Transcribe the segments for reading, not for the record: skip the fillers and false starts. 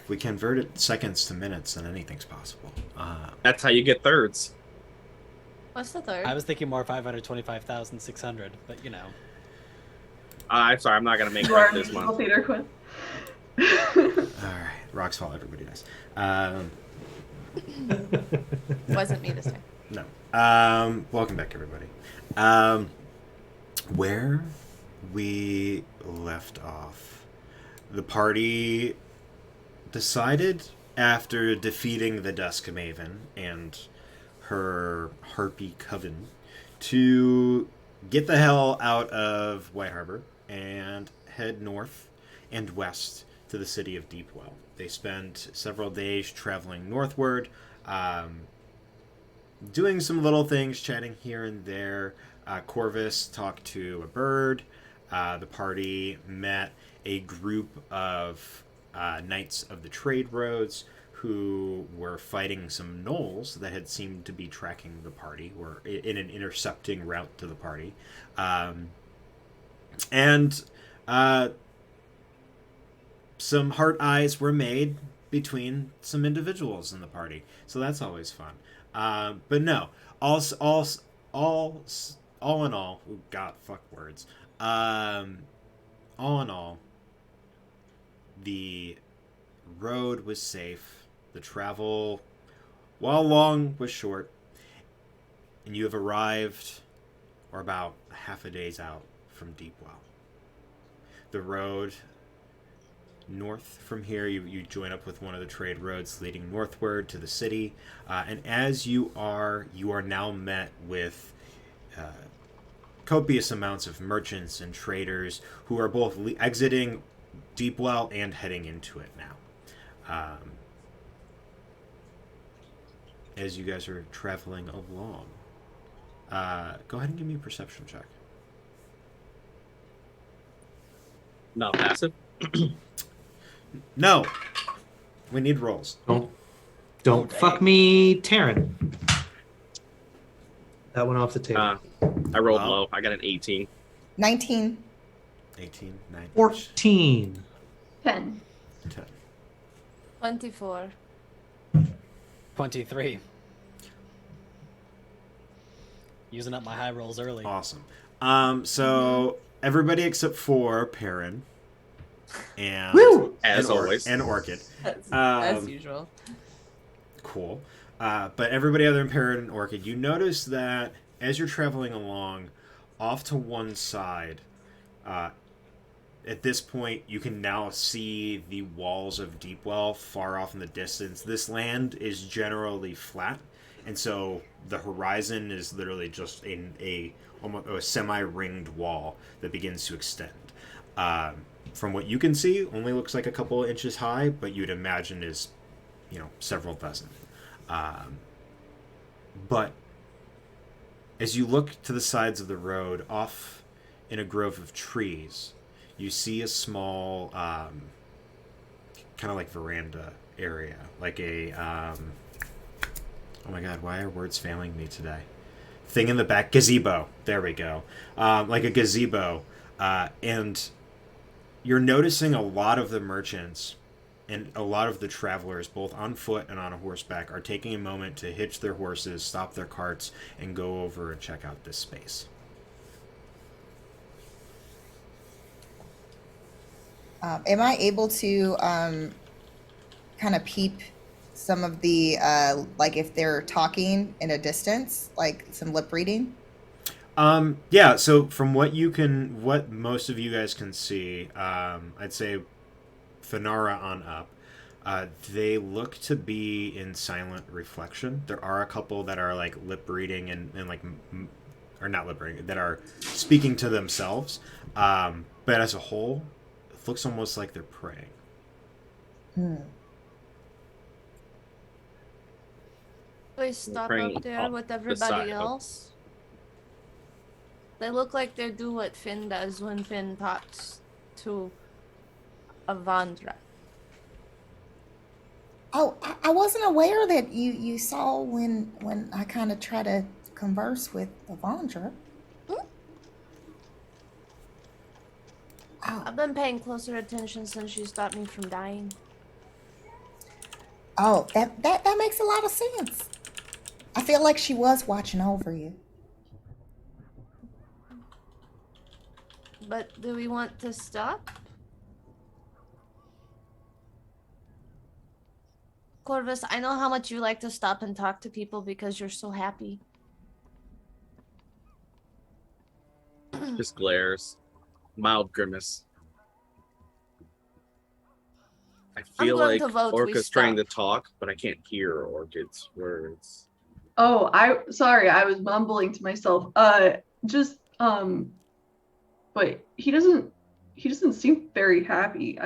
If we convert it seconds to minutes, then anything's possible. That's how you get thirds. What's the third? I was thinking more 525,600, but you know. I'm sorry, I'm not gonna make You are rent this month. Theater Quinn. Alright, rocks fall, everybody dies. Wasn't me this time. No. Welcome back, everybody. Where we left off, the party decided, after defeating the Dusk Maven and her harpy coven, to get the hell out of White Harbor and head north and west to the city of Deepwell. They spent several days traveling northward, doing some little things, chatting here and there. Korvus talked to a bird. The party met a group of knights of the trade roads who were fighting some gnolls that had seemed to be tracking the party, or in an intercepting route to the party. And some heart eyes were made between some individuals in the party. So that's always fun. But no, all in all, oh god, fuck words. All in all, the road was safe. The travel, while long, was short. And you have arrived, or about half a day's out from Deepwell. The road north from here, you join up with one of the trade roads leading northward to the city. And as you are now met with copious amounts of merchants and traders who are both exiting Deepwell and heading into it now. As you guys are traveling along, go ahead and give me a perception check. Not passive. No, we need rolls. Don't Okay. fuck me, Taryn. That went off the table. I rolled Wow. low. I got an 18. 19. 18, 9, 14. 10. 10. 24. 23. Using up my high rolls early. Awesome. So everybody except for Perrin and Woo! As always. and Orchid. As usual. Cool. But everybody other than Perrin and Orchid, you notice that as you're traveling along, off to one side, at this point, you can now see the walls of Deepwell far off in the distance. This land is generally flat, and so the horizon is literally just almost a semi-ringed wall that begins to extend. From what you can see, only looks like a couple of inches high, but you'd imagine is, several dozen. But as you look to the sides of the road, off in a grove of trees, you see a small, kind of like veranda area, like a, oh my god, why are words failing me today? Thing in the back, gazebo. There we go. Like a gazebo, and you're noticing a lot of the merchants and a lot of the travelers, both on foot and on a horseback, are taking a moment to hitch their horses, stop their carts, and go over and check out this space. Am I able to kind of peep some of the, like if they're talking in a distance, like some lip reading? Yeah, so from what most of you guys can see, I'd say Phinara on up, they look to be in silent reflection. There are a couple that are like lip reading and like, or not lip reading, that are speaking to themselves. But as a whole, it looks almost like they're praying. We stop praying up there up with the everybody side of- else. They look like they do what Finn does when Finn talks to Avandra. Oh, I wasn't aware that you saw when I kind of try to converse with Avandra. Oh, I've been paying closer attention since she stopped me from dying. Oh, that makes a lot of sense. I feel like she was watching over you. But do we want to stop? Korvus, I know how much you like to stop and talk to people because you're so happy. Just glares. Mild grimace. I I'm feel going like to vote we Orca's trying to stop. talk, but I can't hear Orchid's words. Oh, sorry, I was mumbling to myself. Just but he doesn't seem very happy.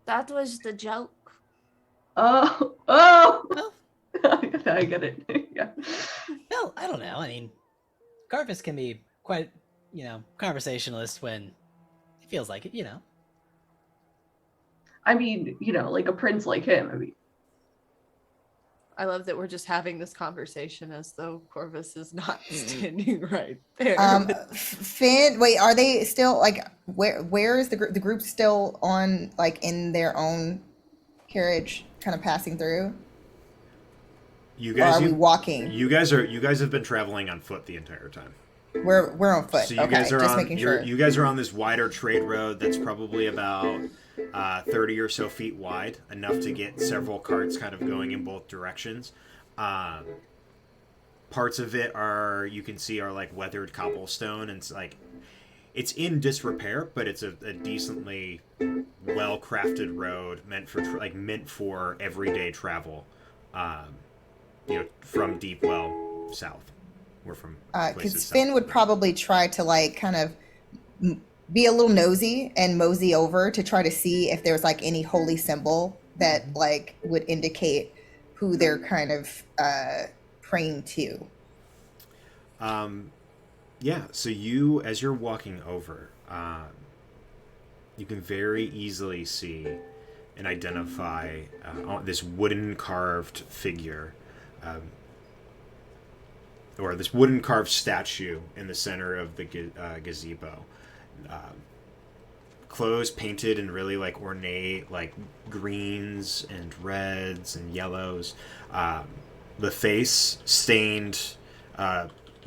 That was the joke. Oh. Well, I get it. Yeah. well, I don't know. I mean, Korvus can be quite, conversationalist when he feels like it, I mean, like a prince like him. I mean, I love that we're just having this conversation as though Korvus is not standing right there. Finn, wait, are they still like where is the group? The group's still on like in their own carriage, kind of passing through. You Or guys, are we walking? You guys have been traveling on foot the entire time. We're on foot. So you Okay, guys are just on making sure. you guys are on this wider trade road that's probably about 30 or so feet wide, enough to get several carts kind of going in both directions. Parts of it you can see are like weathered cobblestone, and it's in disrepair, but it's a decently well crafted road meant for everyday travel. From Deepwell south. We're from places Because south. Finn would probably try to like kind of be a little nosy and mosey over to try to see if there's like any holy symbol that like would indicate who they're kind of praying to. Yeah, so you, as you're walking over, you can very easily see and identify this wooden carved figure, or this wooden carved statue in the center of the gazebo. Clothes painted in really like ornate, like greens and reds and yellows. The face stained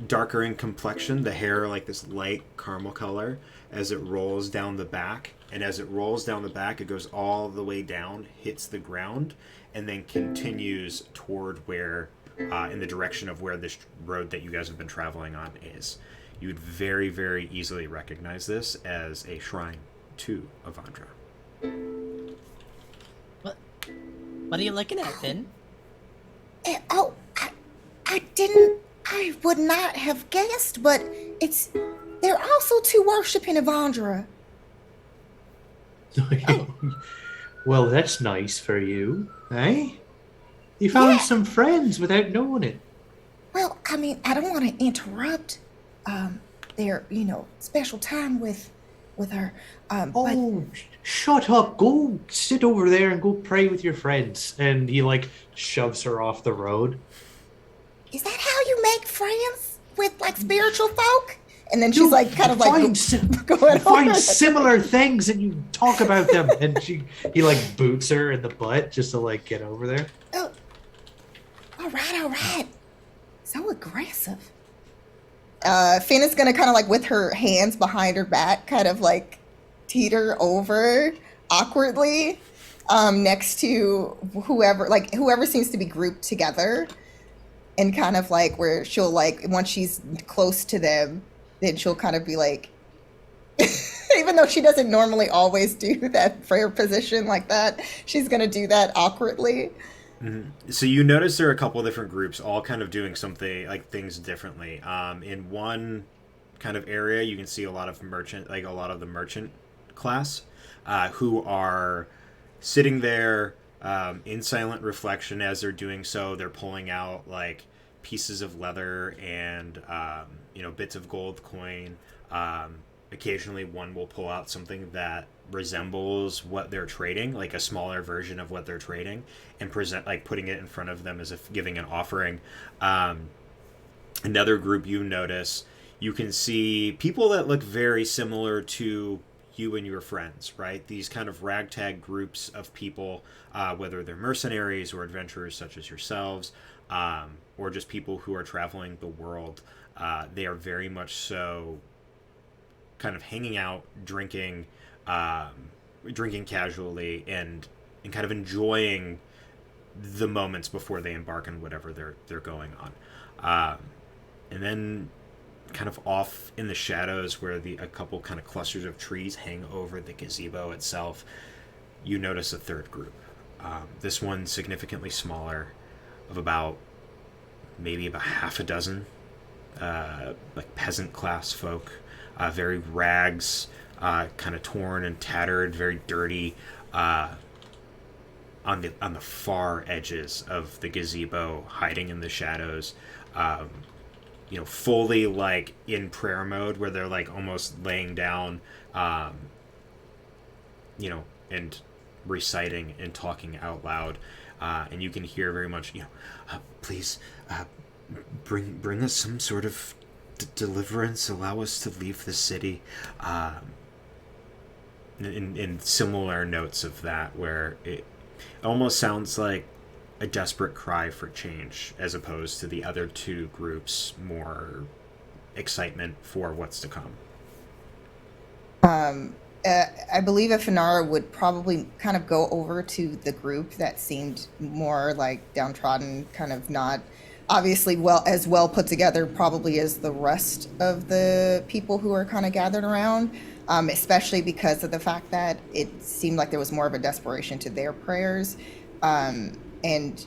darker in complexion, the hair like this light caramel color as it rolls down the back. And as it rolls down the back, it goes all the way down, hits the ground, and then continues toward where, in the direction of where this road that you guys have been traveling on is. You would very, very easily recognize this as a shrine to Avandra. What are you looking at, Finn? I would not have guessed, but they're also too worshipping Avandra. Well, that's nice for you, eh? You found Yeah. some friends without knowing it. Well, I mean, I don't want to interrupt their, special time with her. But Oh, shut up. Go sit over there and go pray with your friends. And he, like, shoves her off the road. is that how you make friends with like spiritual folk? And then she's like, kind of like going You find over. similar things and you talk about them. And he, like, boots her in the butt just to, like, get over there. Oh, all right. So aggressive. Finn is gonna kind of like with her hands behind her back, kind of like teeter over awkwardly next to whoever seems to be grouped together, and kind of like where she'll like once she's close to them, then she'll kind of be like, even though she doesn't normally always do that prayer position like that, she's gonna do that awkwardly. Mm-hmm. So you notice there are a couple of different groups, all kind of doing something like things differently. In one kind of area, you can see a lot of the merchant class, who are sitting there in silent reflection. As they're doing so, they're pulling out like pieces of leather and bits of gold coin. Occasionally, one will pull out something that resembles what they're trading, like a smaller version of what they're trading, and putting it in front of them as if giving an offering. Another group you notice, you can see people that look very similar to you and your friends, right? These kind of ragtag groups of people, whether they're mercenaries or adventurers such as yourselves, or just people who are traveling the world, they are very much so kind of hanging out, drinking casually, and kind of enjoying the moments before they embark on whatever they're going on. And then kind of off in the shadows where a couple kind of clusters of trees hang over the gazebo itself, you notice a third group. This one significantly smaller, of about maybe about half a dozen, like peasant class folk, very rags, kind of torn and tattered, very dirty, on the far edges of the gazebo, hiding in the shadows, fully like in prayer mode, where they're like almost laying down, and reciting and talking out loud, and you can hear very much, please, bring us some sort of deliverance, allow us to leave the city, in similar notes of that, where it almost sounds like a desperate cry for change, as opposed to the other two groups' more excitement for what's to come. I believe if Phinara would probably kind of go over to the group that seemed more like downtrodden, kind of not obviously well put together probably as the rest of the people who are kind of gathered around, especially because of the fact that it seemed like there was more of a desperation to their prayers. And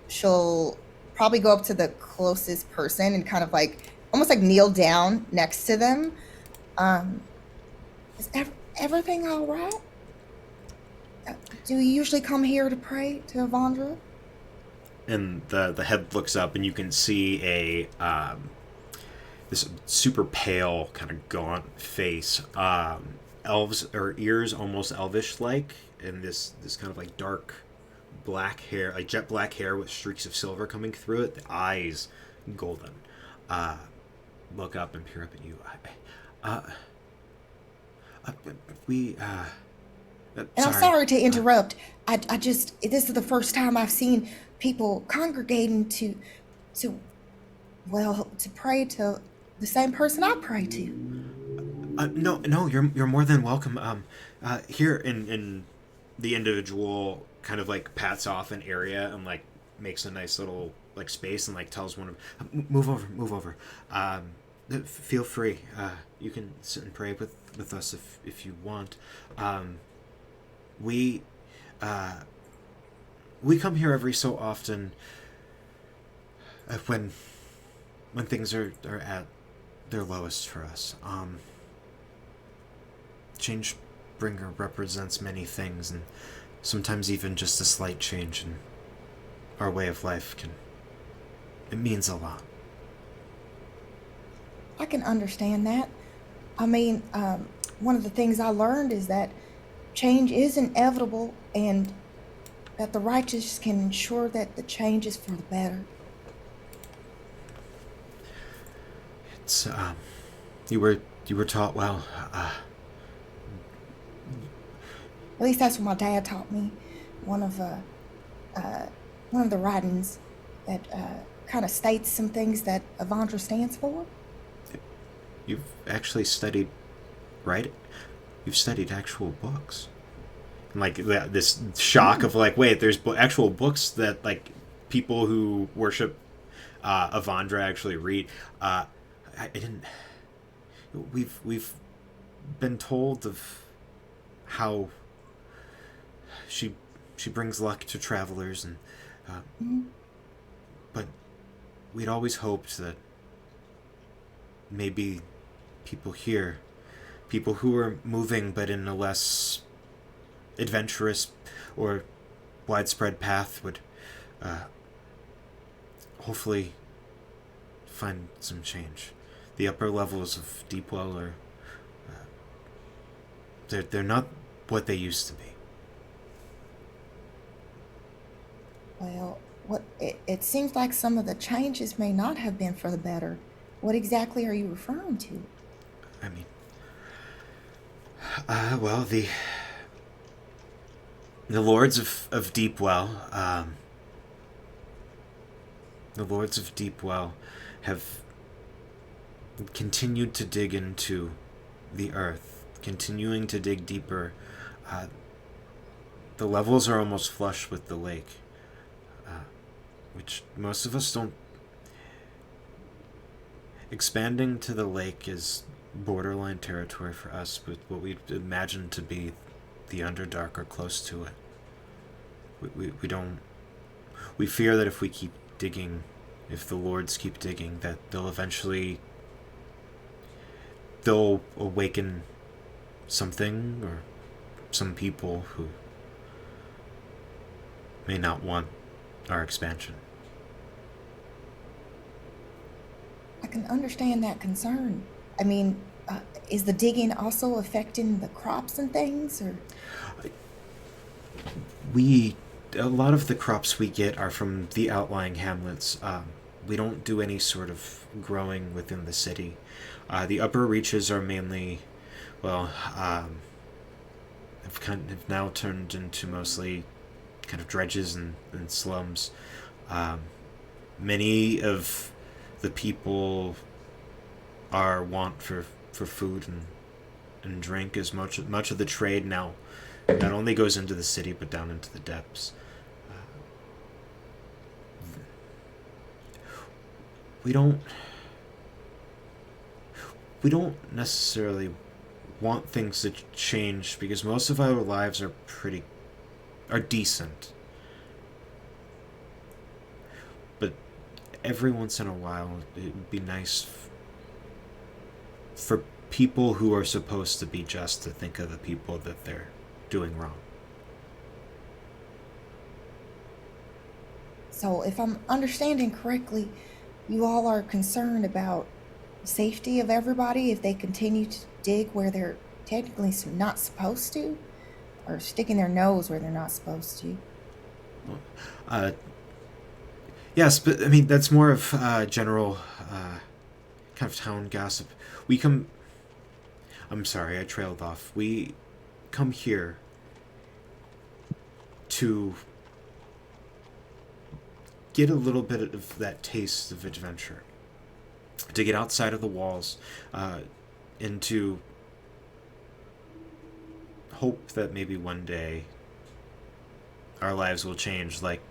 she'll probably go up to the closest person and kind of like almost like kneel down next to them. Is everything all right? Do you usually come here to pray to Avandra? And the head looks up, and you can see this super pale, kind of gaunt face, elves or ears almost elvish like, and this kind of like dark black hair, like jet black hair with streaks of silver coming through it. The eyes golden. Look up and peer up at you. And I'm sorry to interrupt. I just, this is the first time I've seen people congregating to pray to the same person I pray to. No, you're more than welcome. Here in the individual kind of like pats off an area and like makes a nice little like space and like tells one of move over. Feel free. You can sit and pray with us if you want. We come here every so often when things are at their lowest for us. Changebringer represents many things, and sometimes even just a slight change in our way of life it means a lot. I can understand that. I mean, one of the things I learned is that change is inevitable, and that the righteous can ensure that the change is for the better. It's you were taught well. At least that's what my dad taught me. One of the writings that kind of states some things that Avandra stands for. You've actually studied, right? You've studied actual books. And like this shock of like, wait, there's actual books that like people who worship Avandra actually read. I didn't. We've been told of how she brings luck to travelers, and but we'd always hoped that maybe people here, people who are moving but in a less adventurous or widespread path, would hopefully find some change. The upper levels of Deepwell are they're not what they used to be. Well, it seems like some of the changes may not have been for the better. What exactly are you referring to? I mean, Well, the lords of Deepwell, the lords of Deepwell have continued to dig into the earth, continuing to dig deeper. The levels are almost flush with the lake, which most of us don't. Expanding to the lake is borderline territory for us, but what we imagine to be the Underdark are close to it. We don't. We fear that if we keep digging, if the lords keep digging, that they'll awaken something or some people who may not want our expansion. I can understand that concern. I mean, is the digging also affecting the crops and things, or? A lot of the crops we get are from the outlying hamlets. We don't do any sort of growing within the city. The upper reaches are mainly, well, have now turned into mostly kind of dredges and slums. Many of the people are want for food and drink. As much of the trade now not only goes into the city but down into the depths. We don't necessarily want things to change because most of our lives are decent. But every once in a while, it would be nice for people who are supposed to be just to think of the people that they're doing wrong. So, if I'm understanding correctly, you all are concerned about safety of everybody if they continue to dig where they're technically not supposed to, or sticking their nose where they're not supposed to. Yes, but I mean that's more of general kind of town gossip. I'm sorry, I trailed off. We come here to get a little bit of that taste of adventure, to get outside of the walls, and to hope that maybe one day our lives will change, like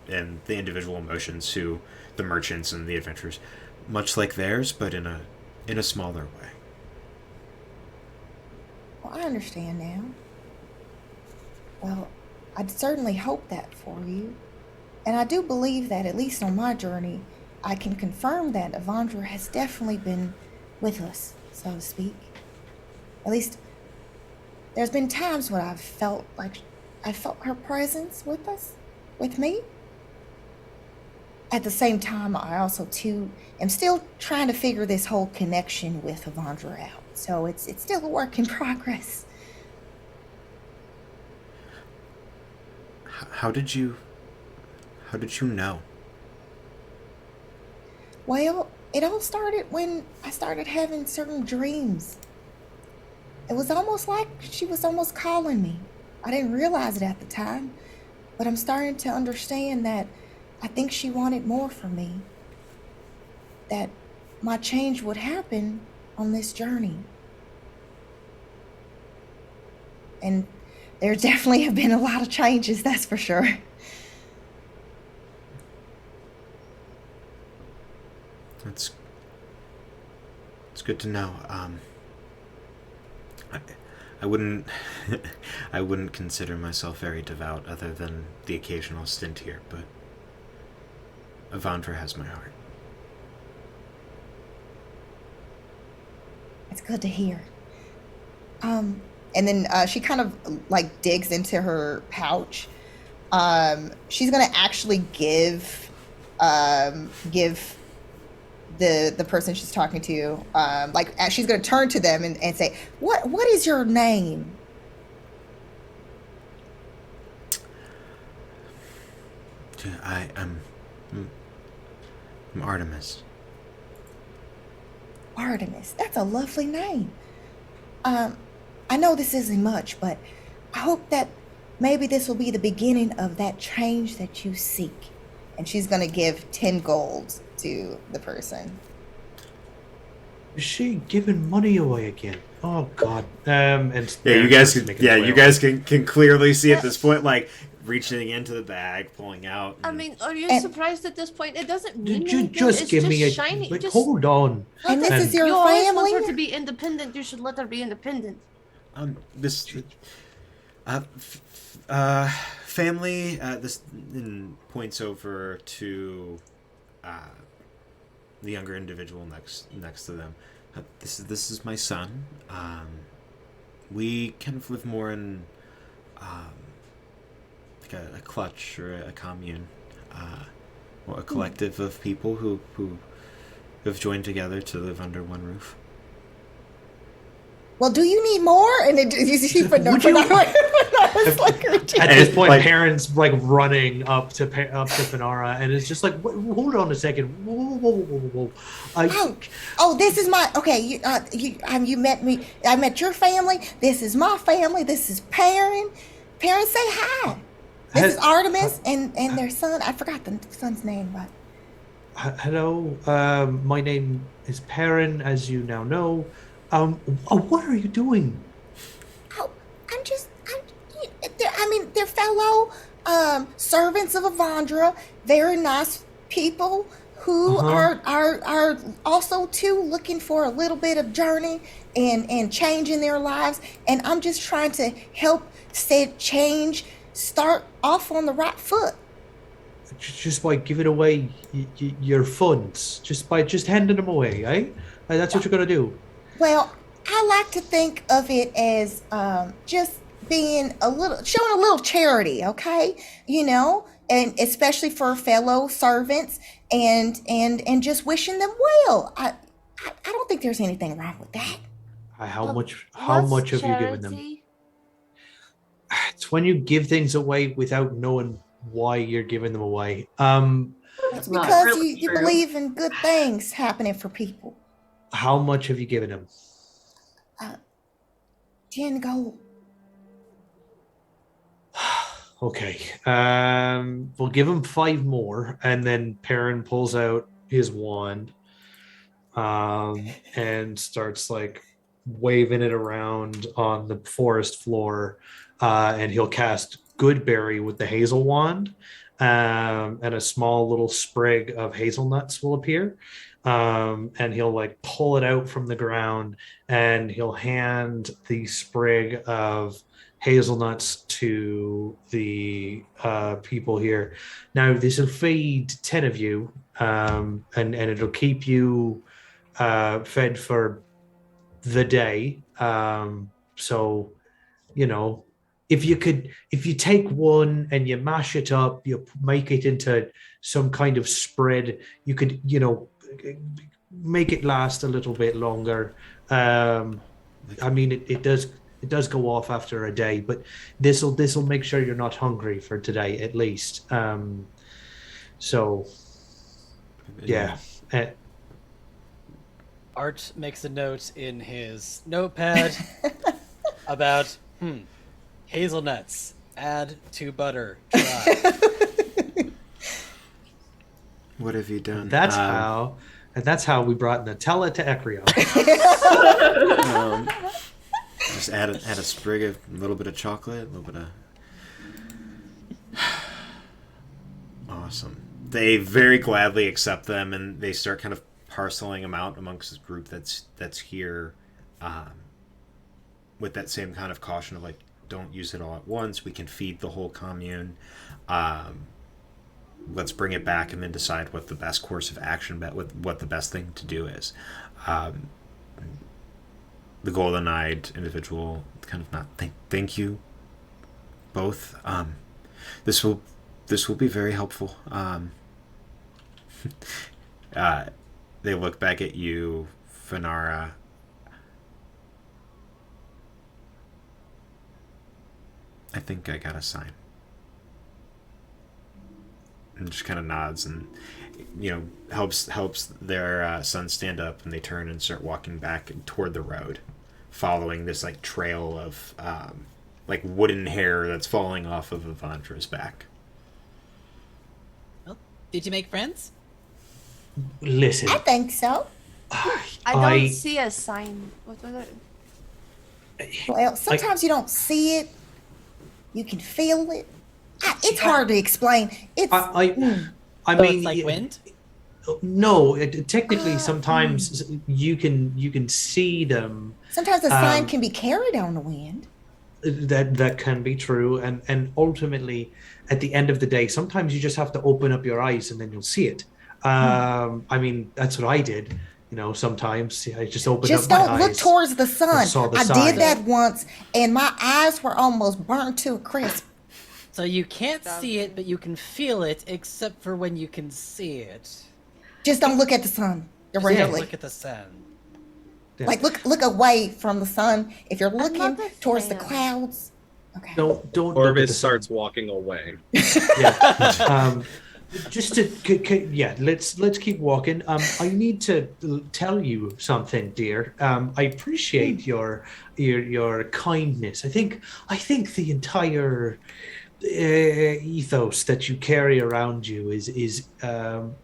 and the individual emotions to the merchants and the adventurers, much like theirs, but in a smaller way. Well, I understand now. Well, I'd certainly hope that for you. And I do believe that, at least on my journey, I can confirm that Avandra has definitely been with us, so to speak. At least, there's been times when I felt her presence with us, with me. At the same time, I also, too, am still trying to figure this whole connection with Avandra out. So it's still a work in progress. How did you know? Well, it all started when I started having certain dreams. It was almost like she was almost calling me. I didn't realize it at the time, but I'm starting to understand that I think she wanted more from me. That my change would happen on this journey. And there definitely have been a lot of changes, that's for sure. It's good to know. I wouldn't I wouldn't consider myself very devout other than the occasional stint here, but Avandra has my heart. It's good to hear. And then she kind of like digs into her pouch. She's gonna actually give the person she's talking to, she's gonna turn to them and say, what is your name? I'm Artemis. Artemis, that's a lovely name. I know this isn't much, but I hope that maybe this will be the beginning of that change that you seek. And she's gonna give 10 gold to the person. Is she giving money away again? Oh God. And Yeah, you guys can. making Yeah, way you off. guys can clearly see at this point, like reaching into the bag, pulling out. I and- mean, are you And- surprised at this point? It doesn't mean Did you anything. just It's give just me a shiny. like? Just, Hold on. And this And- is your you always want her family? to be independent. You should let her be independent. This family. This points over to the younger individual next to them. This is my son. We kind of live more in like a clutch or a commune, or a collective of people who have joined together to live under one roof. Well, do you need more? And it, you see Would you- Phinara's like her At chin. this point, Like- parents like running up to Phinara, and it's just like, hold on a second. Whoa. Oh, this is my okay. You met me. I met your family. This is my family. This is Perrin. Perrin, say hi. This is Artemis and their son. I forgot the son's name, but Hello, my name is Perrin, as you now know. What are you doing? oh, they're fellow servants of Avandra. Very nice people who are also too looking for a little bit of journey and change in their lives. And I'm just trying to help start off on the right foot. Just by giving away your funds, just handing them away, eh? That's what you're gonna do. Well, I like to think of it as just being showing a little charity, okay? And especially for fellow servants, and just wishing them well. I don't think there's anything wrong with that. How much What's have you given them? charity? It's when you give things away without knowing why you're giving them away. It's not because really you true. believe in good things happening for people. How much have you given them? 10 gold. Okay. We'll give him 5 more, and then Perrin pulls out his wand, and starts like waving it around on the forest floor, and he'll cast Goodberry with the hazel wand, and a small little sprig of hazelnuts will appear. And he'll like pull it out from the ground, and he'll hand the sprig of hazelnuts to the people here. Now this will feed 10 of you, and it'll keep you fed for the day. So if you take one and you mash it up, you make it into some kind of spread, you could make it last a little bit longer. I mean, it does go off after a day, but this'll make sure you're not hungry for today at least. So yeah. Art makes a note in his notepad about hazelnuts. Add to butter. Try. What have you done? That's how we brought Nutella to Ecriom. Just add a sprig of a little bit of chocolate, a little bit of. Awesome. They very gladly accept them, and they start kind of parceling them out amongst this group that's here, with that same kind of caution of like, don't use it all at once. We can feed the whole commune. Let's bring it back and then decide what the best course of action, what the best thing to do is. The golden-eyed individual kind of not thank you both. This will be very helpful. They look back at you, Phinara. I think I got a sign. And just kind of nods and helps their son stand up, and they turn and start walking back toward the road, following this like trail of like wooden hair that's falling off of Evandra's back. Well, did you make friends? Listen, I think so. I don't see a sign. What was it? Well, sometimes you don't see it. You can feel it. It's hard to explain. It's I So mean, it's like wind? no. Technically, sometimes you can see them. sometimes a sign can be carried on the wind. That can be true, and ultimately, at the end of the day, sometimes you just have to open up your eyes and then you'll see it. I mean, that's what I did. You know, sometimes I just opened Just up my don't look eyes. towards the sun. saw the I sign. did that once, and my eyes were almost burnt to a crisp. So you can't see it, but you can feel it, except for when you can see it. Just don't look at the sun Just directly. look at the sun. Yeah. Like look away from the sun. If you're looking not a towards the fan. clouds. Okay. Don't look at Korvus the starts walking away. Yeah. Just to let's keep walking. I need to tell you something, dear. I appreciate your kindness. I think the entire ethos that you carry around you is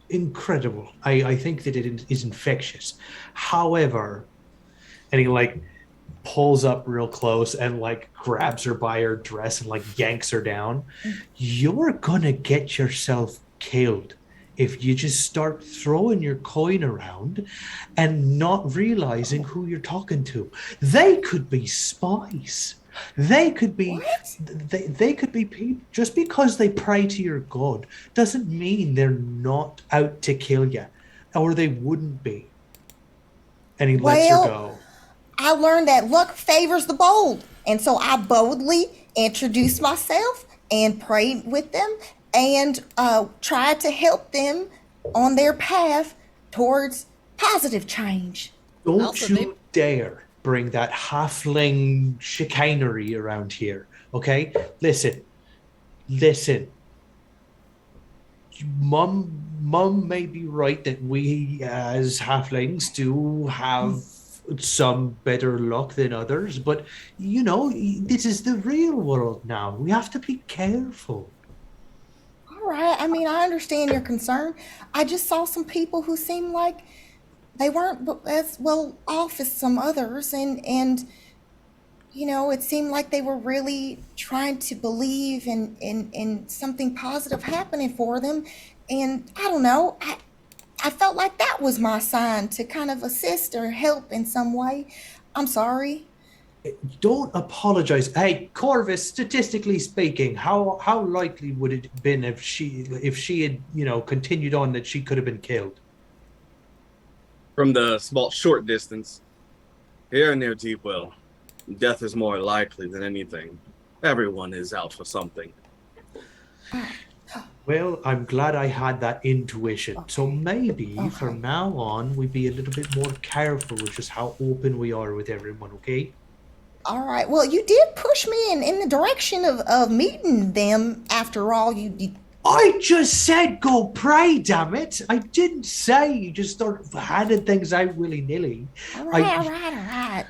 incredible. I think that it is infectious. However, and he like pulls up real close and like grabs her by her dress and like yanks her down. You're gonna get yourself killed if you just start throwing your coin around and not realizing who you're talking to. They could be spies. They could be they could be people. Just because they pray to your god doesn't mean they're not out to kill you, or they wouldn't be. And he lets her go. I learned that luck favors the bold, and so I boldly introduced myself and prayed with them and tried to help them on their path towards positive change. Don't Also, you dare bring that halfling chicanery around here, okay? Listen. Mum may be right that we as halflings do have some better luck than others, but you know, this is the real world now. We have to be careful. All right. I mean, I understand your concern. I just saw some people who seemed like they weren't as well off as some others, and you know, it seemed like they were really trying to believe in something positive happening for them. And I don't know, I felt like that was my sign to kind of assist or help in some way. I'm sorry. Don't apologize. Hey, Korvus, statistically speaking, how likely would it have been if she had, you know, continued on that she could have been killed? From the short distance, here near Deepwell, death is more likely than anything. Everyone is out for something. Well, I'm glad I had that intuition. So maybe from now on, we be a little bit more careful with just how open we are with everyone, okay? All right. Well, you did push me in the direction of meeting them after all. You I just said go pray, damn it. I didn't say you just start handing things out willy-nilly. All right.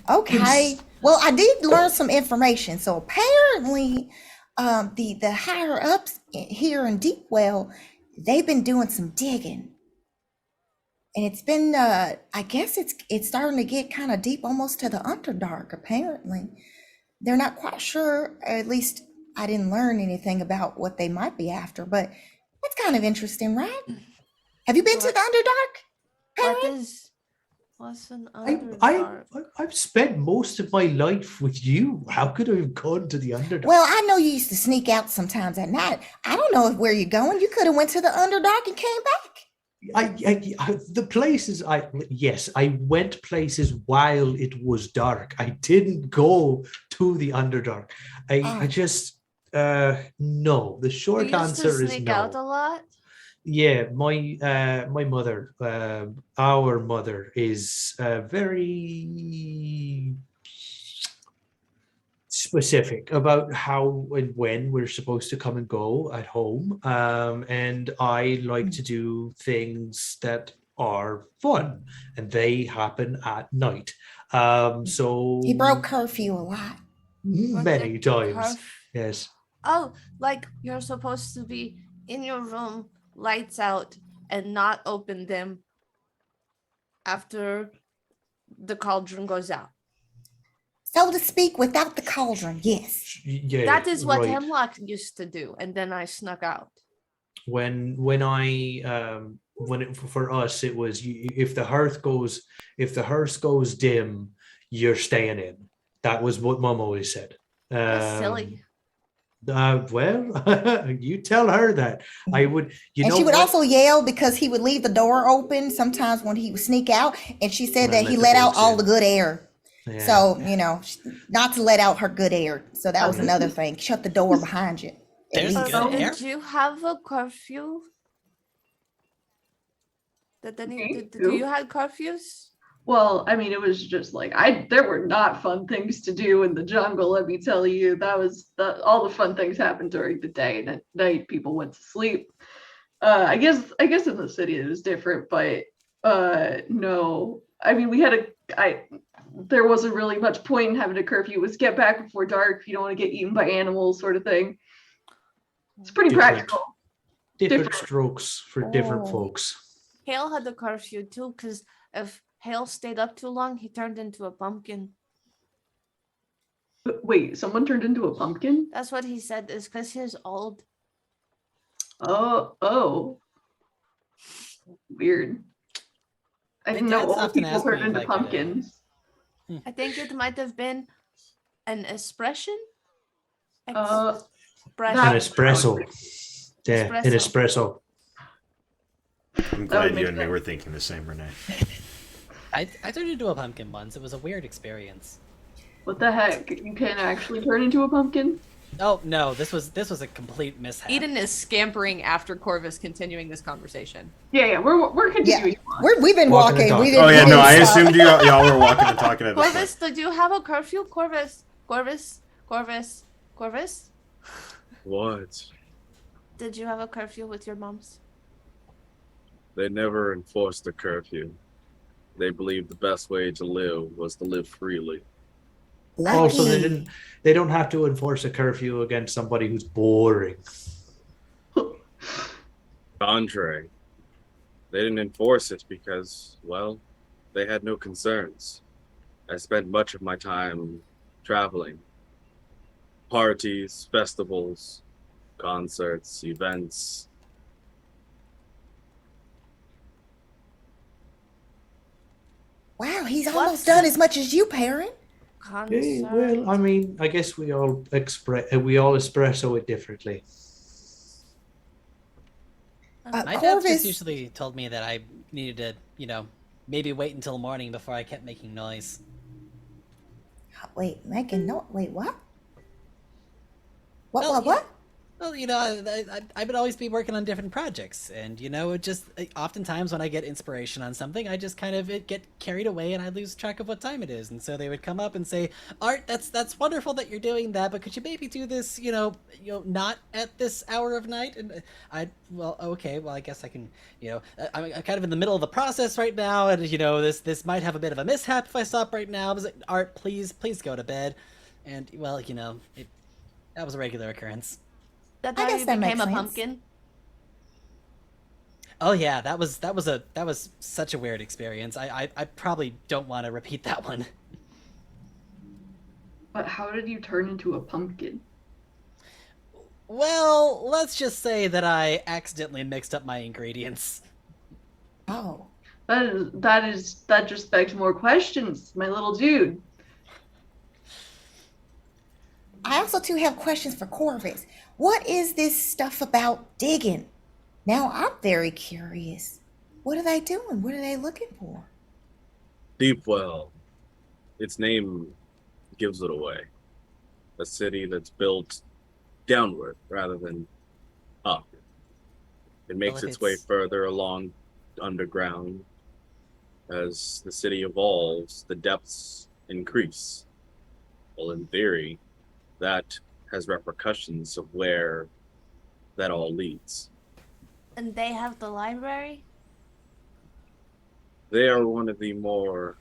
Okay. Well, I did learn some information. So apparently, the higher ups here in Deepwell, they've been doing some digging, and it's been I guess it's starting to get kind of deep, almost to the Underdark. Apparently, they're not quite sure. Or at least I didn't learn anything about what they might be after, but that's kind of interesting, right? Have you been to the Underdark? What's an I've spent most of my life with you. How could I have gone to the Underdark? Well, I know you used to sneak out sometimes at night. I don't know where you're going. You could have went to the Underdark and came back. The places I went places while it was dark. I didn't go to the Underdark. I just no. The short answer is sneak no. out a lot. Yeah, my mother, our mother is very specific about how and when we're supposed to come and go at home. And I like to do things that are fun, and they happen at night. So He broke curfew a lot. many times. Yes. Oh, like you're supposed to be in your room, lights out, and not open them after the cauldron goes out. So to speak, without the cauldron, yes. Yeah. That is what right. Hemlock used to do, and then I snuck out. When for us it was if the hearth goes dim, you're staying in. That was what Mum always said. That's silly. Well, you tell her that. I would, and know she would what? also yell because he would leave the door open sometimes when he would sneak out, and she said that And he let let the out dogs all in. the good air. Yeah. So, not to let out her good air. So that was another thing. Shut the door behind you. At There's least. good air. Did you have a curfew? Do you have curfews? Well, I mean, it was just like there were not fun things to do in the jungle, let me tell you. That was all the fun things happened during the day, and at night people went to sleep. I guess in the city it was different, but no. I mean, there wasn't really much point in having a curfew. It was get back before dark if you don't want to get eaten by animals, sort of thing. It's pretty practical. Different strokes for different Oh. folks. Hale had the curfew too, because if Hale stayed up too long, he turned into a pumpkin. But wait, someone turned into a pumpkin? That's what he said, is because he's old. Oh. Weird. I didn't know Dad's old often people asked me turned if into I could, pumpkins. I think it might have been an expression. Uh, An espresso. Yeah, an espresso. I'm That would glad make you and me sense. were thinking the same, Renee. I turned into a pumpkin once. It was a weird experience. What the heck? You can actually turn into a pumpkin? Oh no, this was a complete mishap. Eden is scampering after Korvus, continuing this conversation. Yeah, we're continuing. We've been Walking and walking. We talking. didn't, Oh yeah, we no, didn't I stop. assumed y'all were walking and talking at the same time. Korvus, did you have a curfew? Korvus. What? Did you have a curfew with your moms? They never enforced a curfew. They believed the best way to live was to live freely. Also, Lucky. they don't have to enforce a curfew against somebody who's boring. Contrary. They didn't enforce it because, well, they had no concerns. I spent much of my time traveling. Parties, festivals, concerts, events. Wow, he's What? almost done as much as you, parent. Yeah, well, I mean, I guess we all espresso it differently. My dad just Korvus, usually told me that I needed to, maybe wait until morning before I kept making noise. wait, wait, what? Well, What? Well, I would always be working on different projects, and it just oftentimes when I get inspiration on something, I just kind of get carried away and I lose track of what time it is. And so they would come up and say, "Art, that's wonderful that you're doing that, but could you maybe do this, not at this hour of night?" And okay, well, I guess I can, I'm kind of in the middle of the process right now, and this might have a bit of a mishap if I stop right now. I was like, "Art, please go to bed," and well, that was a regular occurrence. That's I how guess you that became makes a sense. pumpkin. Oh yeah, that was such a weird experience. I probably don't want to repeat that one. But how did you turn into a pumpkin? Well, let's just say that I accidentally mixed up my ingredients. Oh, That just begs more questions, my little dude. I also too have questions for Korvus. What is this stuff about digging? Now I'm very curious. What are they doing? What are they looking for? Deepwell. Its name gives it away. A city that's built downward rather than up. It makes Well, its way it's- further along underground. As the city evolves, the depths increase. Well, in theory, that has repercussions of where that all leads. And they have the library? They are one of the more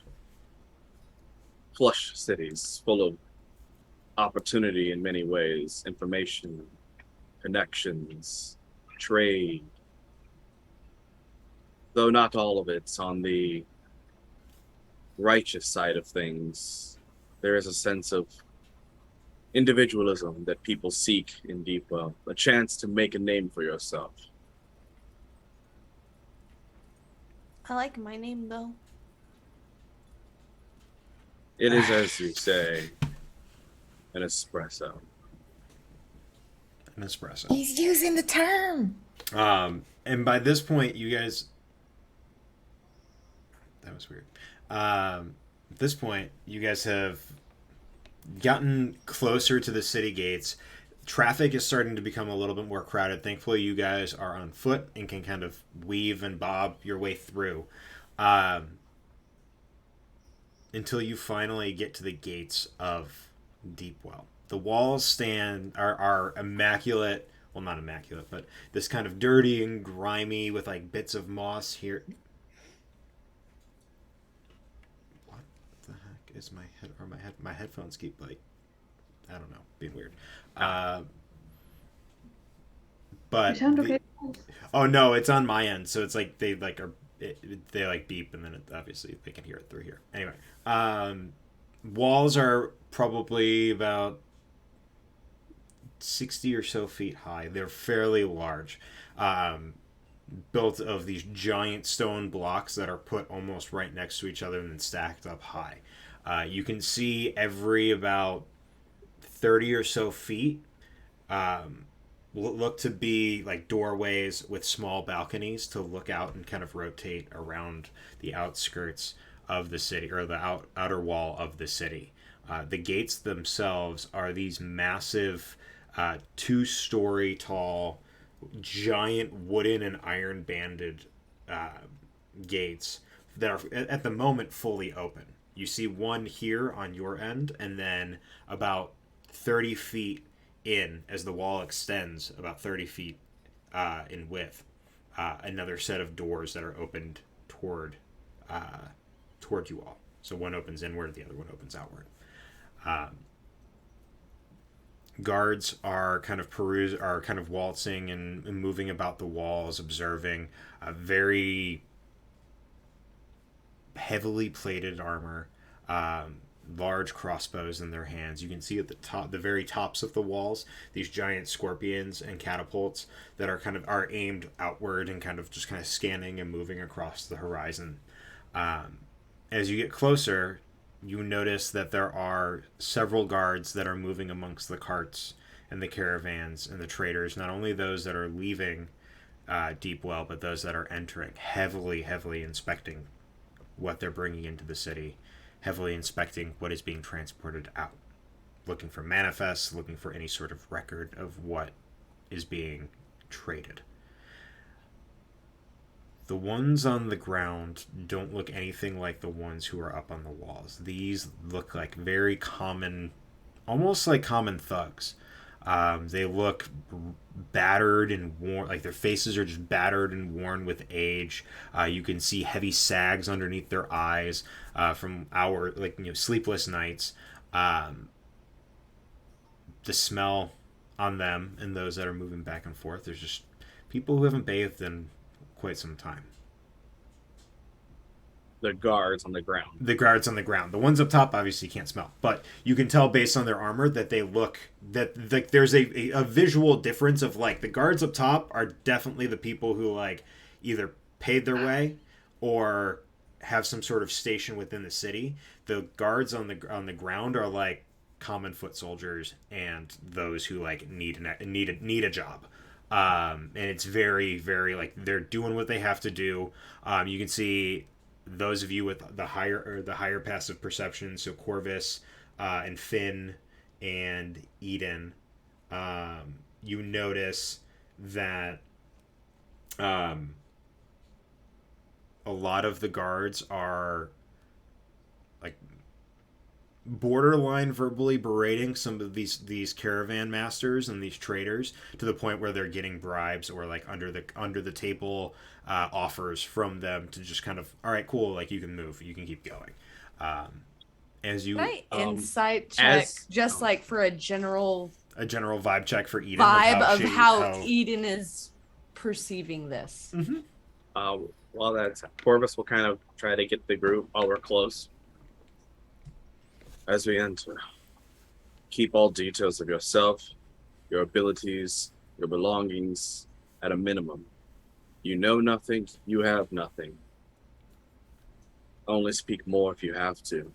flush cities, full of opportunity in many ways, information, connections, trade. Though not all of it's on the righteous side of things, there is a sense of individualism that people seek in Deepwell, a chance to make a name for yourself. I like my name though. It is, as you say, an espresso. An espresso. He's using the term. And by this point, you guys. That was weird. At this point, you guys have gotten closer to the city gates. Traffic is starting to become a little bit more crowded. Thankfully, you guys are on foot and can kind of weave and bob your way through. Until you finally get to the gates of Deepwell. The walls are immaculate. Well, not immaculate, but this kind of dirty and grimy with like bits of moss here. What the heck is my head? Or my headphones keep like, I don't know, being weird. But You sound okay. oh no, it's on my end, so it's like they like are they like beep, and then obviously they can hear it through here. Anyway, walls are probably about 60 or so feet high. They're fairly large, built of these giant stone blocks that are put almost right next to each other and then stacked up high. You can see every about 30 or so feet look to be like doorways with small balconies to look out and kind of rotate around the outskirts of the city, or the outer wall of the city. The gates themselves are these massive 2-story tall, giant wooden and iron banded gates that are at the moment fully open. You see one here on your end, and then about 30 feet in, as the wall extends about 30 feet in width, another set of doors that are opened toward you all. So one opens inward, the other one opens outward. Guards are kind of waltzing and moving about the walls, observing very heavily plated armor, large crossbows in their hands. You can see at the very tops of the walls, these giant scorpions and catapults that are aimed outward and kind of scanning and moving across the horizon. As you get closer, you notice that there are several guards that are moving amongst the carts and the caravans and the traders, not only those that are leaving Deepwell, but those that are entering, heavily inspecting what they're bringing into the city, heavily inspecting what is being transported out, looking for manifests, looking for any sort of record of what is being traded. The ones on the ground don't look anything like the ones who are up on the walls. These look like very common, almost like common thugs. They look battered and worn, like their faces are just battered and worn with age. You can see heavy sags underneath their eyes from sleepless nights. The smell on them and those that are moving back and forth, there's just people who haven't bathed in quite some time. The guards on the ground. The guards on the ground. The ones up top obviously can't smell, but you can tell based on their armor that they look that there's a visual difference of like the guards up top are definitely the people who like either paid their way or have some sort of station within the city. The guards on the ground are like common foot soldiers and those who like need a job. And it's very, very like they're doing what they have to do. You can see those of you with the higher passive perception, so Korvus and Finn and Eden, you notice that a lot of the guards are like borderline verbally berating some of these caravan masters and these traders to the point where they're getting bribes or like under the table offers from them to just kind of, all right, cool, like you can move, you can keep going. As you Can I Um, insight check as- just like for a general a general vibe check for Eden vibe of she- how Eden is perceiving this? Mhm. While that's Korvus will kind of try to get the group while we're close. As we enter, keep all details of yourself, your abilities, your belongings at a minimum. You know nothing, you have nothing. Only speak more if you have to.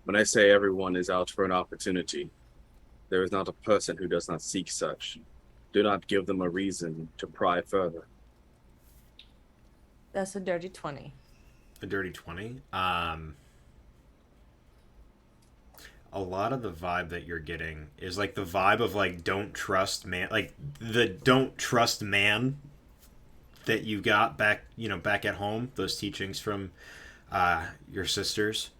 When I say everyone is out for an opportunity, there is not a person who does not seek such. Do not give them a reason to pry further. That's a dirty 20. A dirty 20. A lot of the vibe that you're getting is like the vibe of like don't trust man, like the don't trust man that you got back at home, those teachings from your sisters.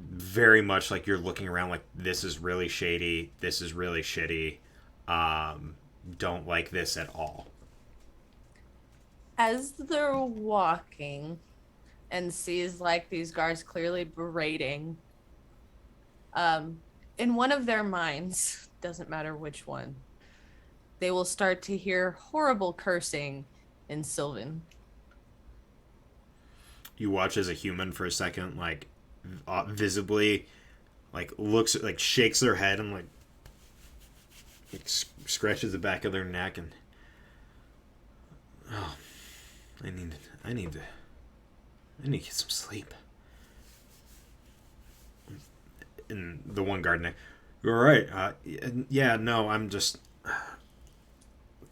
Very much like you're looking around like this is really shady, this is really shitty, don't like this at all. As they're walking and sees like these guards clearly berating, in one of their minds, doesn't matter which one, they will start to hear horrible cursing in Sylvan. You watch as a human for a second, like visibly, like looks, like shakes their head and like scratches the back of their neck and I need to get some sleep. And the one guard, you're right. Yeah, no, I'm just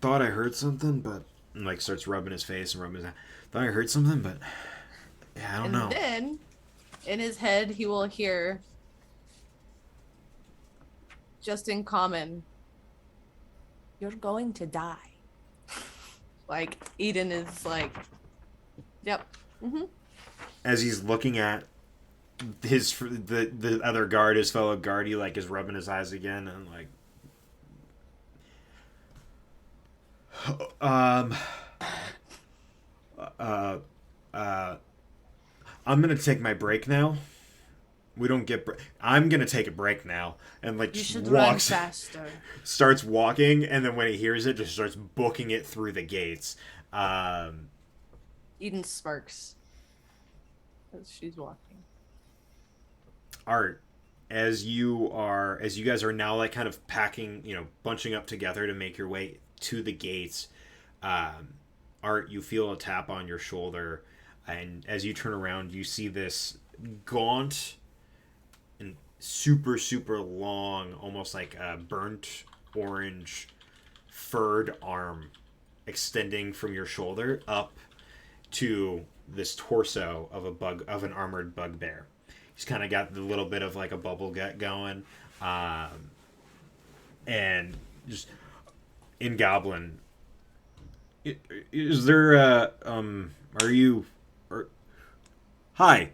thought I heard something, but and like starts rubbing his face and rubbing his. Thought I heard something, but yeah, I don't know. And then, in his head, he will hear, just in common, "You're going to die." Like Eden is like, "Yep." Mm-hmm. As he's looking at the other guard, his fellow guard, he like is rubbing his eyes again and like, I'm gonna take my break now. We don't get. I'm gonna take a break now, and like You just should run walks, faster. starts walking, and then when he hears it, just starts booking it through the gates. Eden smirks as she's walking. Art, as you guys are now like kind of packing, bunching up together to make your way to the gates. Art, you feel a tap on your shoulder, and as you turn around, you see this gaunt and super, super long, almost like a burnt orange furred arm extending from your shoulder up to this torso of an armored bugbear. He's kind of got the little bit of like a bubble gut going, and just in Goblin. Is there hi,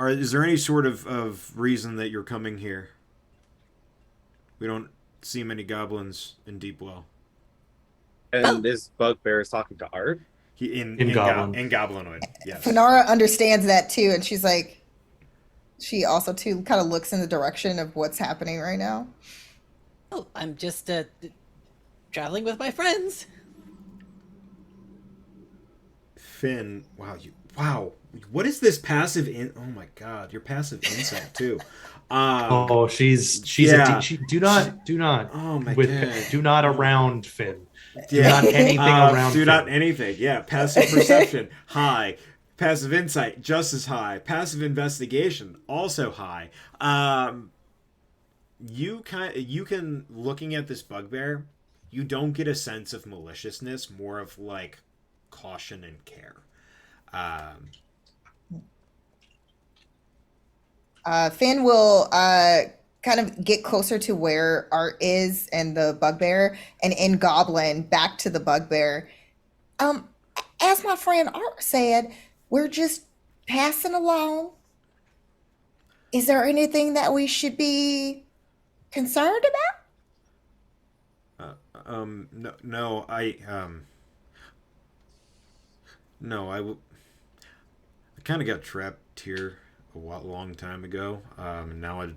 is there any sort of reason that you're coming here? We don't see many goblins in Deepwell. And this bugbear is talking to Art. In Goblin. Goblinoid, yes. Phinara understands that too, and she's like, she also too kind of looks in the direction of what's happening right now. Oh, I'm just traveling with my friends. Finn, wow. What is this passive oh my god, your passive insight too. She's yeah. do not Oh my with god. do not around Finn. Yeah. Do not anything around Do Finn. not anything. Yeah. Passive perception, high. Passive insight, just as high. Passive investigation, also high. You can looking at this bugbear, you don't get a sense of maliciousness, more of like caution and care. Finn will kind of get closer to where Art is and the bugbear, and in Goblin back to the bugbear. as my friend Art said, we're just passing along. Is there anything that we should be concerned No, no, I kind of got trapped here long time ago. And now I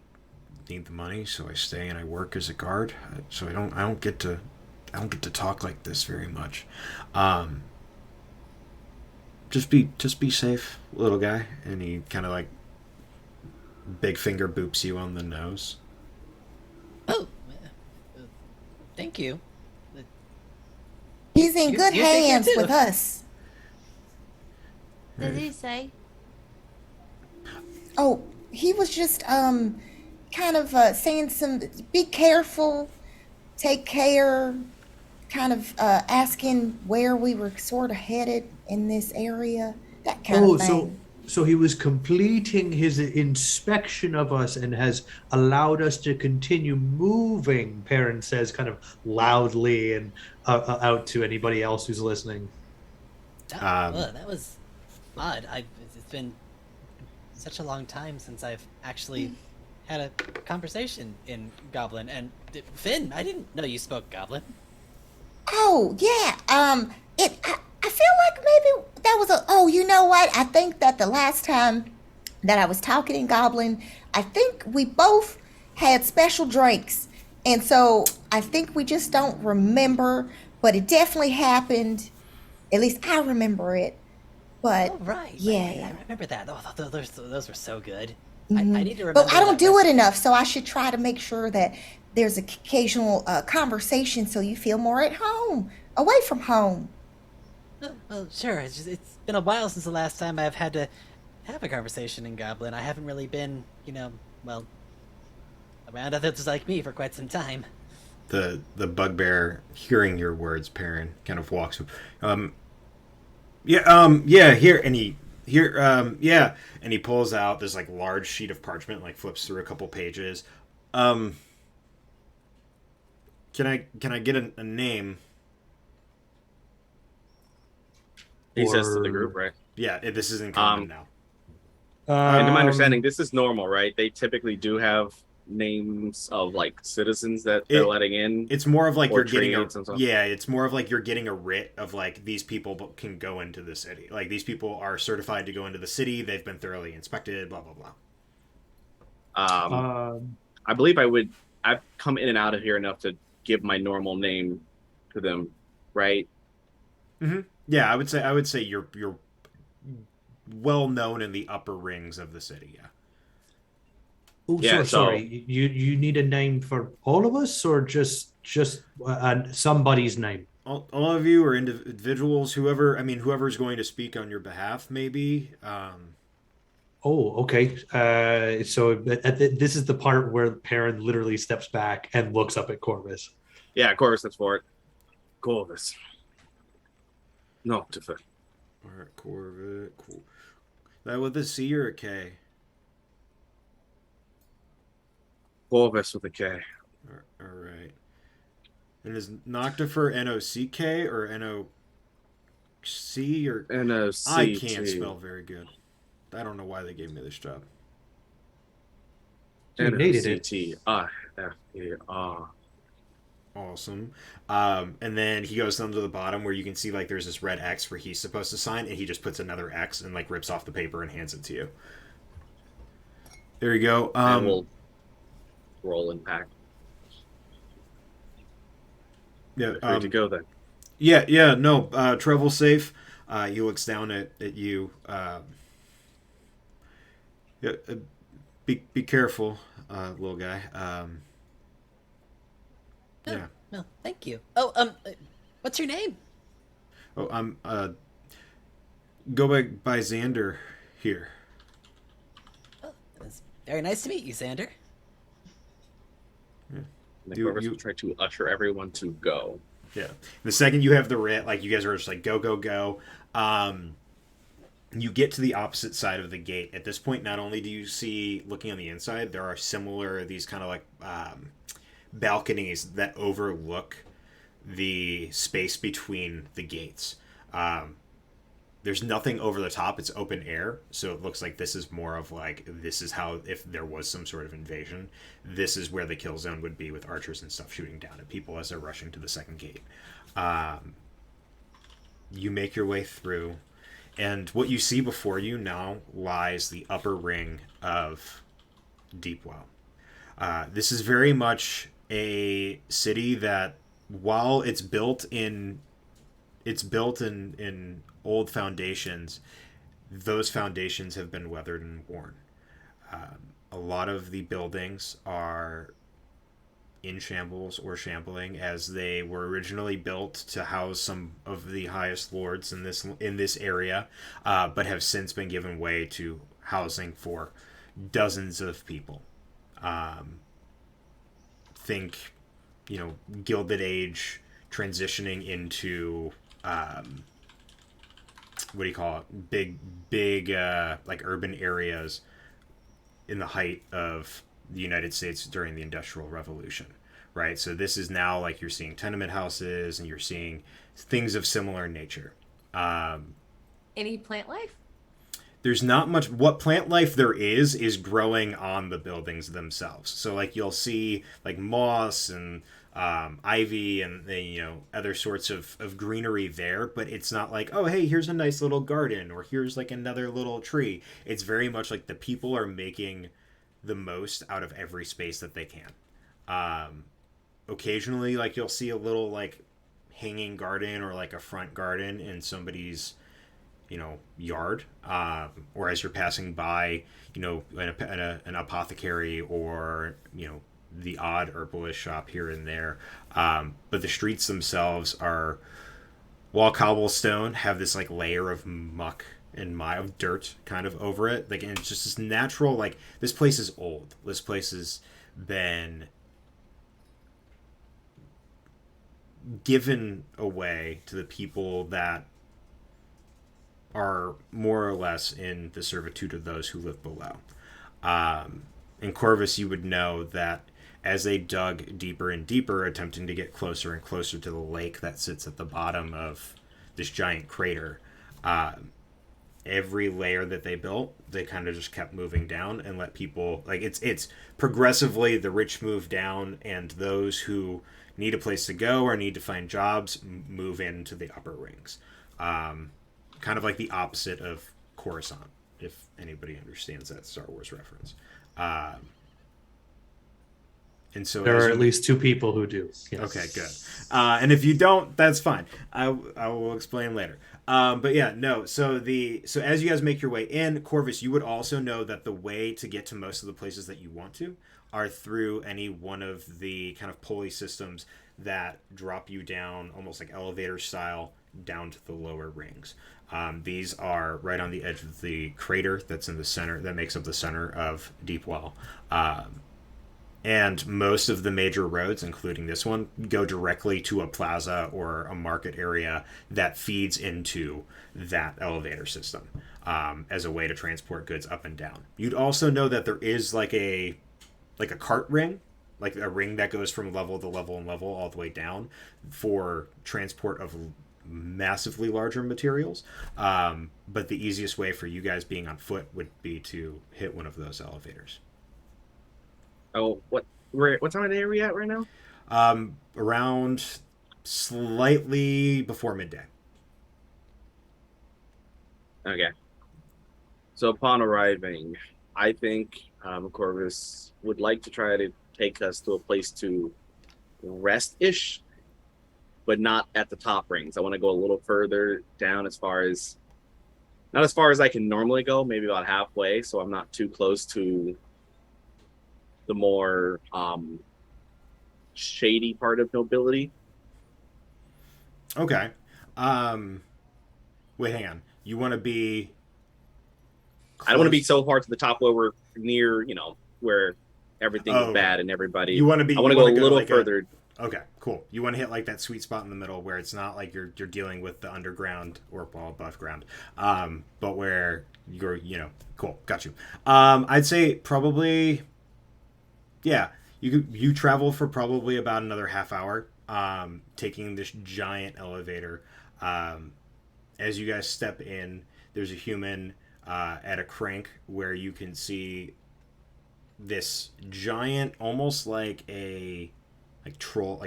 need the money, so I stay and I work as a guard. So I don't get to talk like this very much. Just be safe, little guy. And he kind of like big finger boops you on the nose. Oh, thank you. He's in good you take care hands too. with us. Did he say? Oh, he was just kind of saying some be careful, take care, kind of asking where we were sort of headed in this area, that kind Oh, of thing. so he was completing his inspection of us and has allowed us to continue moving, Perrin says kind of loudly and out to anybody else who's listening. That was odd. It's been such a long time since I've actually had a conversation in Goblin. And Finn, I didn't know you spoke Goblin. Oh, yeah. I feel like maybe that was oh, you know what? I think that the last time that I was talking in Goblin, I think we both had special drinks. And so I think we just don't remember, but it definitely happened. At least I remember it. But Oh, right. yeah. I remember that. Oh, those were so good. Mhm. I need to remember. But I don't that do it recipe. enough, so I should try to make sure that there's occasional conversation so you feel more at home, away from home. Well, sure. It's been a while since the last time I've had to have a conversation in Goblin. I haven't really been, around others like me for quite some time. The bugbear, hearing your words, Perrin, kind of walks up. Here, and he pulls out this like large sheet of parchment, like flips through a couple pages. Can I get a name? He says to the Or- group, right? Yeah, this is in common now. And to my understanding, this is normal, right? They typically do have names of like citizens that they're letting in. It's more of like Or you're getting trades and stuff. it's more of like you're getting a writ of like these people can go into the city. Like these people are certified to go into the city. They've been thoroughly inspected. Blah blah blah. I believe I've come in and out of here enough to give my normal name to them, right? Mm-hmm. Yeah, I would say you're well known in the upper rings of the city. Yeah. Oh, Yeah, sorry. You need a name for all of us, or just somebody's name? All of you are individuals. Whoever's going to speak on your behalf, maybe. Oh, okay. So this is the part where Perrin literally steps back and looks up at Korvus. Yeah, Korvus, that's for it. Korvus. No, different. All right, Corvette. Cool. That with a C or a K? Korvus with a K. All right. And is Noctifer N-O-C-K or N-O-C or... N-O-C-T. I can't spell very good. I don't know why they gave me this job. You needed it. N-O-C-T-I-F-E-R. Awesome. And then he goes down to the bottom where you can see like there's this red X where he's supposed to sign, and he just puts another X and like rips off the paper and hands it to you. There you go. And we'll roll and pack. Yeah. Free to go then. Yeah. No. Travel safe. He looks down at you. Yeah. Be careful, little guy. Yeah. No, thank you. Oh, what's your name? Oh, I'm go by Xander here. Oh, it's very nice to meet you, Xander. And then You- Korvus you- will try to usher everyone to go. Yeah. The second you have the writ, like you guys are just like go go go. You get to the opposite side of the gate. At this point, not only do you see looking on the inside, there are similar these kind of like balconies that overlook the space between the gates. there's nothing over the top. It's open air, so it looks like this is more of like, this is how, if there was some sort of invasion, this is where the kill zone would be, with archers and stuff shooting down at people as they're rushing to the second gate. You make your way through, and what you see before you now lies the upper ring of Deepwell. This is very much a city that, while it's built in old foundations, those foundations have been weathered and worn. A lot of the buildings are in shambles or shambling, as they were originally built to house some of the highest lords in this area, but have since been given way to housing for dozens of people. Think, Gilded Age transitioning into what do you call it? Big like urban areas in the height of the United States during the Industrial Revolution, right? So this is now like you're seeing tenement houses and you're seeing things of similar nature. Any plant life? There's not much. What plant life there is growing on the buildings themselves. So like you'll see like moss and ivy and other sorts of greenery there, but it's not like, oh hey, here's a nice little garden, or here's like another little tree. It's very much like the people are making the most out of every space that they can. Occasionally, like you'll see a little like hanging garden or like a front garden in somebody's yard, or as you're passing by, an apothecary, or the odd herbalist shop here and there. But the streets themselves are, while cobblestone, have this like layer of muck and of dirt kind of over it. Like, and it's just this natural, like, this place is old. This place has been given away to the people that are more or less in the servitude of those who live below. In Korvus, you would know that as they dug deeper and deeper, attempting to get closer and closer to the lake that sits at the bottom of this giant crater, every layer that they built, they kind of just kept moving down and let people, like, it's progressively the rich move down, and those who need a place to go or need to find jobs move into the upper rings. Kind of like the opposite of Coruscant, if anybody understands that Star Wars reference. And so there are at least two people who do. Yes. Okay, good. And if you don't, that's fine. I will explain later. But yeah, no. So as you guys make your way in Korvus, you would also know that the way to get to most of the places that you want to are through any one of the kind of pulley systems that drop you down, almost like elevator style, down to the lower rings. These are right on the edge of the crater that's in the center, that makes up the center of Deepwell. And most of the major roads, including this one, go directly to a plaza or a market area that feeds into that elevator system, as a way to transport goods up and down. You'd also know that there is like a cart ring, like a ring that goes from level to level and level all the way down for transport of massively larger materials. But the easiest way for you guys being on foot would be to hit one of those elevators. Oh, what time of day are we at right now? Around slightly before midday. Okay. So upon arriving, I think Korvus would like to try to take us to a place to rest-ish, but not at the top rings. I want to go a little further down, not as far as I can normally go, maybe about halfway, so I'm not too close to the more shady part of nobility. Okay. Wait, hang on. You want to be close? I don't want to be so far to the top where we're near, where everything is bad and everybody. You want to be. I want to go a little further. Okay, cool. You want to hit like that sweet spot in the middle where it's not like you're dealing with the underground or above ground, but where you're, cool. Got you. I'd say probably. Yeah, you travel for probably about another half hour, taking this giant elevator, and as you guys step in, there's a human at a crank where you can see this giant, almost like a troll,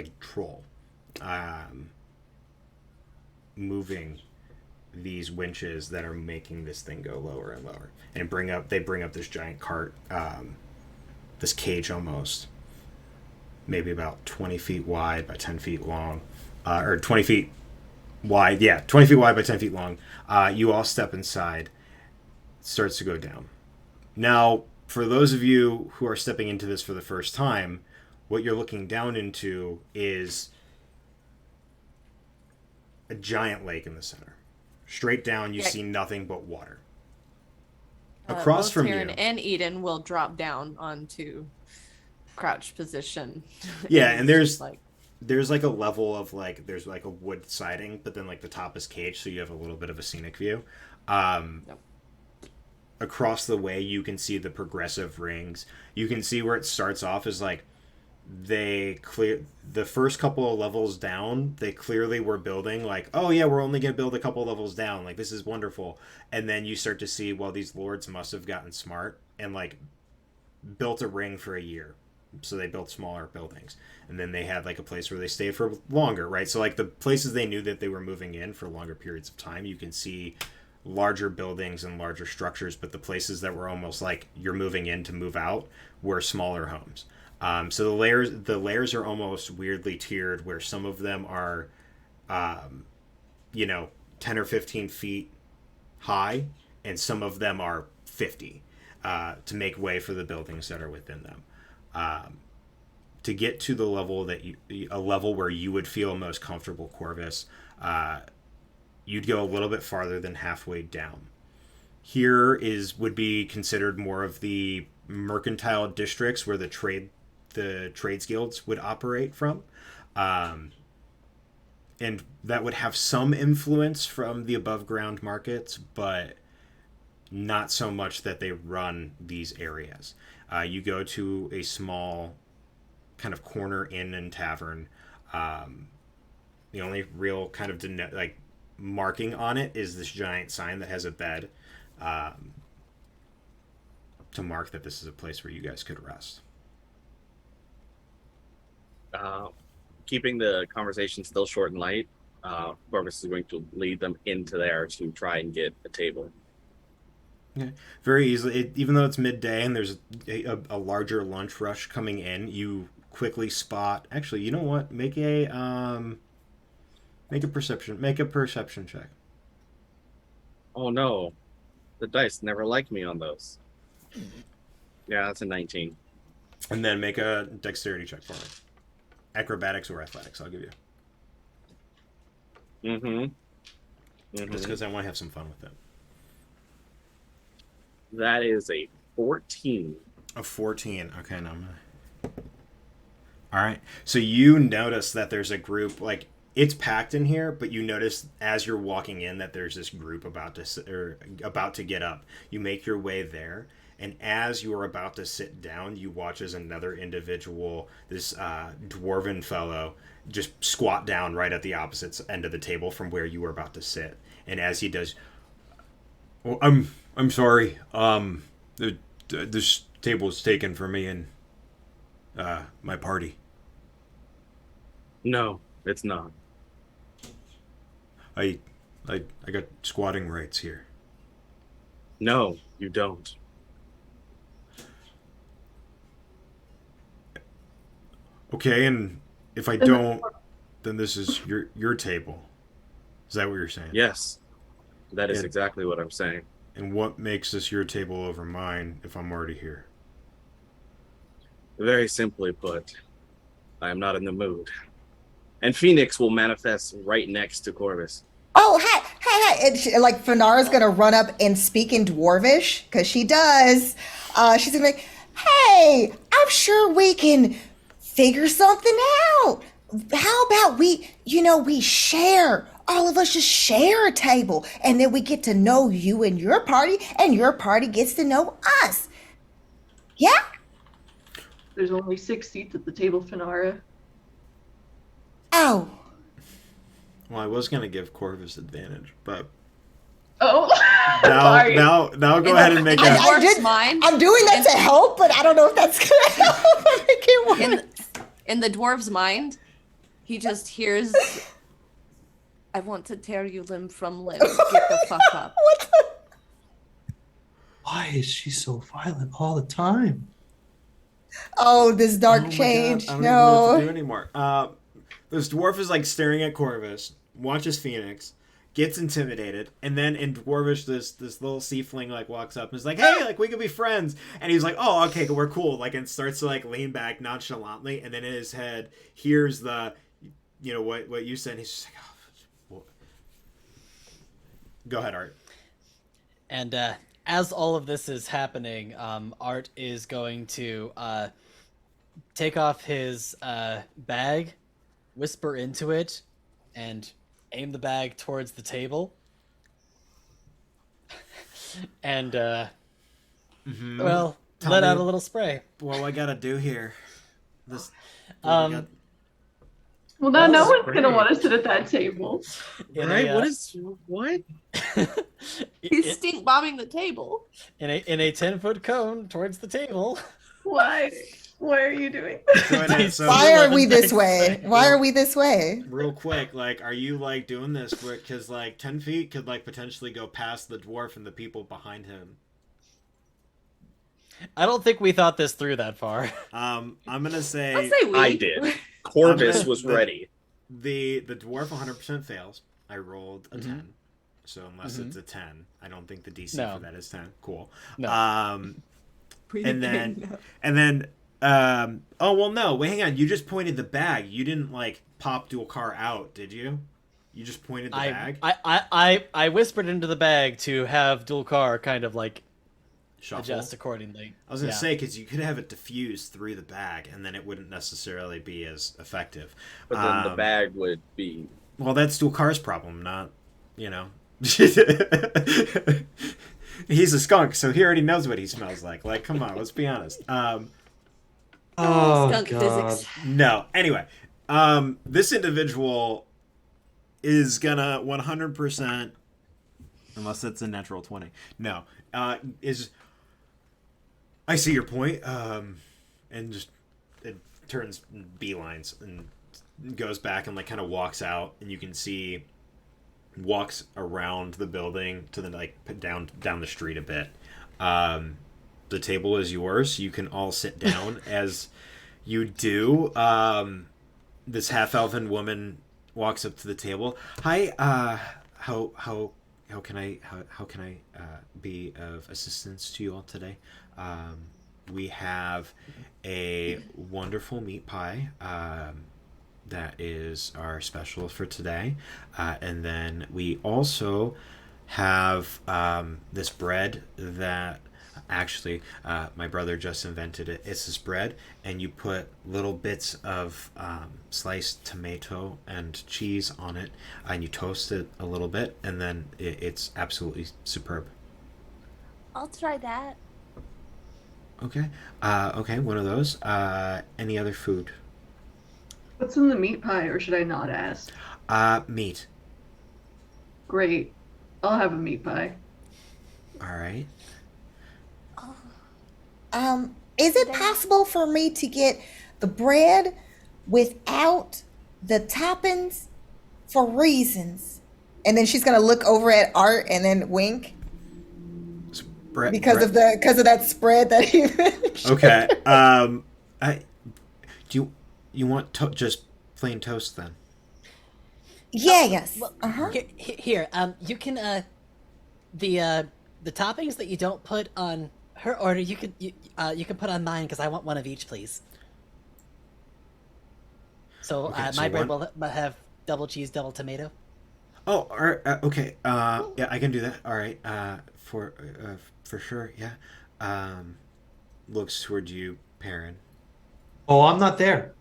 moving these winches that are making this thing go lower and lower, and they bring up this giant cart, this cage almost, maybe about 20 feet wide by 10 feet long, or 20 feet wide, 20 feet wide by 10 feet long. You all step inside. It starts to go down. Now, for those of you who are stepping into this for the first time, what you're looking down into is a giant lake in the center. Straight down, you see nothing but water. Across both from Taryn you, and Eden will drop down onto crouch position. Yeah, and there's like a level of there's a wood siding, but then the top is caged, so you have a little bit of a scenic view. Yep. Across the way, you can see the progressive rings. You can see where it starts off is they clear the first couple of levels down. They clearly were building oh yeah, we're only gonna build a couple levels down. This is wonderful. And then you start to see, well, these lords must have gotten smart and built a ring for a year. So they built smaller buildings, and then they had a place where they stayed for longer, right? So the places they knew that they were moving in for longer periods of time, you can see larger buildings and larger structures, but the places that were almost you're moving in to move out were smaller homes. So the layers are almost weirdly tiered, where some of them are 10 or 15 feet high, and some of them are 50 to make way for the buildings that are within them. To get to the level a level where you would feel most comfortable, Korvus, you'd go a little bit farther than halfway down. Here would be considered more of the mercantile districts where the trades guilds would operate from, and that would have some influence from the above ground markets, but not so much that they run these areas. You go to a small kind of corner inn and tavern. The only real kind of marking on it is this giant sign that has a bed, to mark that this is a place where you guys could rest. Keeping the conversation still short and light, Korvus is going to lead them into there to try and get a table. Okay. Very easily, even though it's midday and there's a larger lunch rush coming in, you quickly spot. Actually, you know what? Make a perception check. Oh no, the dice never liked me on those. Yeah, that's a 19. And then make a dexterity check for me. Acrobatics or athletics, I'll give you. Just because I want to have some fun with it. That is a 14. A 14. Okay, now I'm gonna... All right. So you notice that there's a group, it's packed in here, but you notice as you're walking in that there's this group about to get up. You make your way there, and as you are about to sit down, you watch as another individual, this dwarven fellow, just squat down right at the opposite end of the table from where you were about to sit. And as he does, well, I'm sorry. This table is taken for me and my party. No, it's not. I got squatting rights here. No, you don't. Okay, and if I don't, then this is your table. Is that what you're saying? Yes, that is exactly what I'm saying. And what makes this your table over mine if I'm already here? Very simply put, I am not in the mood. And Phoenix will manifest right next to Korvus. Oh, hey. And Phinara's going to run up and speak in Dwarvish, because she does. She's going to be like, hey, I'm sure we can figure something out. How about we share? All of us just share a table, and then we get to know you and your party gets to know us. Yeah? There's only 6 seats at the table, Phinara. Oh. Well, I was going to give Korvus advantage, but Sorry. Now go ahead and make in a. the dwarf's did- mind. I'm doing that to help, but I don't know if that's gonna help make it work. In the dwarf's mind, he just hears, "I want to tear you limb from limb. Get the fuck up." What the? Why is she so violent all the time? Oh, this Oh dark my change. God, I don't even know what to do No. anymore. This dwarf is like staring at Korvus, watches Phoenix, gets intimidated, and then in Dwarvish, this little seafling like walks up and is like, "Hey, like we could be friends." And he's like, "Oh, okay, we're cool." Like, and starts to like lean back nonchalantly, and then in his head hears the, what you said. And he's just like, "Oh, go ahead, Art." And as all of this is happening, Art is going to take off his bag, whisper into it, and aim the bag towards the table. And, well, Tell let me- out a little spray. What do I gotta do here? This. Well, now That's no one's gonna great. want to sit at that table. In Right? a, What? He's stink bombing the table. in a 10-foot cone towards the table. Why? Why are you doing Doing it, so- Why are we 11 this dice way? spray. Why are we this way? Real quick, like, are you like doing this because like 10 feet could like potentially go past the dwarf and the people behind him? I don't think we thought this through that far. I'm gonna say Let's say we. I did. Korvus gonna- was ready. the dwarf 100% fails. I rolled a Mhm. 10, so unless Mhm. it's a 10, I don't think the DC No. for that is 10. Cool. No. And then oh well, no, wait, hang on. You just pointed the bag. You didn't like pop dual car out, did you? You just pointed the bag. I whispered into the bag to have dual car kind of like Shuffle. adjust accordingly. I was gonna Yeah. say because you could have it diffuse through the bag, and then it wouldn't necessarily be as effective. But then the bag would be. Well, that's dual car's problem, not He's a skunk, so he already knows what he smells like. Like, come on, let's be honest. Oh, Skunk God. physics. No. Anyway, this individual is gonna 100%, unless it's a natural 20. No, is. I see your point. And just it turns beelines and goes back and like kind of walks out, and you can see walks around the building to the like down the street a bit. The table is yours. You can all sit down. As you do, this half-elven woman walks up to the table. Hi, how can I be of assistance to you all today? We have a wonderful meat pie that is our special for today, and then we also have this bread that actually my brother just invented it. It's this bread, and you put little bits of sliced tomato and cheese on it, and you toast it a little bit, and then it's absolutely superb. I'll try that. Okay. Okay, one of those. Any other food? What's in the meat pie, or should I not ask? Meat. Great. I'll have a meat pie. All right. Is it possible for me to get the bread without the toppings for reasons? And then she's gonna look over at Art and then wink because of that spread that he mentioned. Okay. Do you want just plain toast then? Yeah. Yes. Well, here, you can the toppings that you don't put on her order, you can put on mine because I want one of each, please. So Okay, so my bread one- will have double cheese, double tomato. Oh, all right, okay. Yeah, I can do that. All right. For sure. Yeah. Looks toward you, Perrin. Oh, I'm not there.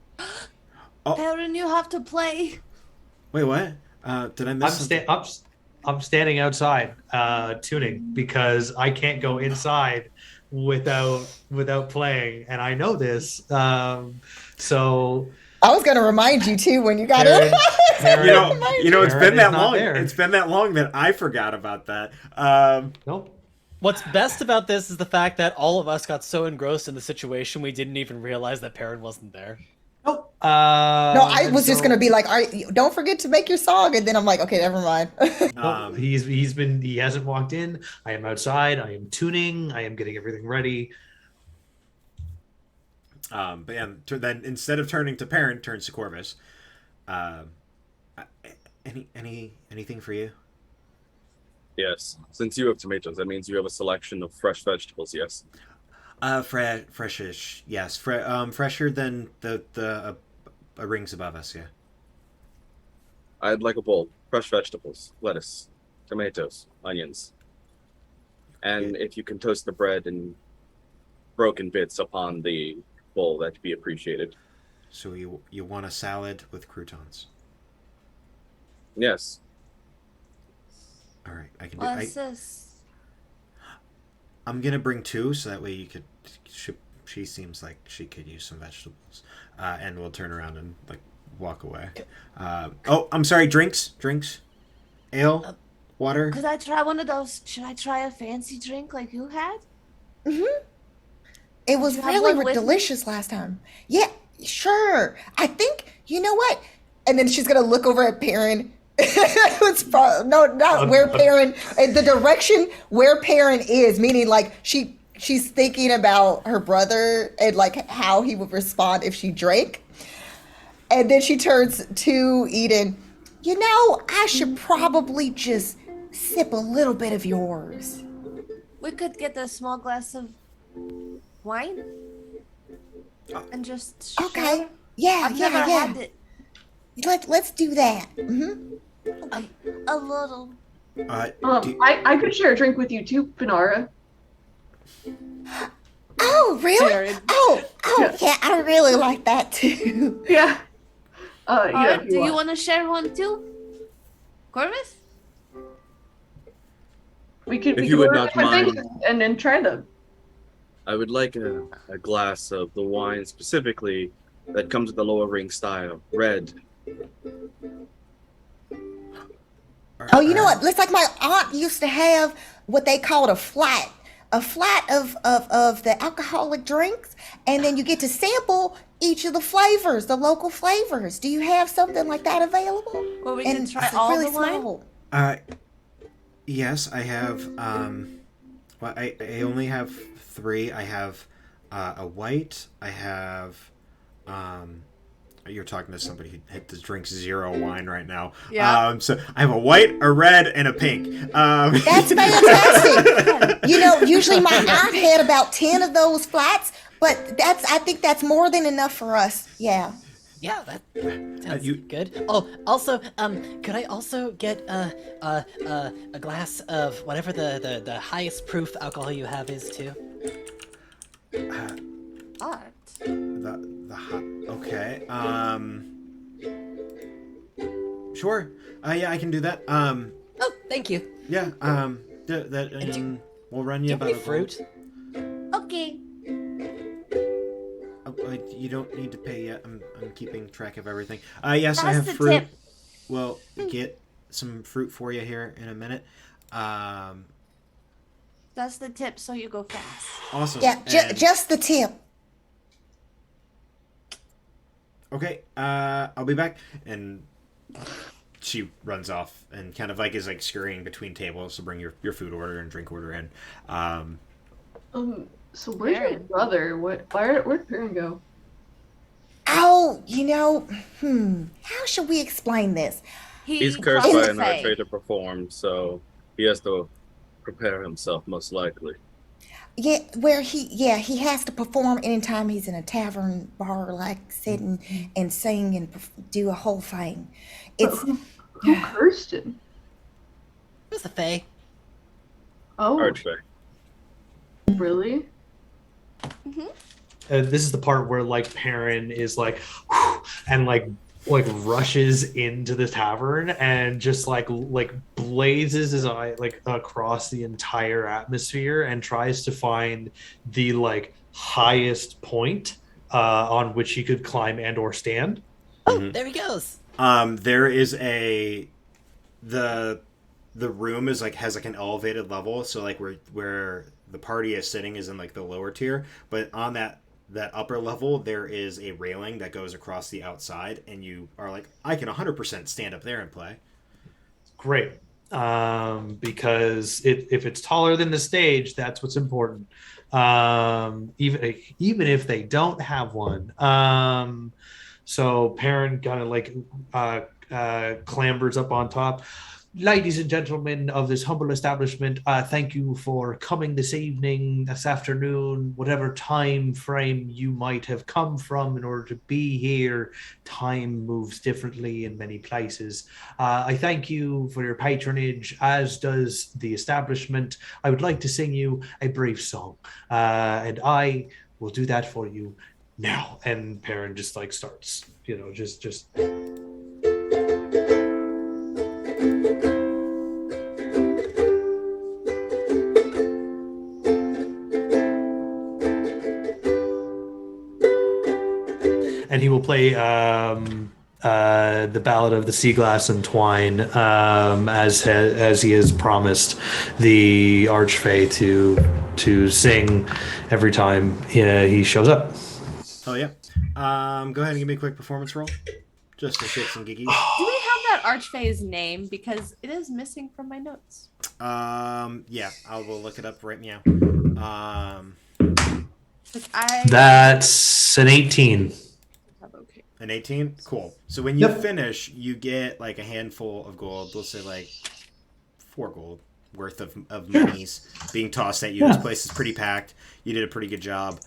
Perrin, you have to play. Wait, what? Did I miss something? I'm standing outside tuning because I can't go inside without playing, and I know this. So I was gonna remind you too when you got Perrin- in. Perrin- It's Perrin been that is not long. there. It's been that long that I forgot about that. Nope. What's best about this is the fact that all of us got so engrossed in the situation we didn't even realize that Perrin wasn't there. Nope. No, I and was just so- gonna be like, don't forget to make your song, and then I'm like, okay, never mind. Nope, he hasn't walked in. I am outside. I am tuning. I am getting everything ready. But yeah, then instead of turning to Perrin, turns to Korvus. Anything for you? Yes. Since you have tomatoes, that means you have a selection of fresh vegetables, yes? Freshish, yes. Fresher than the rings above us, yeah. I'd like a bowl. Fresh vegetables, lettuce, tomatoes, onions. And if you can toast the bread in broken bits upon the bowl, that'd be appreciated. So you want a salad with croutons? Yes. All right, I can do. What's this? I'm gonna bring two, so that way you could. She seems like she could use some vegetables, and we'll turn around and like walk away. Oh, I'm sorry. Drinks, ale, water. Could I try one of those? Should I try a fancy drink like you had? It was you have really one with me? delicious last time. Yeah, sure. I think you know what. And then she's gonna look over at Perrin. It's not where Perrin. The direction where Perrin is, meaning like she's thinking about her brother and like how he would respond if she drank. And then she turns to Eden. You know, I should probably just sip a little bit of yours. We could get a small glass of wine and just Okay. share. Yeah, I've never yeah. had it. Let's do that. A little. I could share a drink with you too, Phinara. Oh, really? Jared. Oh, Yeah. yeah, I really like that too. Yeah. Alright, If do you want. want to share one too? Korvus? We could. If we you could would order not different mind. things and then try them. I would like a glass of the wine specifically that comes with the lower ring style. Red. Oh, you know what? Looks like my aunt used to have what they called a flat of the alcoholic drinks, and then you get to sample each of the flavors, the local flavors. Do you have something like that available? Well, we And can try it's all really the wine. small. Yes, I have. Well, I only have 3. I have a white. I have. You're talking to somebody who drinks 0 wine right now. Yeah. So I have a white, a red, and a pink. That's fantastic. You know, usually my aunt had about 10 of those flats, but I think that's more than enough for us. Yeah. Yeah, that sounds you- good. Oh, also, could I also get a glass of whatever the highest proof alcohol you have is too? What? Okay. Sure. Yeah, I can do that. Oh, thank you. Yeah. We'll run you Do you about have any a fruit? Okay. You don't need to pay yet. I'm keeping track of everything. Yes, I That's have the fruit. tip. We'll get some fruit for you here in a minute. That's the tip, so you go fast. Awesome. Yeah, And- just the tip. Okay, I'll be back. And she runs off and kind of like is like scurrying between tables to bring your food order and drink order in. So where's your Perrin. brother? Where'd Perrin go? Oh, you know, how should we explain this? He's cursed crossed by the an Fae. archer to perform, so he has to prepare himself, most likely. Yeah, he has to perform anytime he's in a tavern bar, like sitting and sing and do a whole thing. It's Who cursed him? It was the Fae. Oh, Archway. really? This is the part where like Perrin is like, and like rushes into the tavern and just like blazes his eye like across the entire atmosphere and tries to find the like highest point on which he could climb and or stand. Oh, there he goes. There is the room is has an elevated level, so where the party is sitting is in the lower tier, but on that upper level there is a railing that goes across the outside, and you are I can 100% stand up there and play. Great. Because if it's taller than the stage, that's what's important. Even if they don't have one. So Perrin kind of clambers up on top. Ladies and gentlemen of this humble establishment, thank you for coming this evening, this afternoon, whatever time frame you might have come from in order to be here. Time moves differently in many places. I thank you for your patronage, as does the establishment. I would like to sing you a brief song, and I will do that for you now. And Perrin just starts, just. And he will play the Ballad of the Sea Glass and Twine, as he has promised the Archfey to sing every time he shows up. Oh yeah. Go ahead and give me a quick performance roll, just to shake some giggies. Do we have that Archfey's name? Because it is missing from my notes. Yeah, I will look it up right now. That's an 18. An 18? Cool. So when you finish, you get a handful of gold. Let's say 4 gold worth of monies being tossed at you. Yeah. This place is pretty packed. You did a pretty good job.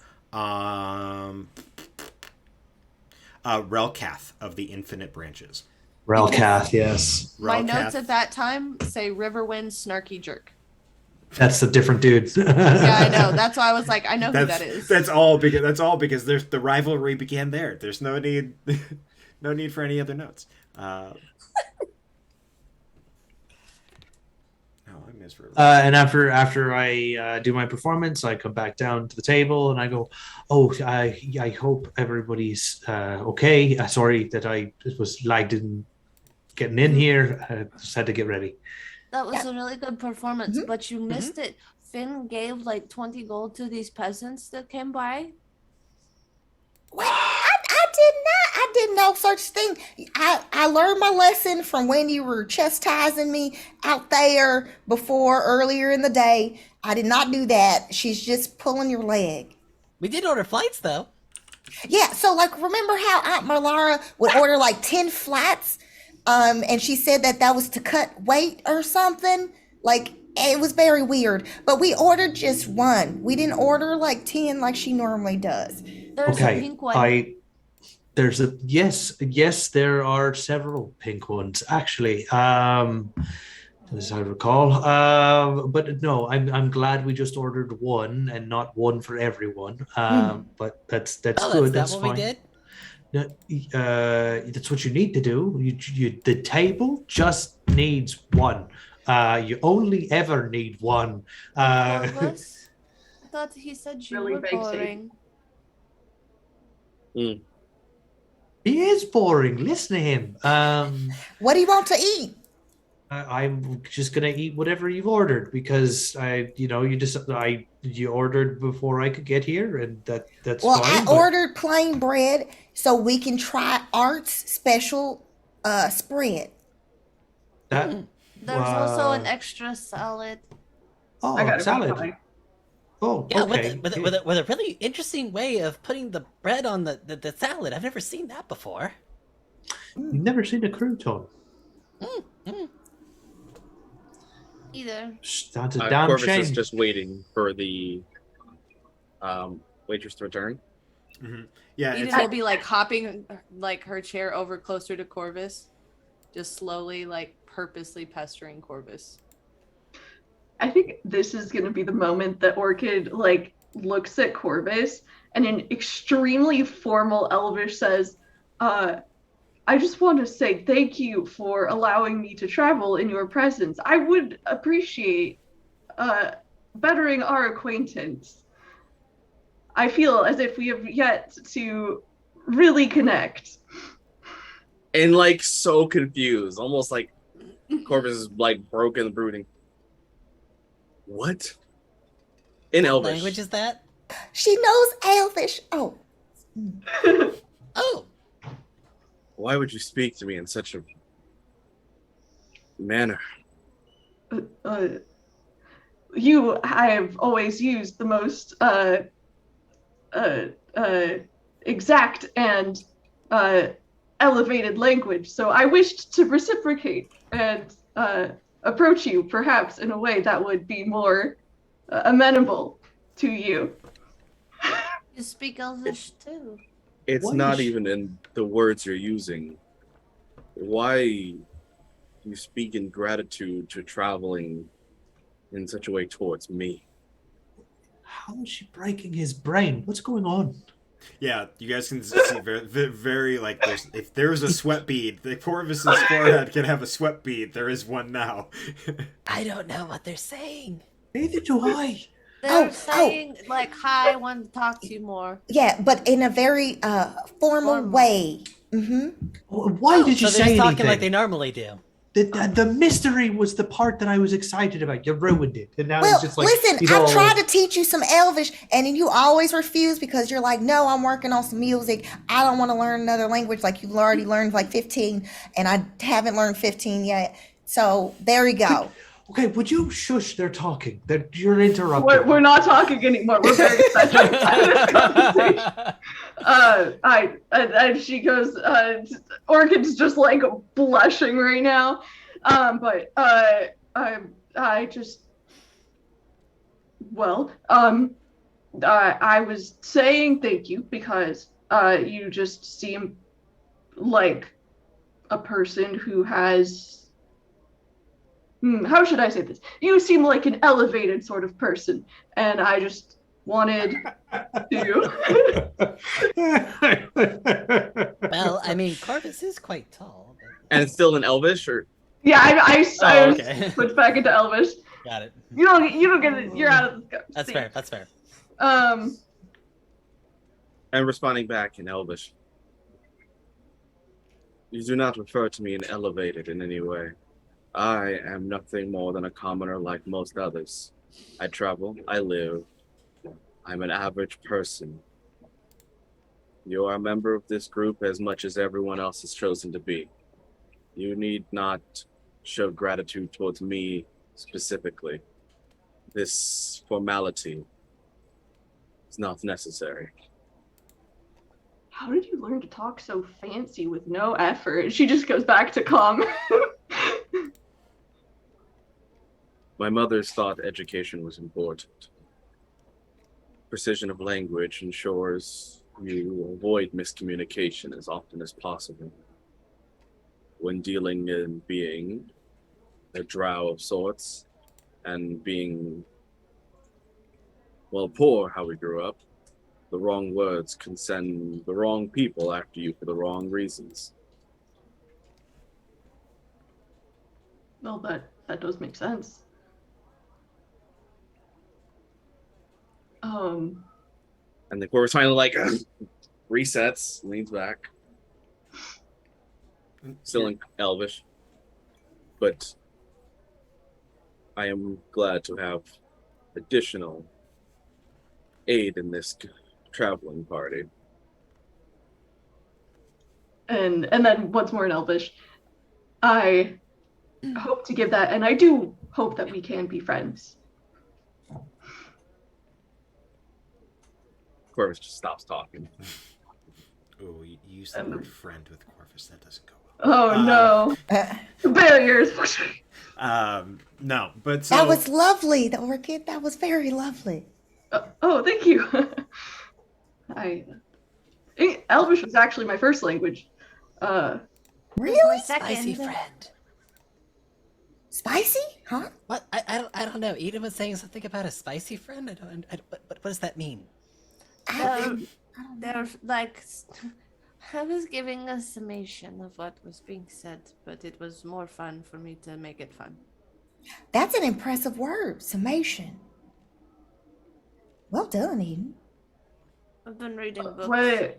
Relcath of the Infinite Branches. Relcath, yes. My notes at that time say Riverwind Snarky Jerk. That's a different dude. Yeah, I know. That's why I was I know who that is. That's all because there's the rivalry began there. There's no need for any other notes. I miss River. And after I do my performance, I come back down to the table and I go, "Oh, I hope everybody's okay. Sorry that I was lagged in getting in here. I just had to get ready." That was a really good performance, but you missed it. Finn gave 20 gold to these peasants that came by. What? I did no such thing. I learned my lesson from when you were chastising me out there before earlier in the day. I did not do that. She's just pulling your leg. We did order flights though. Yeah, so remember how Aunt Marlara would order 10 flats? And she said that was to cut weight or something. It was very weird. But we ordered just one. We didn't order 10 like she normally does. There's a pink one. Yes, there are several pink ones actually. As I recall. But no, I'm glad we just ordered one and not one for everyone. But that's good. That's what fine. We did? No, that's what you need to do. The table just needs one. You only ever need one. I thought he said you Really were boring. He is boring. Listen to him. What do you want to eat? I'm just gonna eat whatever you've ordered because you ordered before I could get here, and that's well, fine. I ordered plain bread so we can try Art's special spread. That There's also an extra salad. Oh, I got salad. Oh, Yeah, okay. with a really interesting way of putting the bread on the salad. I've never seen that before. You've never seen a crouton? Either. That's a damn Korvus shame. is just waiting for the waitress to return. Mm-hmm. Yeah, Edith will be hopping her chair over closer to Korvus, just slowly purposely pestering Korvus. I think this is going to be the moment that Orchid looks at Korvus and in extremely formal Elvish says, I just want to say thank you for allowing me to travel in your presence. I would appreciate bettering our acquaintance. I feel as if we have yet to really connect. and like so confused, almost like Korvus is like broken and brooding. What? In What Elvish. language is that? She knows Elvish. Oh. Oh, Why would you speak to me in such a manner? I have always used the most exact and elevated language, so I wished to reciprocate and approach you perhaps in a way that would be more amenable to you. You speak Elvish too. It's Why not is- even in the words you're using. Why you speak in gratitude to traveling in such a way towards me? How is she breaking his brain? What's going on? Yeah, you guys can see very like if there's a sweat bead, the Korvus's forehead can have a sweat bead. There is one now. I don't know what they're saying. Neither do I. They're saying like, "Hi, I want to talk to you more." Yeah, but in a very formal Formal. way. Mm-hmm. Why did you so say they're just talking anything? like they normally do. The mystery was the part that I was excited about. You ruined it. And now Well, it's just like, listen, he's I've all- tried to teach you some Elvish, and you always refuse because you're like, no, I'm working on some music. I don't want to learn another language. Like, you've already learned like 15, and I haven't learned 15 yet. So there we go. Okay, would you shush? They're talking. You're interrupting. We're not talking anymore. We're very excited about this conversation. And she goes, Orchid's just like blushing right now. But I just, well, I was saying thank you because you just seem like a person who has, how should I say this? You seem like an elevated sort of person, and I just wanted to. Well, I mean, Korvus is quite tall. But... And it's still in Elvish, or Yeah, I Oh, okay. switched back into Elvish. Got it. You don't get it. You're out of the That's seat. fair. That's fair. and responding back in Elvish. You do not refer to me in elevated in any way. I am nothing more than a commoner like most others. I travel, I live. I'm an average person. You are a member of this group as much as everyone else has chosen to be. You need not show gratitude towards me specifically. This formality is not necessary. How did you learn to talk so fancy with no effort? She just goes back to calm. My mother's thought education was important. Precision of language ensures you avoid miscommunication as often as possible. When dealing and being a drow of sorts, and being, well, poor how we grew up, the wrong words can send the wrong people after you for the wrong reasons. Well, that does make sense. And the Korvus finally like resets, leans back, still in Elvish. But I am glad to have additional aid in this traveling party. And then once more in Elvish, I hope to give that, and I do hope that we can be friends. Korvus just stops talking. Oh, you used the word friend with Korvus. That doesn't go well. Oh no. Barriers. No, but so That was lovely, the Orchid. That was very lovely. Oh, thank you. Elvish was actually my first language. Really? Spicy friend. Spicy? Huh? What? I don't know. Eden was saying something about a spicy friend. What does that mean? They're like, I was giving a summation of what was being said, but it was more fun for me to make it fun. That's an impressive word, summation. Well done, Eden. I've been reading books. Wait,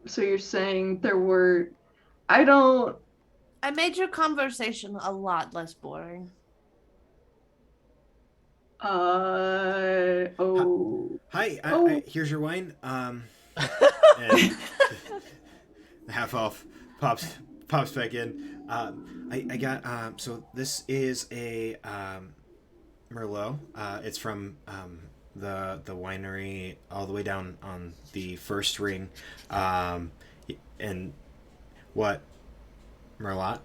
So you're saying there were... I don't... I made your conversation a lot less boring. Oh. Hi, Oh. here's your wine. And the half elf pops back in. I got so this is a Merlot. It's from the winery all the way down on the first ring. And what Merlot?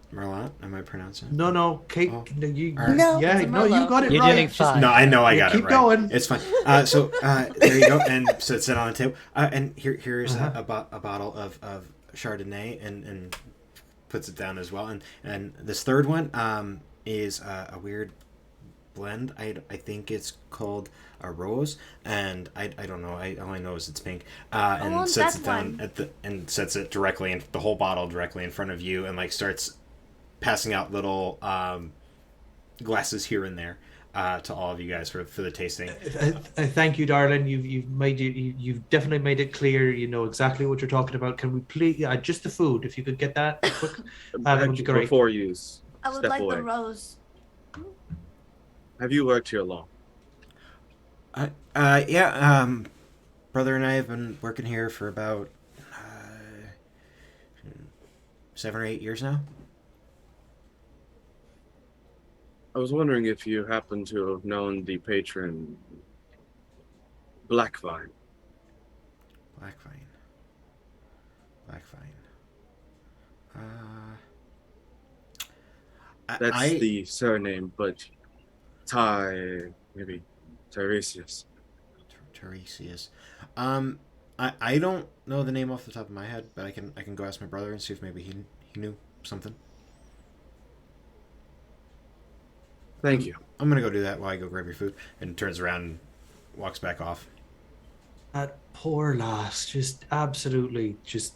Am I pronouncing it? No, Kate. Oh. No, you, No. yeah, It's a no, you Merlot. got it You're right. doing fine. No, I know I got keep it right. going. It's fine. So there you go, and sits it on the table. And here's a bottle of Chardonnay, and puts it down as well. And this third one is a weird blend. I think it's called a rose, and I don't know. All I know is it's pink. And want sets that it down one. and sets it directly in the whole bottle directly in front of you, and like starts passing out little glasses here and there to all of you guys for the tasting. Thank you, darling. You've definitely made it clear. You know exactly what you're talking about. Can we please just the food? If you could get that quick, that would be great. Before you I would step like away, the rose. have you worked here long? Yeah. Brother and I have been working here for about 7 or 8 years now. I was wondering if you happen to have known the patron Blackvine. Blackvine. That's the surname, but maybe Tiresias. Tiresias. I don't know the name off the top of my head, but I can go ask my brother and see if maybe he knew something. Thank you. I'm gonna go do that while I go grab your food, and turns around and walks back off. That poor lass just absolutely just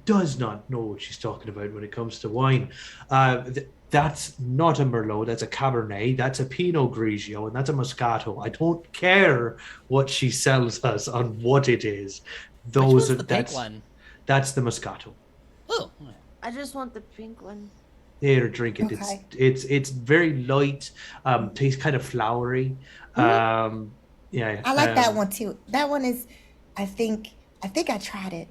does not know what she's talking about when it comes to wine. That's not a Merlot, that's a Cabernet, that's a Pinot Grigio, and that's a Moscato. I don't care what she sells us on what it is. Which one's the pink one? That's the Moscato. Oh. I just want the pink one. Here, drink it. Okay. It's very light. Tastes kind of flowery. Yeah. I like that one too. That one is, I think I tried it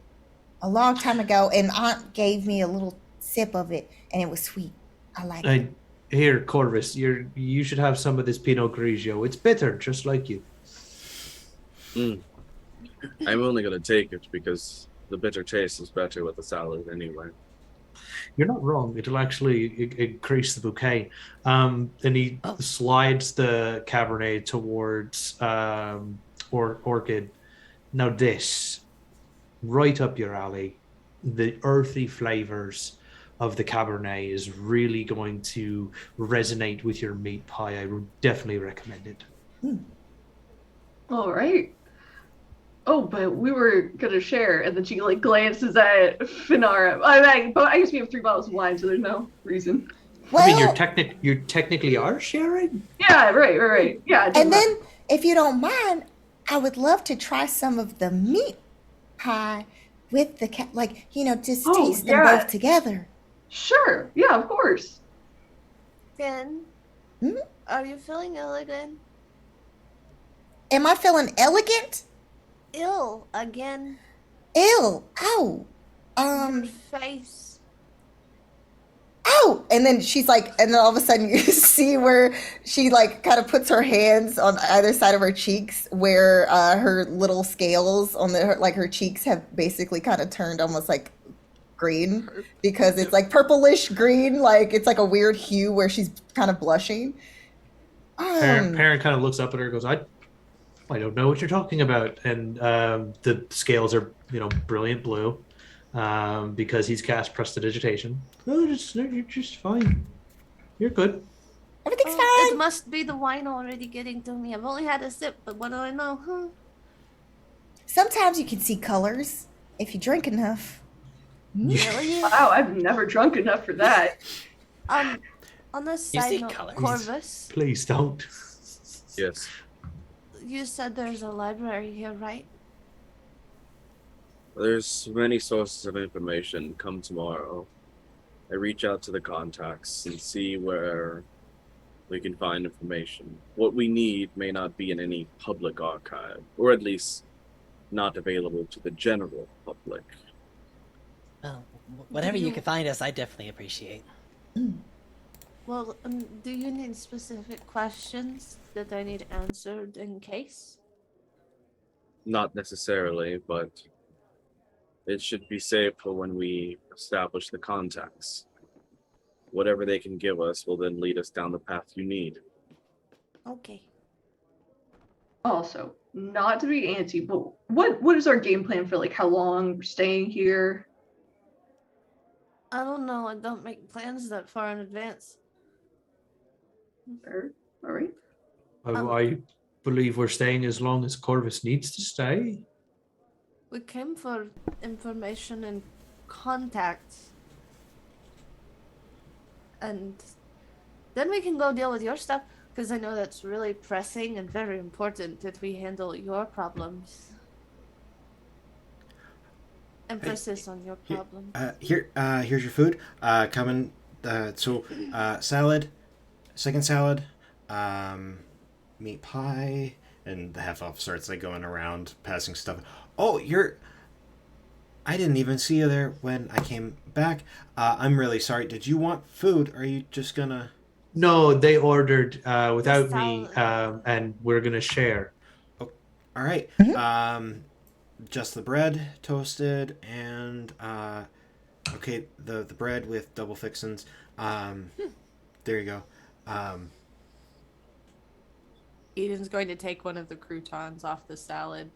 a long time ago, and Aunt gave me a little sip of it, and it was sweet. I like it. And here, Korvus, you should have some of this Pinot Grigio. It's bitter, just like you. I'm only going to take it because the bitter taste is better with the salad anyway. You're not wrong. It'll actually increase the bouquet. And he slides the Cabernet towards Orchid. Now this, right up your alley. The earthy flavors of the Cabernet is really going to resonate with your meat pie. I would definitely recommend it. All right. Oh, but we were gonna share, and then she like glances at Phinara. I guess we have 3 bottles of wine, so there's no reason. Well, I mean, you technically are sharing. Yeah, right. Yeah. it doesn't and then, if you don't mind, I would love to try some of the meat pie with the just Oh, taste them yeah. both together. Sure. Yeah, of course. Finn, Hmm? are you feeling ill again? Am I feeling elegant? Ill again? Ill. Oh. Your face. Oh, and then she's like, and then all of a sudden you see where she like kind of puts her hands on either side of her cheeks, where her little scales on her cheeks have basically kind of turned almost like green, because it's like purplish green, like it's like a weird hue where she's kind of blushing. Parent kind of looks up at her and goes, I don't know what you're talking about. And the scales are, brilliant blue because he's cast prestidigitation. Oh, you're just fine. You're good. Everything's It fine. must be the wine already getting to me. I've only had a sip, but what do I know? Sometimes you can see colors if you drink enough. Really? Wow, I've never drunk enough for that. On a see side note, colours? Korvus, Please don't. Yes. you said there's a library here, right? There's many sources of information. Come tomorrow. I reach out to the contacts and see where we can find information. What we need may not be in any public archive, or at least not available to the general public. Well, whatever you you- can find us, I definitely appreciate. Well, do you need specific questions that I need answered in case? Not necessarily, but it should be safe for when we establish the contacts. Whatever they can give us will then lead us down the path you need. Okay. Also, not to be antsy, but what is our game plan for like how long we're staying here? I don't know. I don't make plans that far in advance. All right. I believe we're staying as long as Korvus needs to stay. We came for information and contacts. And then we can go deal with your stuff, because I know that's really pressing and very important that we handle your problems. Emphasis on your problems. Here's your food. Coming. Salad, second salad, meat pie, and the half elf starts like going around passing stuff. Oh, I didn't even see you there when I came back. I'm really sorry. Did you want food? Or are you just gonna? No, they ordered without The me, salad. and we're gonna share. All right. Just the bread toasted and okay, the bread with double fixins. There you go. Eden's going to take one of the croutons off the salad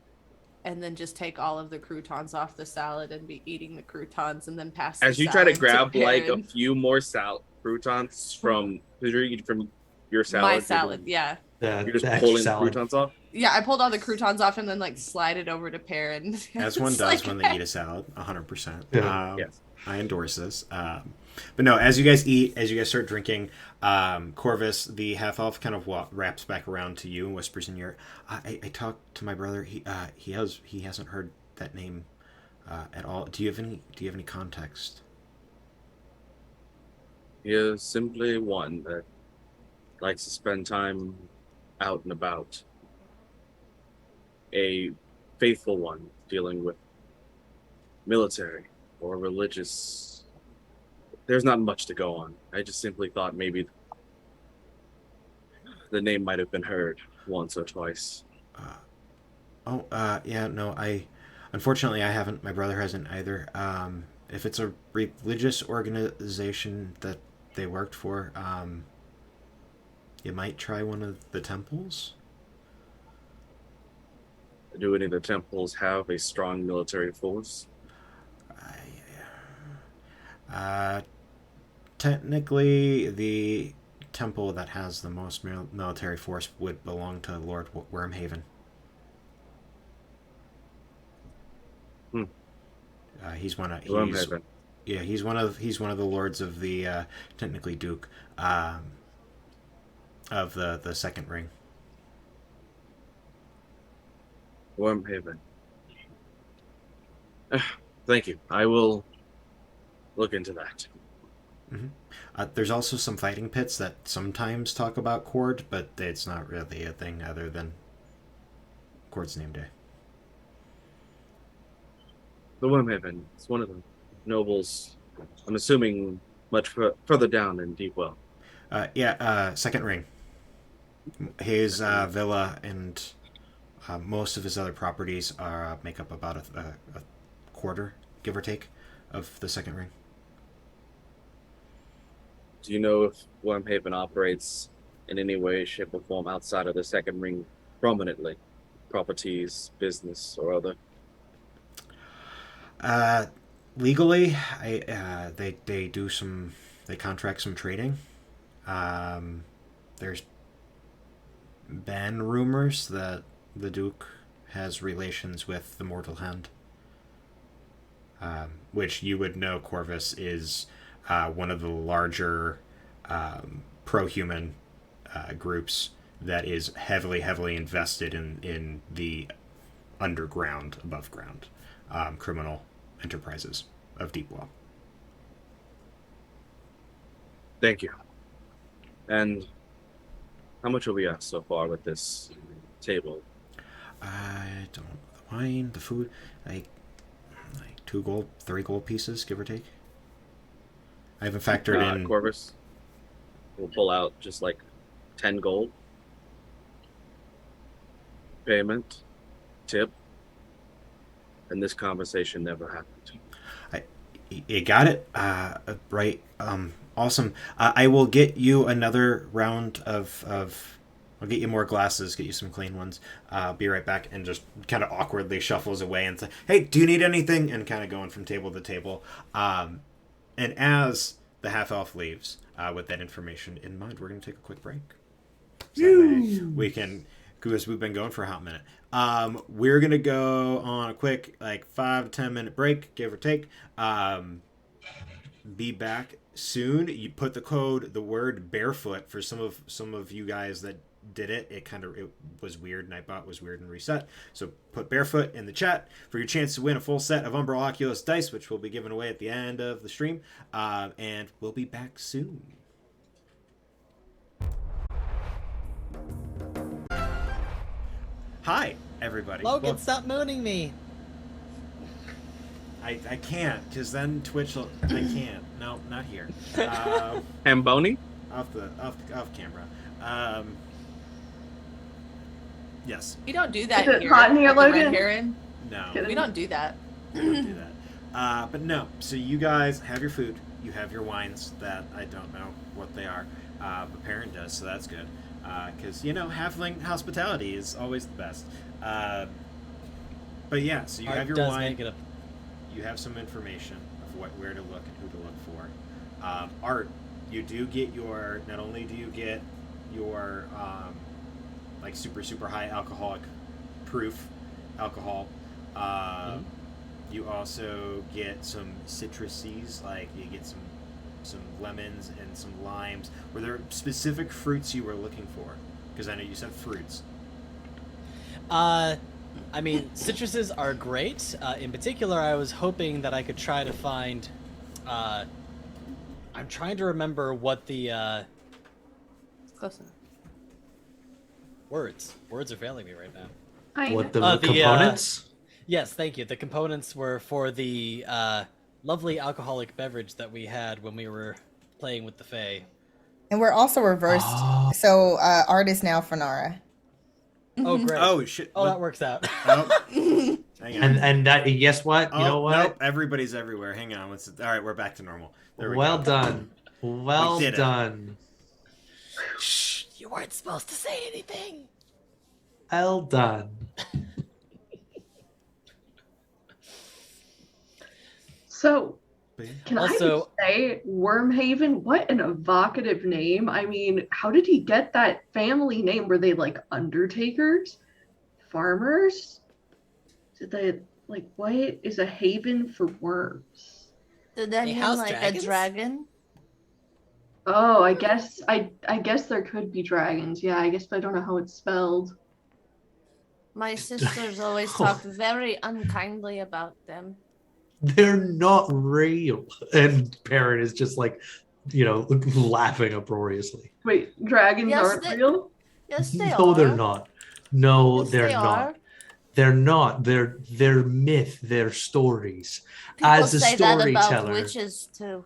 and then just take all of the croutons off the salad and be eating the croutons and then pass As the you try to salad grab like a Perrin. few more croutons from your salad, My salad, yeah. You're just The extra pulling the salad. croutons off. Yeah, I pulled all the croutons off and then like slide it over to Perrin. As one It's does like- when they eat a salad, 100%. Yeah. Yes. I endorse this. But no, as you guys eat, as you guys start drinking, Korvus, the half elf, kind of wraps back around to you and whispers in your ear. I talked to my brother. He hasn't heard that name at all. Do you have any context? He is simply one that likes to spend time out and about. A faithful one dealing with military or religious. There's not much to go on. I just simply thought maybe the name might have been heard once or twice. Yeah, no, unfortunately I haven't. My brother hasn't either. If it's a religious organization that they worked for, you might try one of the temples. Do any of the temples have a strong military force? Technically, the temple that has the most military force would belong to Lord Wormhaven. He's one of Wormhaven. yeah, he's one of the lords of the technically Duke of the second ring. Wormhaven. Thank you. I will look into that. There's also some fighting pits that sometimes talk about Cord, but it's not really a thing other than Cord's name day. The Wormhaven. It's one of the nobles. I'm assuming much further down in Deepwell. Second ring. His villa and most of his other properties make up about a quarter, give or take, of the second ring. Do you know if Wormhaven operates in any way, shape, or form outside of the second ring prominently? Properties, business, or other? Legally, they contract some trading. There's been rumors that the Duke has relations with the Mortal Hand, which you would know Korvus is one of the larger pro-human groups that is heavily invested in the underground, above ground. criminal enterprises of Deepwell. Thank you. And how much have we asked so far with this table? I don't know. The wine, the food, like 2 gold, 3 gold pieces, give or take. I haven't factored in. Korvus, we'll pull out just like 10 gold. Payment, tip, and this conversation never happened. You got it? Right. Awesome. I will get you another round of I'll get you more glasses, get you some clean ones. Be right back, and just kind of awkwardly shuffles away and say, "Hey, do you need anything?" And kind of going from table to table. And as the half-elf leaves, with that information in mind, we're going to take a quick break. So that way we can, because we've been going for a hot minute. We're going to go on a quick, 5 to 10 minute break, give or take. Be back soon. You put the word barefoot for some of you guys that did it. It was weird. Nightbot was weird and reset. So put barefoot in the chat for your chance to win a full set of Umbral Oculus dice, which will be given away at the end of the stream. And we'll be back soon. Hi, everybody. Logan, stop mooning me. I can't, because then Twitch will... I can't. No, not here. Hamboni? Off camera. Yes. We don't do that Is it here. hot in here, at the Red Logan? Hare Inn. No. We don't do that. We don't do that. But no. So you guys have your food. You have your wines that I don't know what they are. But Perrin does, so that's good. Because, halfling hospitality is always the best. But yeah, so you have your wine. You have some information of where to look and who to look for. Art, you do get your... Not only do you get your... super, super high alcoholic proof alcohol. You also get some citruses, you get some lemons and some limes. Were there specific fruits you were looking for? Because I know you said fruits. Citruses are great. In particular, I was hoping that I could try to find... I'm trying to remember what the... Close enough. Words are failing me right now. What the components? Yes, thank you. The components were for the lovely alcoholic beverage that we had when we were playing with the Fae. And we're also reversed. Oh. So Art is now Phinara. Oh, great. Oh, shit. Oh, that works out. Nope. Hang on. And that, guess what? You know what? Nope. Everybody's everywhere. Hang on. All right, we're back to normal. There we Well go. done. Well We did it. done. Shh, you weren't supposed to say anything. Well done. So, can Also- I say Wormhaven? What an evocative name. I mean, how did he get that family name? Were they undertakers? Farmers? Did they, what is a haven for worms? Did that They mean house like dragons? a dragon? Oh, I guess there could be dragons. Yeah, I guess, but I don't know how it's spelled. My sisters always talk very unkindly about them. They're not real. And Perrin is just laughing uproariously. Wait, dragons Yes, aren't they- real? Yes, they are. No, they're not. No, Yes, they're they not. are. They're not. They're myth. They're stories. People As a say that about storyteller, witches too.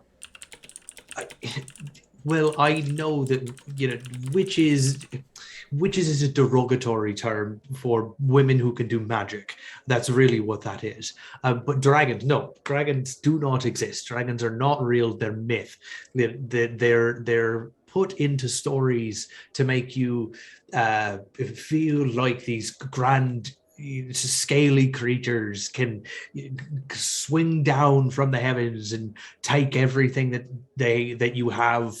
well, I know that witches is a derogatory term for women who can do magic. That's really what that is. But dragons do not exist. Dragons are not real. They're myth. They're put into stories to make you feel like these grand, scaly creatures can swing down from the heavens and take everything that you have.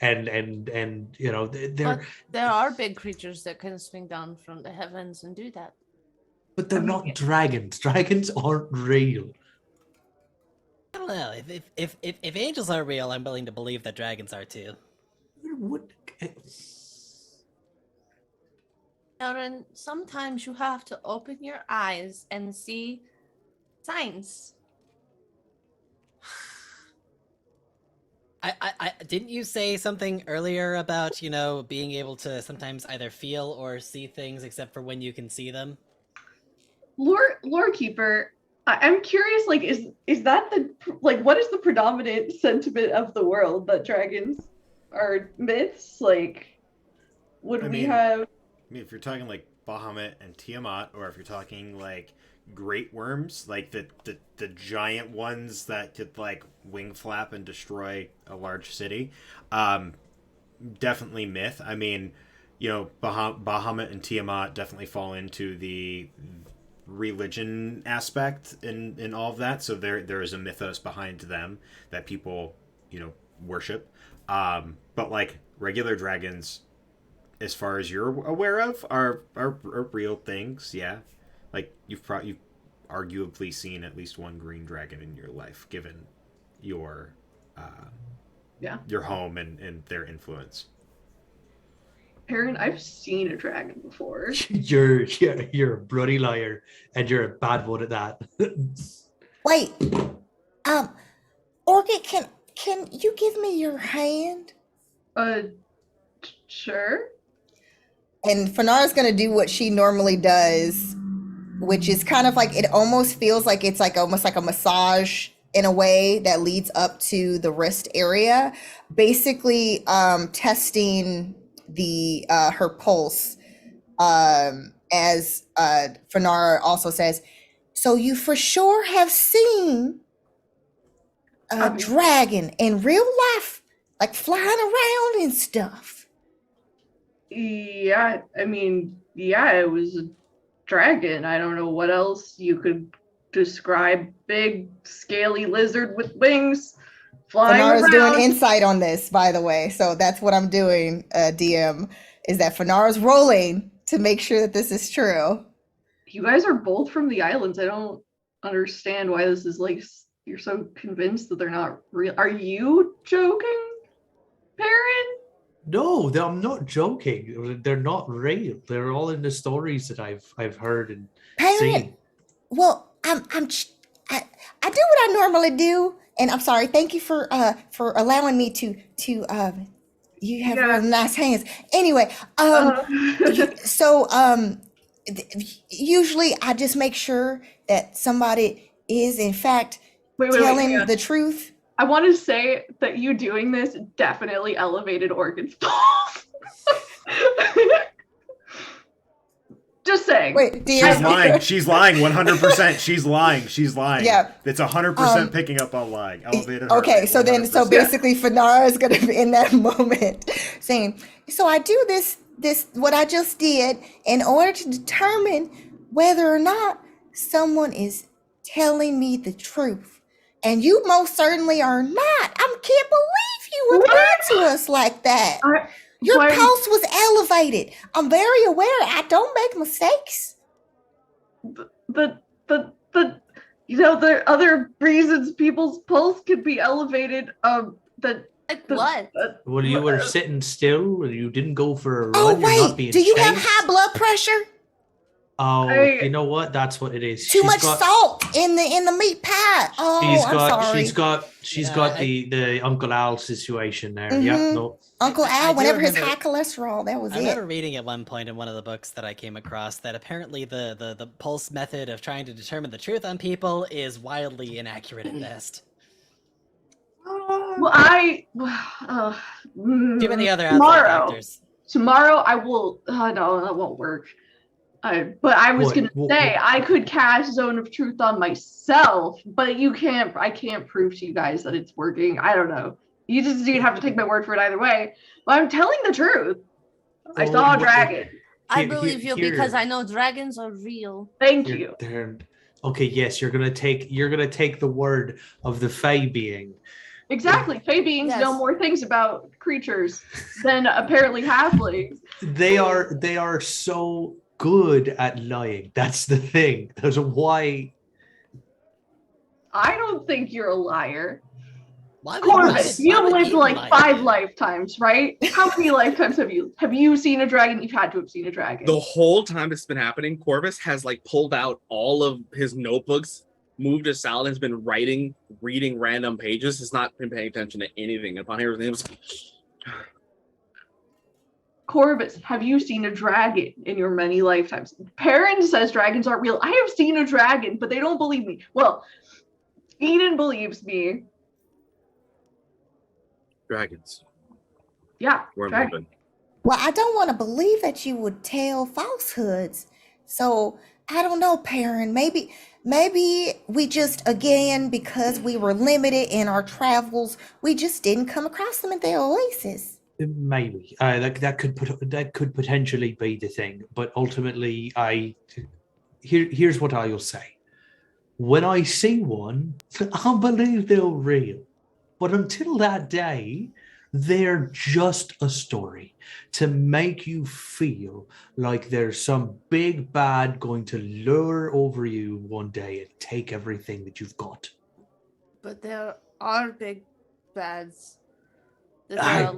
And But there are big creatures that can swing down from the heavens and do that. but they're not dragons. Dragons aren't real. I don't know. If angels are real, I'm willing to believe that dragons are too. Aaron, sometimes you have to open your eyes and see Signs. I didn't you say something earlier about, being able to sometimes either feel or see things except for when you can see them? Lore Keeper, I'm curious, like, is that what is the predominant sentiment of the world, that dragons are myths? Like, would we have... I mean, if you're talking like Bahamut and Tiamat, or if you're talking like great worms, like the giant ones that could like wing flap and destroy a large city, definitely myth. I mean, Bahamut and Tiamat definitely fall into the religion aspect in all of that, so there is a mythos behind them that people worship, but like regular dragons, as far as you're aware of, are real things. Yeah, like you've arguably seen at least one green dragon in your life, given your your home and their influence. Perrin, I've seen a dragon before. You're a bloody liar, and you're a bad one at that. Wait, Orchid, can you give me your hand? Sure. And Phinara's gonna do what she normally does, which is kind of like, it almost feels like it's like almost like a massage in a way that leads up to the wrist area, basically testing the her pulse, as Phinara also says. So you for sure have seen a dragon in real life, like flying around and stuff. Yeah, I mean, yeah, it was a dragon. I don't know what else you could describe. Big, scaly lizard with wings flying Phinara's around. doing insight on this, by the way. So that's what I'm doing, DM, is that Phinara's rolling to make sure that this is true. You guys are both from the islands. I don't understand why this is like, you're so convinced that they're not real. Are you joking, Perrin? No, I'm not joking. They're not real. They're all in the stories that I've heard and seen. Well, I do what I normally do, and I'm sorry. Thank you for allowing me to you have really nice hands. Anyway, so usually I just make sure that somebody is in fact telling the truth. I want to say that you doing this definitely elevated Orchid's pulse. Just saying. Wait, she's lying. She's lying. 100%. She's lying. Yeah, it's 100% picking up on lying. Elevated. Okay, so then, so basically, Phinara is going to be in that moment saying, "So I do this what I just did in order to determine whether or not someone is telling me the truth." And you most certainly are not. I can't believe you would lie to us like that. Your pulse was elevated. I'm very aware. I don't make mistakes. The there are other reasons people's pulse could be elevated. What? Well, you were sitting still. You didn't go for a run. Oh You're not being wait, do you chased. have high blood pressure? Oh, you know what? That's what it is. Too much salt in the meat pie. Oh, I'm sorry. She's got the Uncle Al situation there. Mm-hmm. Yeah, no. Uncle Al, whenever his high cholesterol, that was I it. remember reading at one point in one of the books that I came across that apparently the pulse method of trying to determine the truth on people is wildly inaccurate at best. Well, Given the other outside factors. Tomorrow I will. No, that won't work. But I was gonna say I could cast Zone of Truth on myself, but I can't prove to you guys that it's working. I don't know. You'd have to take my word for it either way. But I'm telling the truth. I saw a dragon. I believe you because I know dragons are real. Thank you. Okay, yes, you're gonna take the word of the Fae being. Exactly. Fae beings know more things about creatures than apparently halflings. They are so good at lying. That's the thing. That's why. I don't think you're a liar. Korvus, you've lived like 5 lifetimes, right? How many lifetimes have you seen a dragon? You've had to have seen a dragon. The whole time it's been happening, Korvus has like pulled out all of his notebooks moved his salad, has been reading random pages, has not been paying attention to anything. Upon hearing his name, Korvus, have you seen a dragon in your many lifetimes? Perrin says dragons aren't real. I have seen a dragon, but they don't believe me. Well, Eden believes me. dragons. Yeah, We're dragon. moving. Well, I don't want to believe that you would tell falsehoods. So I don't know, Perrin. Maybe we just, again, because we were limited in our travels, we just didn't come across them at the oasis. Maybe that could potentially be the thing, but ultimately, here's what I will say: when I see one, I believe they're real. But until that day, they're just a story to make you feel like there's some big bad going to lure over you one day and take everything that you've got. But there are big bads. That I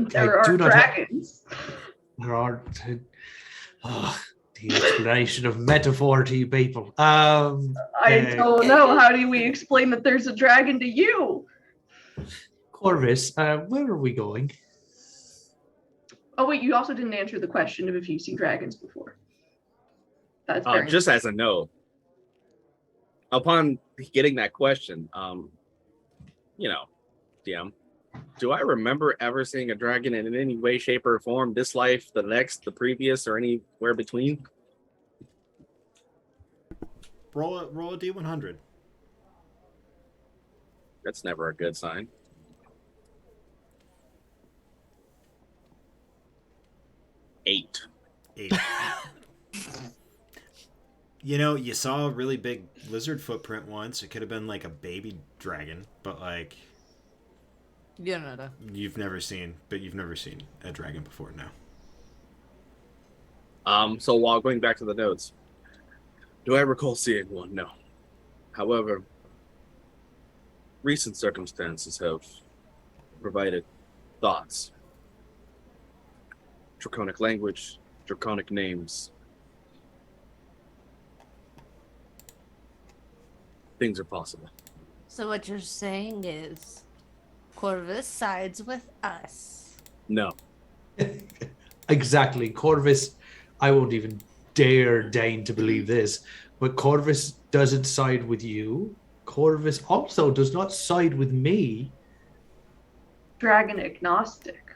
There are do not dragons. There are. The explanation of metaphor to you people. I don't know. How do we explain that there's a dragon to you? Korvus, where are we going? Oh wait, you also didn't answer the question of if you've seen dragons before. That's very Just as a note, upon getting that question, DM, do I remember ever seeing a dragon in any way, shape, or form? This life, the next, the previous, or anywhere between? Roll a D100. That's never a good sign. Eight. You saw a really big lizard footprint once. It could have been like a baby dragon, but like you've never seen a dragon before now. So while going back to the notes, do I recall seeing one? No. However, recent circumstances have provided thoughts. Draconic language, draconic names. Things are possible. So what you're saying is Korvus sides with us. No. Exactly. Korvus, I won't even deign to believe this, but Korvus doesn't side with you. Korvus also does not side with me. dragon agnostic.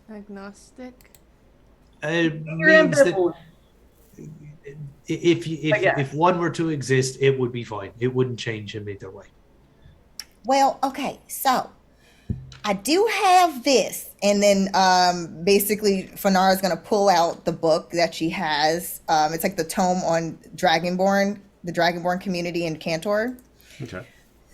Agnostic? It You're means that ambivalent. if one were to exist, it would be fine. It wouldn't change him either way. Well, okay, so I do have this, and then basically Phinara is going to pull out the book that she has. It's like the tome on Dragonborn, the Dragonborn community in Cantor. Okay.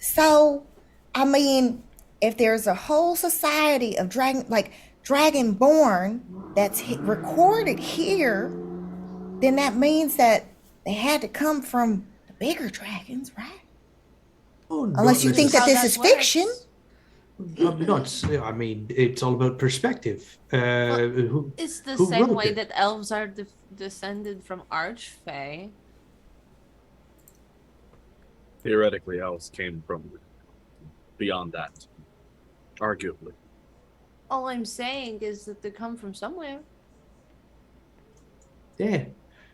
So, I mean, if there's a whole society of Dragonborn that's recorded here, then that means that they had to come from the bigger dragons, right? Oh, Unless you think that this is fiction. I mean, it's all about perspective. It's the who same wrote way it? that elves are descended from Archfey. Theoretically, elves came from beyond that. Arguably. All I'm saying is that they come from somewhere. Yeah,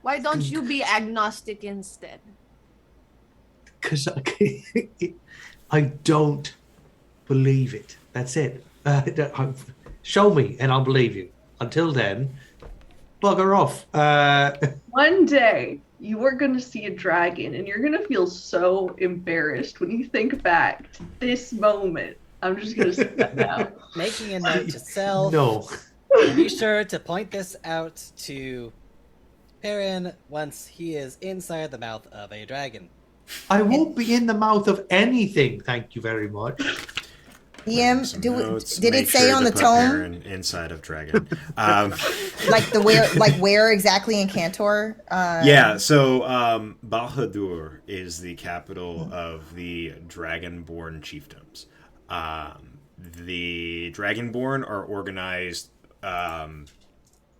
Why don't you be agnostic instead? because I don't believe it. That's it. Show me, and I'll believe you. Until then, bugger off. One day you are going to see a dragon and you're going to feel so embarrassed when you think back to this moment. I'm just going to say that now. Making a note to self. No. Be sure to point this out to Perrin once he is inside the mouth of a dragon. I won't be in the mouth of anything. Thank you very much. DM, Some did notes, it make say sure on to the put tome, Perrin inside of dragon? where exactly in Cantor? Yeah, so Balhadur is the capital of the Dragonborn chiefdoms. The Dragonborn are organized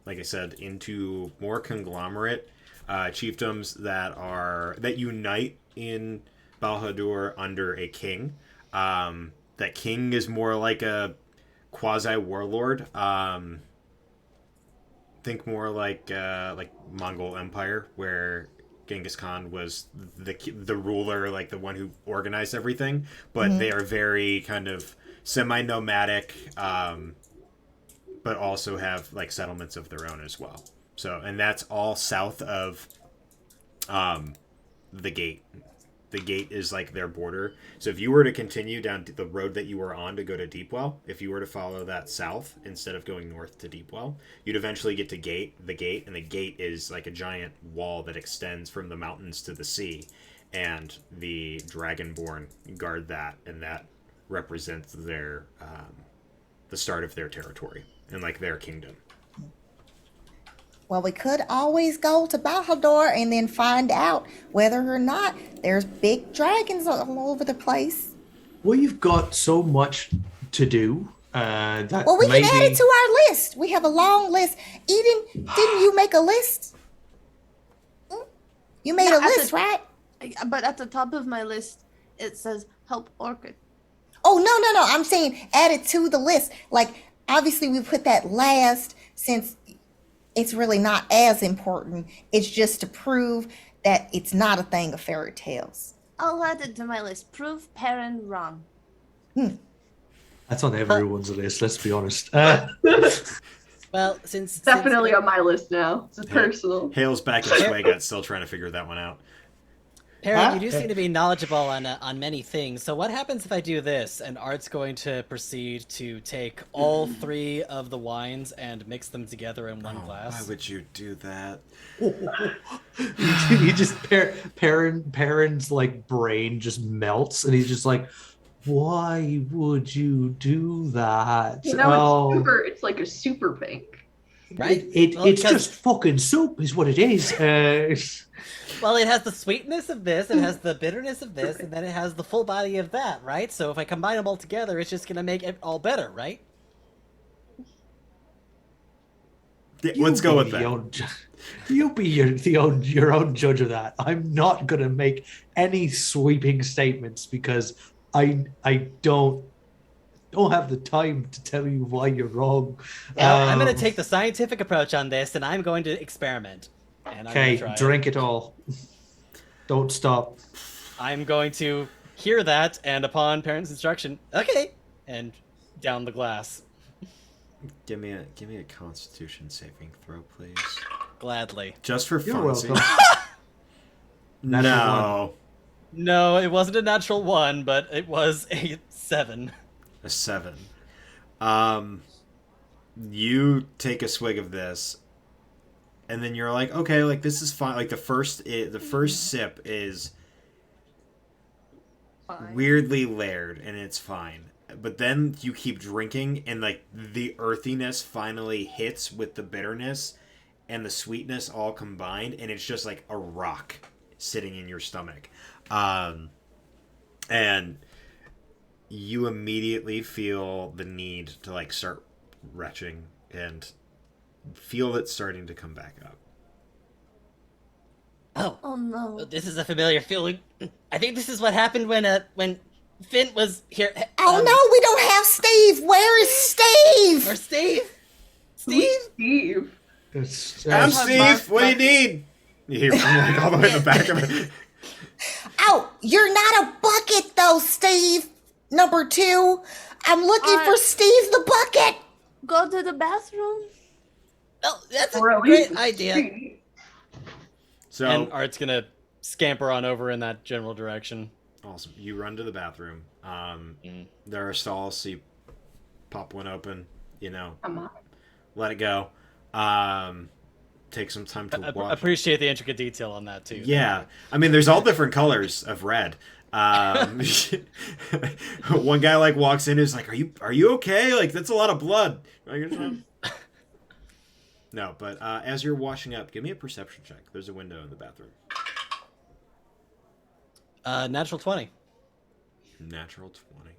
like I said, into more conglomerate chiefdoms that unite in Balhadur under a king. That king is more like a quasi warlord. Think more like Mongol Empire, where Genghis Khan was the ruler, like the one who organized everything. But they are very kind of semi-nomadic, but also have like settlements of their own as well. So, and that's all south of the gate. The gate is like their border. So if you were to continue down the road that you were on to go to Deepwell, if you were to follow that south instead of going north to Deepwell, you'd eventually get to the gate, and the gate is like a giant wall that extends from the mountains to the sea, and the Dragonborn guard that, and that represents their the start of their territory and like their kingdom. Well, we could always go to Balhador and then find out whether or not there's big dragons all over the place. We've got so much to do. That Well, we maybe... can add it to our list. We have a long list. Eden, didn't you make a list? You made Yeah, a list, right? But at the top of my list, it says help Orchid. Oh, no. I'm saying add it to the list. Like, obviously, we put that last since it's really not as important. It's just to prove that it's not a thing of fairy tales. I'll add it to my list. Prove Perrin wrong. That's on everyone's list, let's be honest. Well, since Definitely on my list now. It's personal. Hale's back in Swaygut, still trying to figure that one out. Perrin, you do seem to be knowledgeable on many things. So what happens if I do this? And Art's going to proceed to take all 3 of the wines and mix them together in one glass. Why would you do that? He just Perrin's like brain just melts, and he's just like, "Why would you do that?" You know, it's like a super pink. Right? It's just fucking soup, is what it is. Well, it has the sweetness of this, it has the bitterness of this, and then it has the full body of that, right? So if I combine them all together, it's just going to make it all better, right? Yeah, let's go with that. You be your own judge of that. I'm not going to make any sweeping statements because I don't have the time to tell you why you're wrong. Well, I'm going to take the scientific approach on this, and I'm going to experiment. Okay, drink it all. Don't stop. I'm going to hear that, and upon parents' instruction, okay, and down the glass. Give me a Constitution saving throw, please. Gladly. Just for You're fun. welcome. No. No, it wasn't a natural 1, but it was a 7. A 7. You take a swig of this, and then you're like, okay, like this is fine. Like the first sip is Fine. weirdly layered, and it's fine. But then you keep drinking, and like the earthiness finally hits with the bitterness and the sweetness all combined, and it's just like a rock sitting in your stomach. And you immediately feel the need to like start retching and feel it starting to come back up. Oh no. This is a familiar feeling. I think this is what happened when Finn was here. Oh no, we don't have Steve. Where is Steve? Or Steve? Who's Steve? I'm Steve. What do you need? You hear from like all the way in the back of it. Oh, you're not a bucket though, Steve. Number 2. I'm looking for Steve the bucket. Go to the bathroom. Oh, that's a Or at great least idea. Steve. So And Art's gonna scamper on over in that general direction. awesome. You run to the bathroom. There are stalls, so you pop one open. You know, Come on. let it go. Take some time to I wash. appreciate the intricate detail on that too. Yeah, I mean, there's all different colors of red. One guy like walks in, who's like, "Are you okay? Like that's a lot of blood." No, but as you're washing up, give me a perception check. There's a window in the bathroom. Natural 20. Natural 20.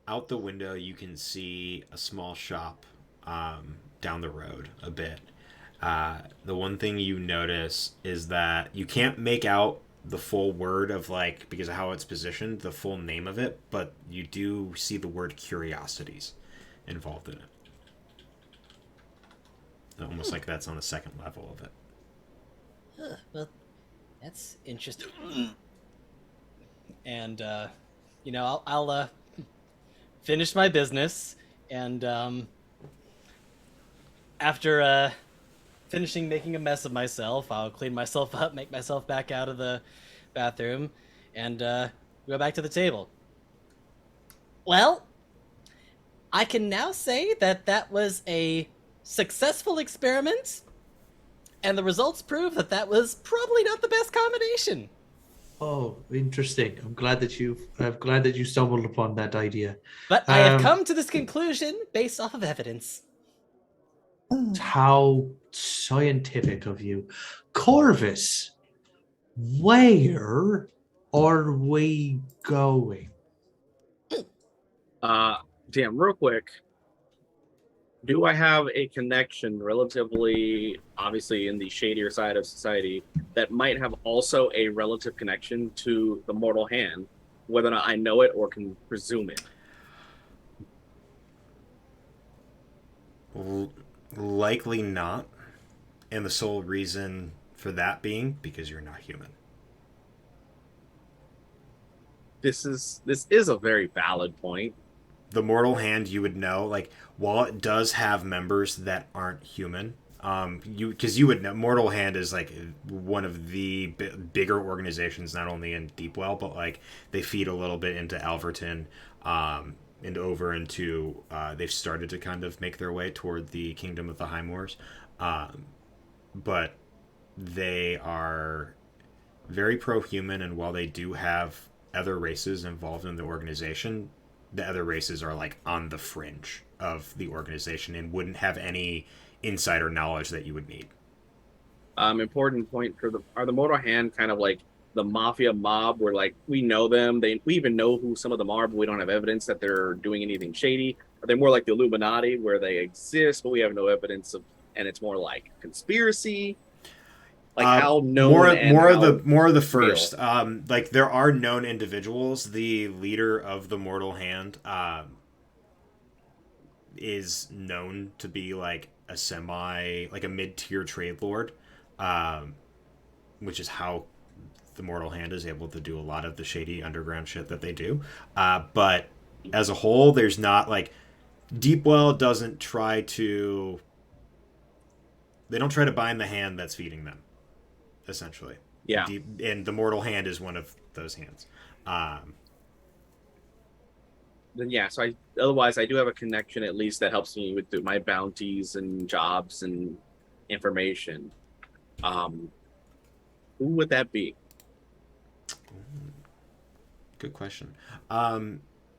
Out the window, you can see a small shop down the road a bit, the one thing you notice is that you can't make out the full word of, like, because of how it's positioned, the full name of it, but you do see the word curiosities involved in it. Almost like that's on the second level of it. Well, that's interesting. And I'll finish my business, and after finishing making a mess of myself, I'll clean myself up, make myself back out of the bathroom, and go back to the table. Well, I can now say that that was a successful experiment, and the results prove that that was probably not the best combination. Oh, interesting. I'm glad that you stumbled upon that idea. But I have come to this conclusion based off of evidence. How scientific of you. Korvus, where are we going? Damn, real quick. Do I have a connection relatively, obviously in the shadier side of society, that might have also a relative connection to the mortal hand, whether or not I know it or can presume it? Likely not. And the sole reason for that being because you're not human. This is a very valid point. The mortal hand, you would know, like, while it does have members that aren't human, you would know mortal hand is like one of the bigger organizations, not only in Deepwell, but like they feed a little bit into Alverton, and over into they've started to kind of make their way toward the Kingdom of the High Moors, but they are very pro-human, and while they do have other races involved in the organization, the other races are like on the fringe of the organization and wouldn't have any insider knowledge that you would need. Important point are the mortal hand kind of like the mafia mob, where like we know them, we even know who some of them are, but we don't have evidence that they're doing anything shady? Are they more like the Illuminati, where they exist but we have no evidence of, and it's more like conspiracy? Like how known more of the first. Like there are known individuals. The leader of the mortal hand is known to be like a mid-tier trade lord, which is how the mortal hand is able to do a lot of the shady underground shit that they do. But as a whole, there's not like Deepwell doesn't try to. They don't try to bind the hand that's feeding them. Essentially, yeah. And the mortal hand is one of those hands. Then yeah, so otherwise I do have a connection at least that helps me with my bounties and jobs and information. Who would that be? Good question.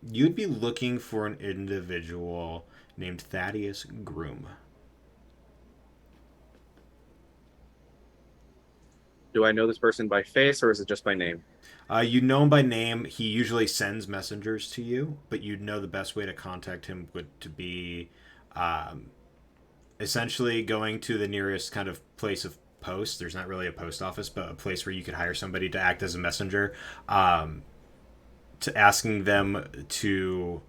You'd be looking for an individual named Thaddeus Groom. Do I know this person by face, or is it just by name? You know him by name. He usually sends messengers to you, but you'd know the best way to contact him would to be essentially going to the nearest kind of place of post. There's not really a post office, but a place where you could hire somebody to act as a messenger, to asking them to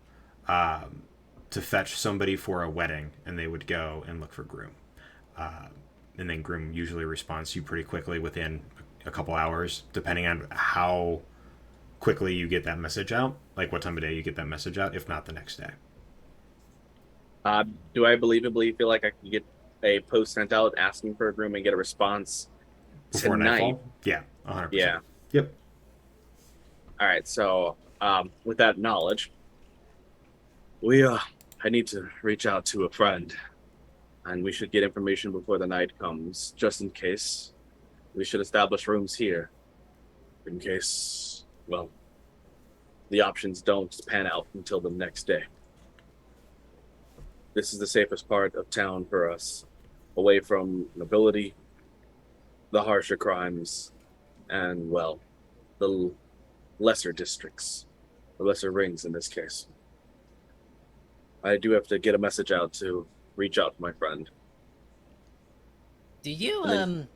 fetch somebody for a wedding, and they would go and look for Groom. And then Groom usually responds to you pretty quickly within a couple hours, depending on how quickly you get that message out, like what time of day you get that message out, if not the next day. Do I believably feel like I can get a post sent out asking for a Groom and get a response Before tonight? nightfall? Yeah, 100%. Yeah. Yep. All right, so with that knowledge, I need to reach out to a friend. And we should get information before the night comes, just in case. We should establish rooms here, in case, well, the options don't pan out until the next day. This is the safest part of town for us, away from nobility, the harsher crimes, and, well, the lesser districts, the lesser rings in this case. I do have to get a message out to reach out to my friend. Do you And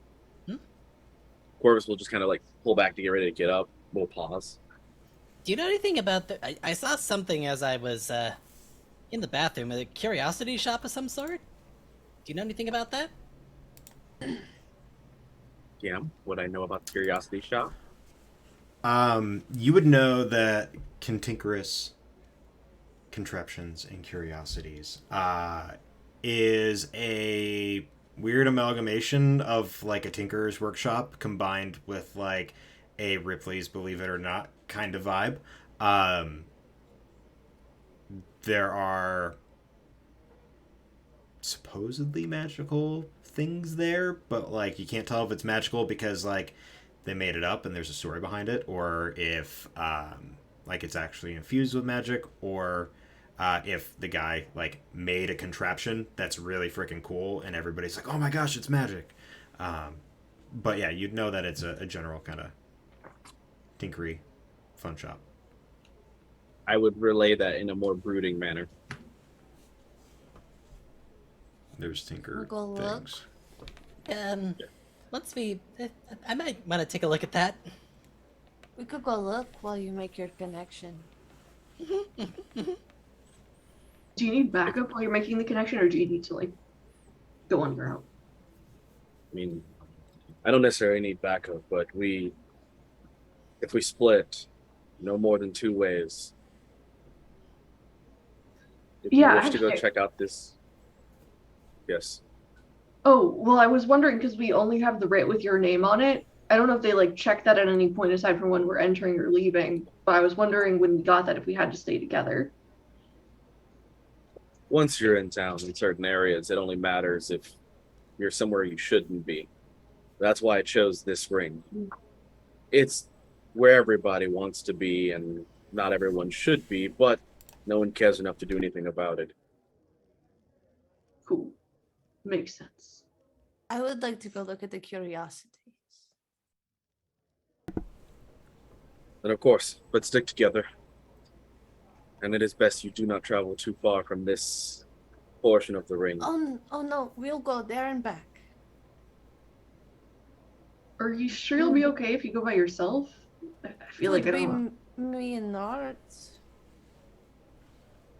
Korvus will just kind of like pull back to get ready to get up. We'll pause. do you know anything about the? I saw something as I was in the bathroom, a curiosity shop of some sort. Do you know anything about that? Yeah, what I know about the Curiosity Shop. You would know that cantankerous contraptions and curiosities is a weird amalgamation of like a tinkerer's workshop combined with like a Ripley's Believe It or Not kind of vibe. There are supposedly magical things there, but like you can't tell if it's magical because like they made it up and there's a story behind it, or if like it's actually infused with magic, or if the guy like made a contraption that's really freaking cool and everybody's like, oh my gosh, it's magic. But yeah, you'd know that it's a general kind of tinkery fun shop. I would relay that in a more brooding manner. There's tinker We'll go look. things. Once we, I might want to take a look at that. We could go look while you make your connection. Do you need backup while you're making the connection, or do you need to like go on your own? I mean, I don't necessarily need backup, but if we split, no more than 2 ways. If you Yeah, wish to go actually- check out this, yes. Oh, well, I was wondering because we only have the writ with your name on it. I don't know if they like check that at any point aside from when we're entering or leaving, but I was wondering when we got that if we had to stay together. Once you're in town in certain areas, it only matters if you're somewhere you shouldn't be. That's why I chose this ring. It's where everybody wants to be, and not everyone should be, but no one cares enough to do anything about it. Cool. Makes sense. I would like to go look at the curiosities. And of course, but stick together. And it is best you do not travel too far from this portion of the ring. Oh no, we'll go there and back. Are you sure you'll be okay if you go by yourself? I feel like I Would be don't know. me and Nards.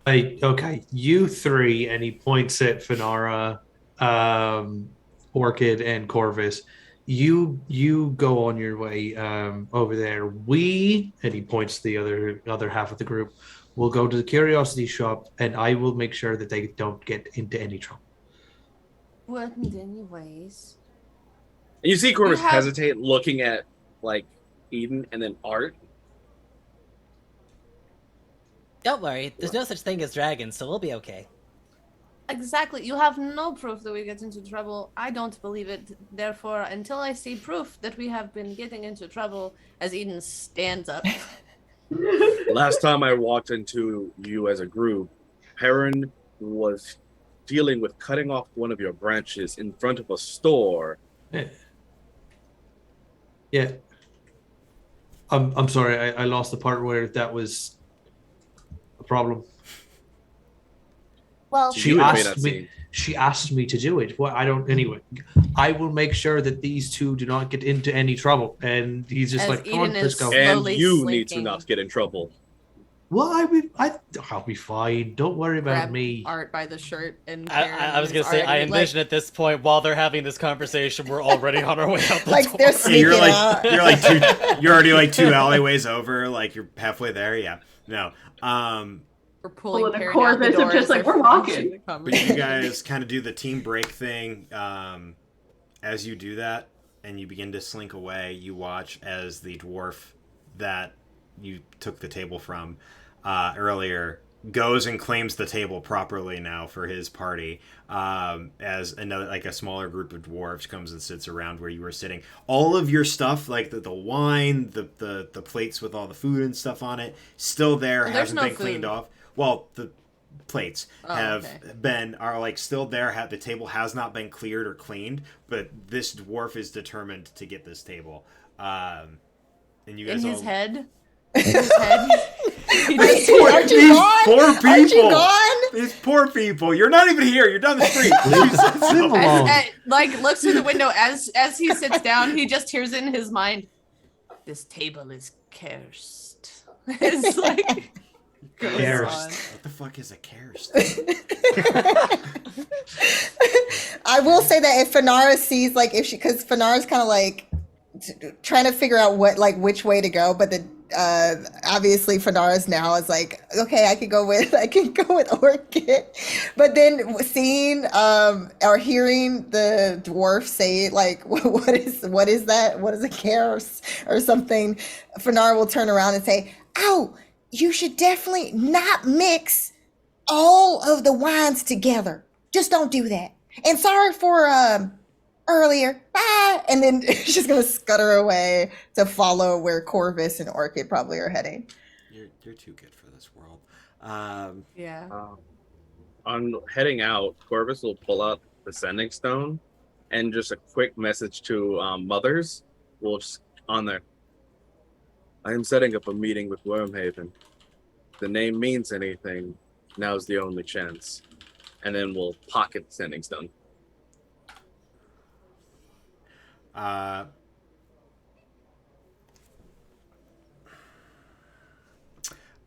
Okay, you three, and he points at Phinara, Orchid, and Korvus. You go on your way over there. We, and he points to the other half of the group, will go to the curiosity shop, and I will make sure that they don't get into any trouble. Wouldn't anyways. And you see Korvus have- hesitate, looking at like Eden and then Art. Don't worry, there's no such thing as dragons, so we'll be okay. Exactly. You have no proof that we get into trouble. I don't believe it. Therefore, until I see proof that we have been getting into trouble, as Eden stands up. Last time I walked into you as a group, Perrin was dealing with cutting off one of your branches in front of a store. Yeah. I'm sorry, I lost the part where that was a problem. Well, You may not see. She asked me to do it. Well, I don't. Anyway, I will make sure that these two do not get into any trouble. And he's just As like, come on, Eden let's is go. slow- And slowly you need to slinking. not get in trouble. Well, I'll be fine. Don't worry about Grab me. Art by the shirt and carry him, I was and gonna say, I already, envision at this point, while they're having this conversation, we're already on our way out the Like door. they're So sneaking you're like out. you're already like 2 alleyways over, like you're halfway there. Yeah, no. we're pulling Pulling a Perry out the Korvus of door just as like, they're we're walking. finishing the But you conversation. guys kind of do the team break thing. As you do that, and you begin to slink away, you watch as the dwarf that you took the table from earlier goes and claims the table properly now for his party. As another, like a smaller group of dwarves comes and sits around where you were sitting. All of your stuff, like the wine, the plates with all the food and stuff on it, still there, There's hasn't no been cleaned food. off. Well, the plates Oh, have okay. are like still there. The table has not been cleared or cleaned, but this dwarf is determined to get this table. And you in guys his all head. In his head. He just- Aren't you These gone? poor Aren't you people. gone? These poor people. You're not even here. You're down the street. Leave them alone. Like looks through the window as he sits down. He just hears in his mind, "This table is cursed." It's like goes Cursed. on. What the fuck is a cursed? I will say that if Phinara sees like if she, because Phinara's kind of like trying to figure out which way to go, but the obviously Phinara's now is like, okay, I can go with Orchid, but then seeing or hearing the dwarf say like, what is that? What is a chaos or something? Phinara will turn around and say, "Oh, you should definitely not mix all of the wines together. Just don't do that. And sorry for earlier. Bye." And then she's gonna scutter away to follow where Korvus and Orchid probably are heading. You're too good for this world. Yeah. On heading out, Korvus will pull out the sending stone, and just a quick message to mothers. We'll just on there. I am setting up a meeting with Wormhaven. If the name means anything, now's the only chance. And then we'll pocket the sending stone. Hang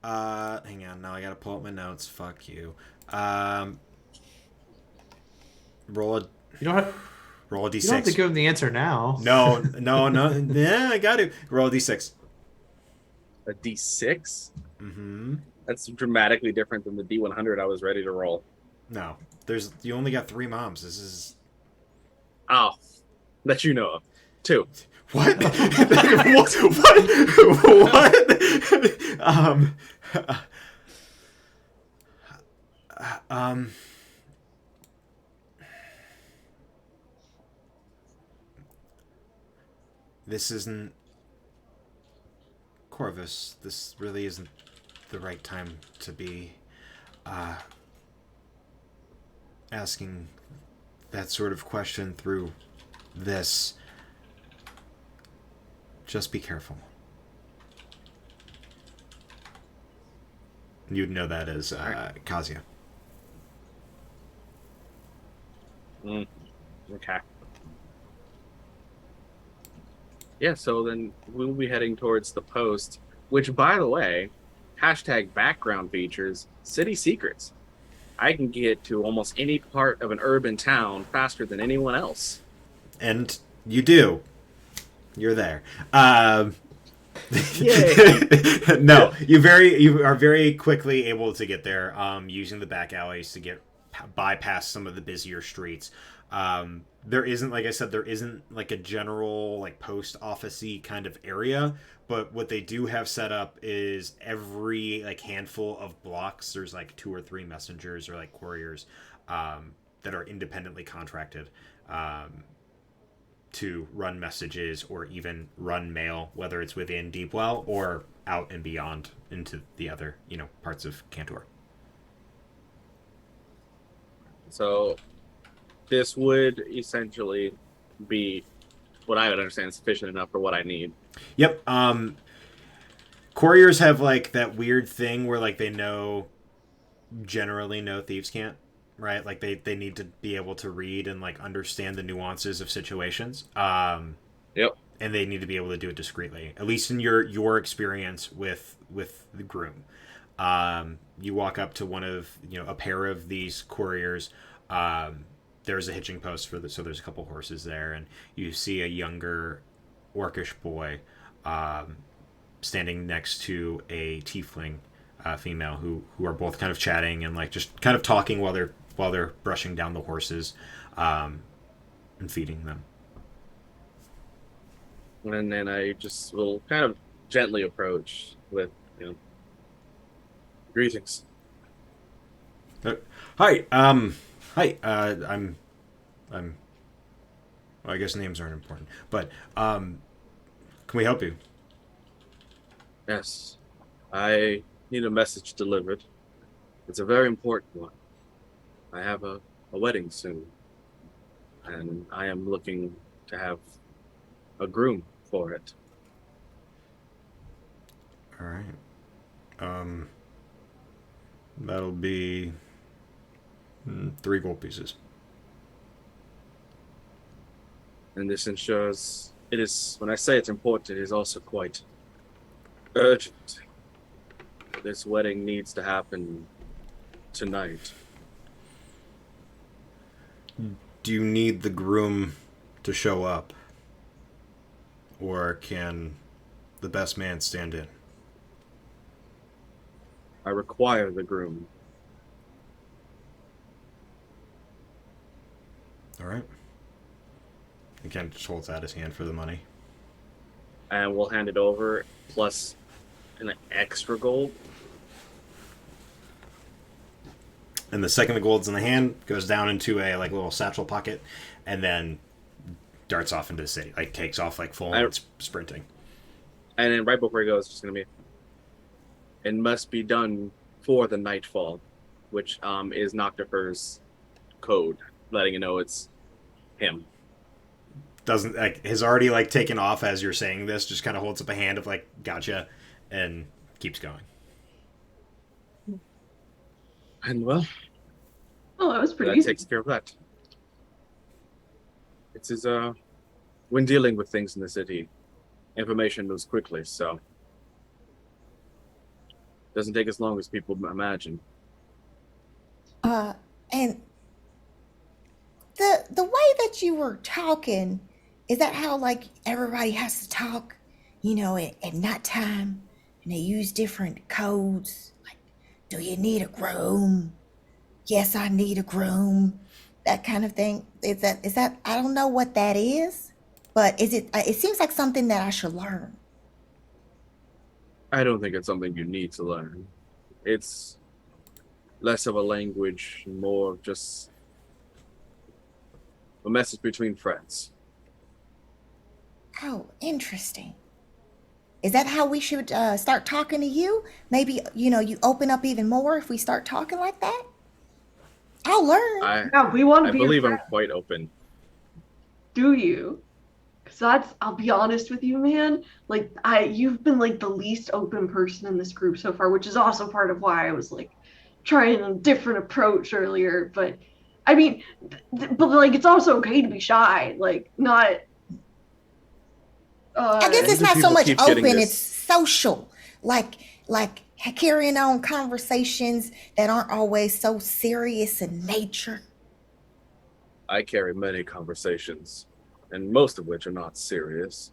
on. Now I gotta pull up my notes. Fuck you. Roll a You don't have, roll a you don't have to d6. give him the answer now. No. Yeah, I got to roll a d6. A D6? Mm-hmm. That's dramatically different than the D100 I was ready to roll. No, you only got 3 moms. This is Oh, that you know of. 2. what? What? This isn't Korvus. This really isn't the right time to be asking that sort of question through this. Just be careful. You'd know that as Kazia. Okay. Yeah, so then we'll be heading towards the post, which, by the way, #background features city secrets. I can get to almost any part of an urban town faster than anyone else. And you do. You're there. No, you are very quickly able to get there, using the back alleys to bypass some of the busier streets. There isn't, like I said, there isn't like a general like post office-y kind of area, but what they do have set up is every like handful of blocks, there's like 2 or 3 messengers or like couriers that are independently contracted to run messages or even run mail, whether it's within Deepwell or out and beyond into the other, parts of Cantor. So this would essentially be what I would understand sufficient enough for what I need. Yep. Couriers have like that weird thing where like they generally know thieves can't, right? Like they need to be able to read and like understand the nuances of situations. Yep. And they need to be able to do it discreetly, at least in your experience with the groom. You walk up to one of, a pair of these couriers. There's a hitching post so there's a couple horses there, and you see a younger orcish boy standing next to a tiefling female who are both kind of chatting and like just kind of talking while they're brushing down the horses and feeding them. And then I just will kind of gently approach with, greetings. Hi. I'm well, I guess names aren't important, but can we help you? Yes, I need a message delivered. It's a very important one. I have a wedding soon, and I am looking to have a groom for it. All right. That'll be 3 gold pieces. And this ensures it is, when I say it's important, it is also quite urgent. This wedding needs to happen tonight. Do you need the groom to show up? Or can the best man stand in? I require the groom. All right. He kind of just holds out his hand for the money. And we'll hand it over, plus an extra gold. And the second the gold's in the hand, goes down into a like little satchel pocket, and then darts off into the city. Like takes off like full on sprinting. And then right before he goes, it's just gonna be, it must be done for the nightfall, which is Noctifer's code, letting you know it's him. Doesn't like has already like taken off as you're saying this. Just kind of holds up a hand of like gotcha, and keeps going. And well, Oh, that was pretty that easy. takes care of that. It's his when dealing with things in the city, information moves quickly, so doesn't take as long as people imagine. And the way that you were talking, is that how like everybody has to talk, you know, at nighttime, and they use different codes? Like, do you need a groom? Yes, I need a groom. That kind of thing. Is that I don't know what that is, but is it? It seems like something that I should learn. I don't think it's something you need to learn. It's less of a language, more of just a message between friends. Oh, interesting. Is that how we should start talking to you? Maybe, you know, you open up even more if we start talking like that? I'll learn. Yeah, we want I to be believe your I'm friend. quite open. Do you? Because I'll be honest with you, man. Like, you've been like the least open person in this group so far, which is also part of why I was like trying a different approach earlier. But I mean, but like, it's also okay to be shy. Like, not. I guess it's do not so people much keep getting open, this? it's social. Like carrying on conversations that aren't always so serious in nature. I carry many conversations, and most of which are not serious.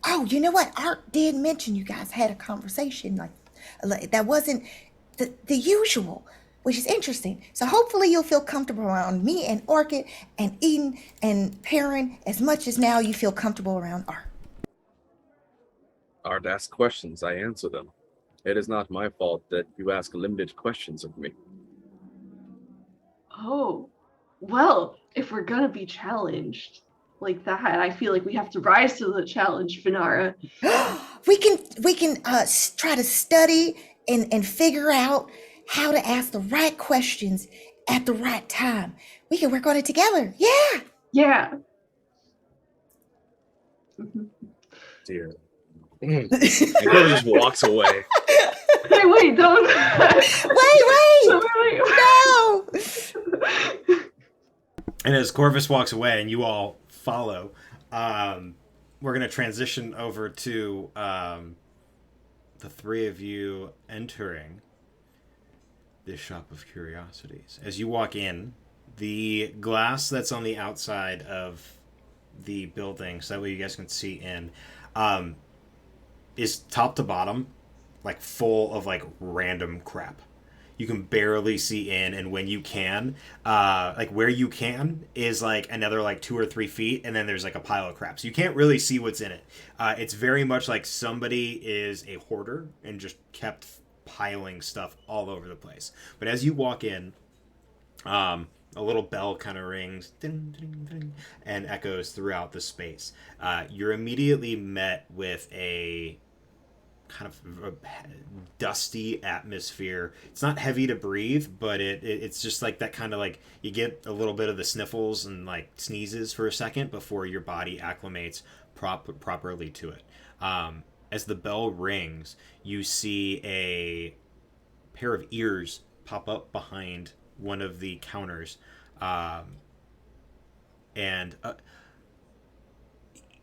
Oh, you know what? Art did mention you guys had a conversation like that wasn't the usual, which is interesting. So hopefully you'll feel comfortable around me and Orchid and Eden and Perrin as much as now you feel comfortable around Art. Art asks questions, I answer them. It is not my fault that you ask limited questions of me. Oh, well, if we're gonna be challenged like that, I feel like we have to rise to the challenge, Phinara. we can try to study and figure out how to ask the right questions at the right time. We can work on it together. Yeah. Yeah. Dear. And Korvus just walks away. Hey, wait, don't. Wait. No. And as Korvus walks away and you all follow, we're going to transition over to the three of you entering this shop of curiosities. As you walk in, the glass that's on the outside of the building, so that way you guys can see in, is top to bottom, like full of like random crap. You can barely see in, and when you can, like where you can is like another like 2 or 3 feet, and then there's like a pile of crap. So you can't really see what's in it. It's very much like somebody is a hoarder and just kept piling stuff all over the place. But as you walk in, a little bell kind of rings, ding, ding, ding, and echoes throughout the space. You're immediately met with a kind of a dusty atmosphere. It's not heavy to breathe, but it's just like that kind of like you get a little bit of the sniffles and like sneezes for a second before your body acclimates properly to it. As the bell rings, you see a pair of ears pop up behind one of the counters, and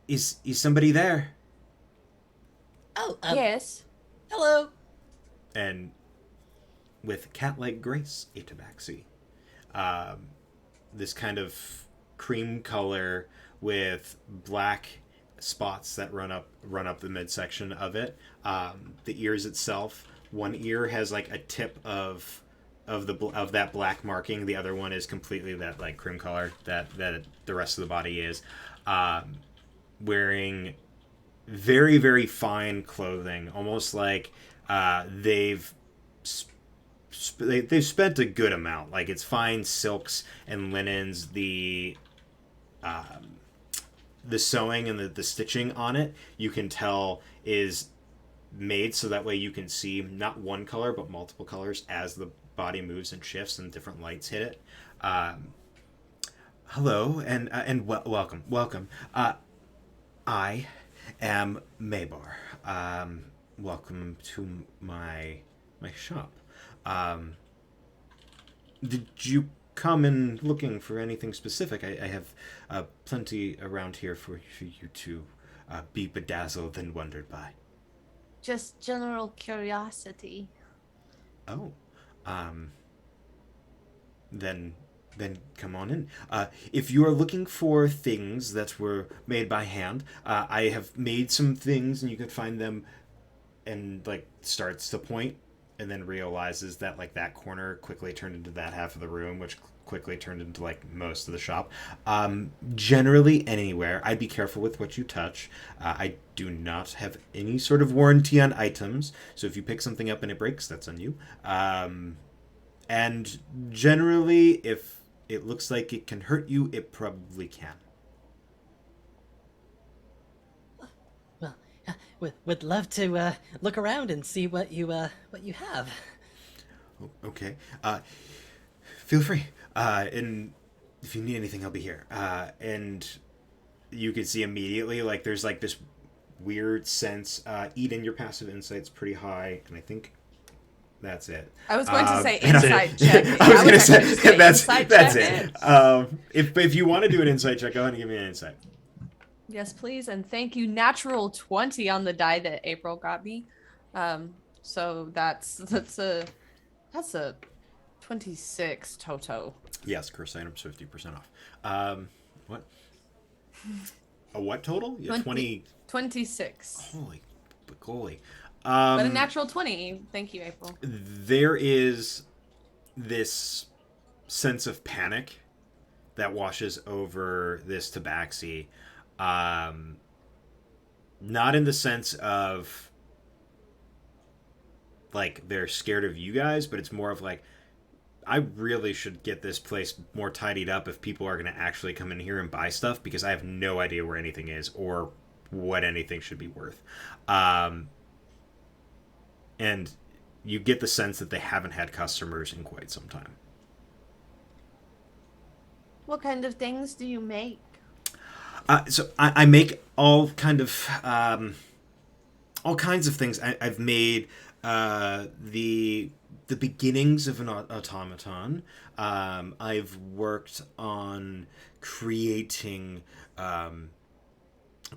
is somebody there? Oh, Yes. hello. And with cat-like grace, a tabaxi. This kind of cream color with black spots that run up the midsection of it. The ears itself, one ear has like a tip of that black marking. The other one is completely that like cream color that the rest of the body is. Wearing very, very fine clothing, almost like they've spent a good amount. Like it's fine silks and linens. The sewing and the stitching on it, you can tell is made so that way you can see not one color but multiple colors as the body moves and shifts and different lights hit it. Hello and welcome. I am Maybar. Welcome to my shop. Did you come in looking for anything specific? I have plenty around here for you to be bedazzled and wondered by. Just general curiosity. Oh, then come on in. If you are looking for things that were made by hand, I have made some things, and you can find them. And like starts to point, and then realizes that like that corner quickly turned into that half of the room, which quickly turned into like most of the shop. Generally anywhere, I'd be careful with what you touch. I do not have any sort of warranty on items, so if you pick something up and it breaks, that's on you. And generally, if it looks like it can hurt you, it probably can. Would love to look around and see what you have. Okay. Feel free. And if you need anything, I'll be here. And you can see immediately, like, there's like this weird sense. Eden, your passive insight's pretty high, and I think that's it. I was going to say and insight check. I was going to say that's insight that's check it. If you want to do an insight check, go ahead and give me an insight. Yes, please, and thank you. Natural 20 on the die that April got me. So that's a 26 total. Yes, curse items 50% off. What? A what total? Yeah, 26. Holy golly. But a natural 20. Thank you, April. There is this sense of panic that washes over this tabaxi. Not in the sense of like they're scared of you guys, but it's more of like, I really should get this place more tidied up if people are going to actually come in here and buy stuff, because I have no idea where anything is or what anything should be worth. And you get the sense that they haven't had customers in quite some time. What kind of things do you make? So I make all kinds of things. I've made the beginnings of an automaton. I've worked on creating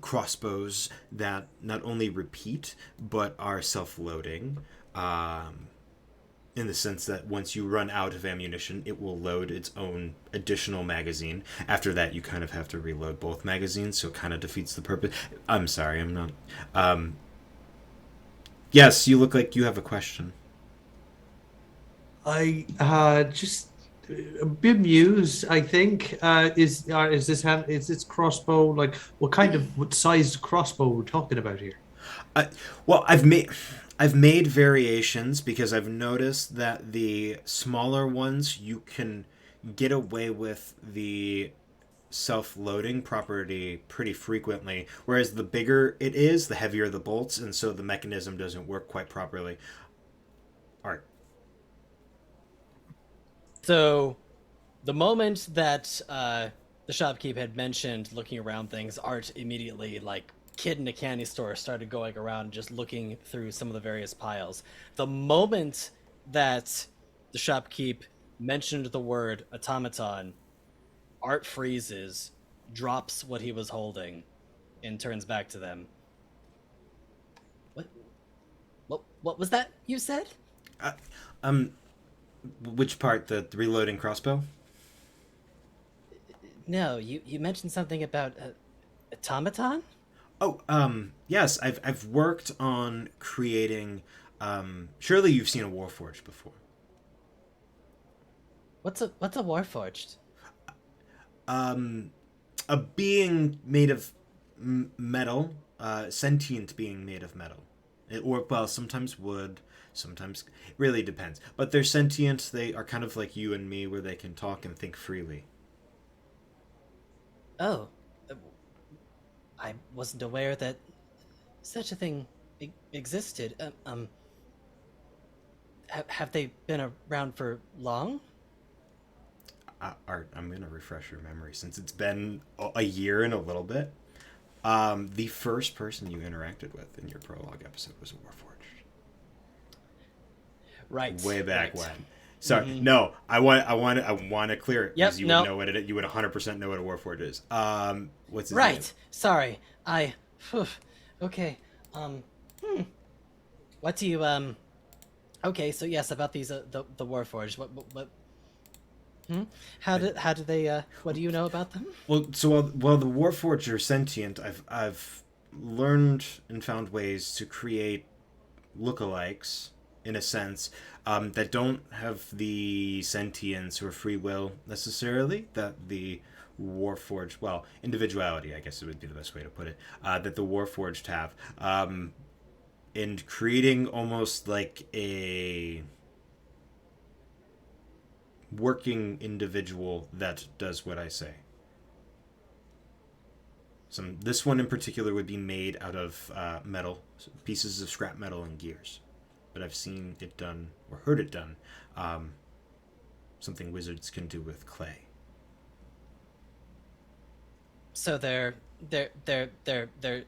crossbows that not only repeat but are self-loading. In the sense that once you run out of ammunition, it will load its own additional magazine. After that, you kind of have to reload both magazines, so it kind of defeats the purpose. I'm sorry, I'm not... Yes, you look like you have a question. I just bemused. I think is this crossbow like what sized crossbow we're talking about here? Well, I've made variations because I've noticed that the smaller ones you can get away with the self-loading property pretty frequently, whereas the bigger it is, the heavier the bolts, and so the mechanism doesn't work quite properly. All right. So, the moment that the shopkeep had mentioned looking around things, Art immediately, like kid in a candy store, started going around just looking through some of the various piles. The moment that the shopkeep mentioned the word automaton, Art freezes, drops what he was holding, and turns back to them. What was that you said? Which part? The reloading crossbow? No, you mentioned something about automaton? Oh, yes. I've worked on creating. Surely you've seen a warforged before. What's a warforged? A being made of metal, sentient being made of metal, or well, sometimes wood, sometimes it really depends. But they're sentient. They are kind of like you and me, where they can talk and think freely. Oh, I wasn't aware that such a thing existed. Have they been around for long? Art, I'm gonna refresh your memory since it's been a year and a little bit. The first person you interacted with in your prologue episode was a warforged. Right. Way back right. when. Sorry, no. I want to clear it because you would know what you would 100% know what a warforged is. What's his name? Right. Sorry. Okay. What do you Okay, so yes, about these the warforged. What? How do they? What do you know about them? Well, so while the warforged are sentient, I've learned and found ways to create lookalikes, in a sense, that don't have the sentience or free will necessarily that the warforged, well, individuality, I guess it would be the best way to put it, that the warforged have, and creating almost like a working individual that does what I say. This one in particular would be made out of metal, pieces of scrap metal and gears. But I've seen it done, or heard it done, something wizards can do with clay. So they're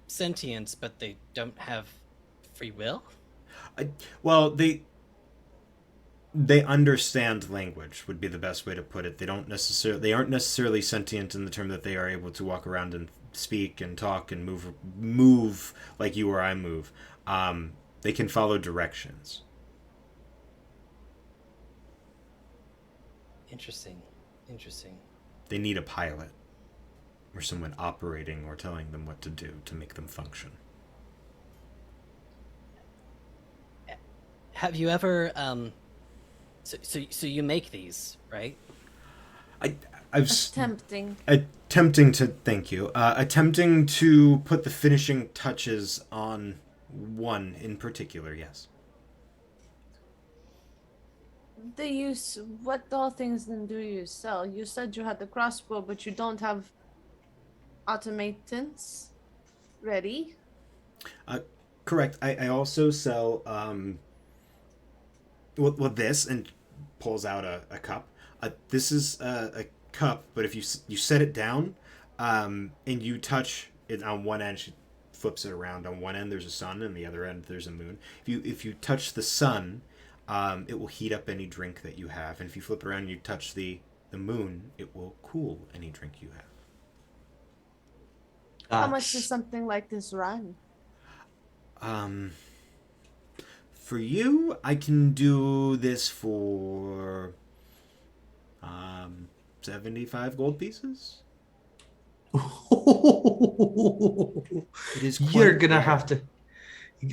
sentient, but they don't have free will? Well, they understand language would be the best way to put it. They aren't necessarily sentient in the term that they are able to walk around and speak and talk and move like you or I move. They can follow directions. Interesting. They need a pilot or someone operating or telling them what to do to make them function. Have you ever So you make these, right? Attempting. Attempting to thank you. Attempting to put the finishing touches on one in particular. Yes. What all things then do you sell? You said you had the crossbow, but you don't have automatons ready. Correct. I also sell this, and pulls out a cup. This is a cup, but if you set it down, and you touch it on one end, she flips it around. On one end there's a sun, and the other end there's a moon. If you touch the sun, it will heat up any drink that you have, and if you flip it around and you touch the moon, it will cool any drink you have. How much does something like this run? For you, I can do this for 75 gold pieces. It is quite You're gonna rare. have to.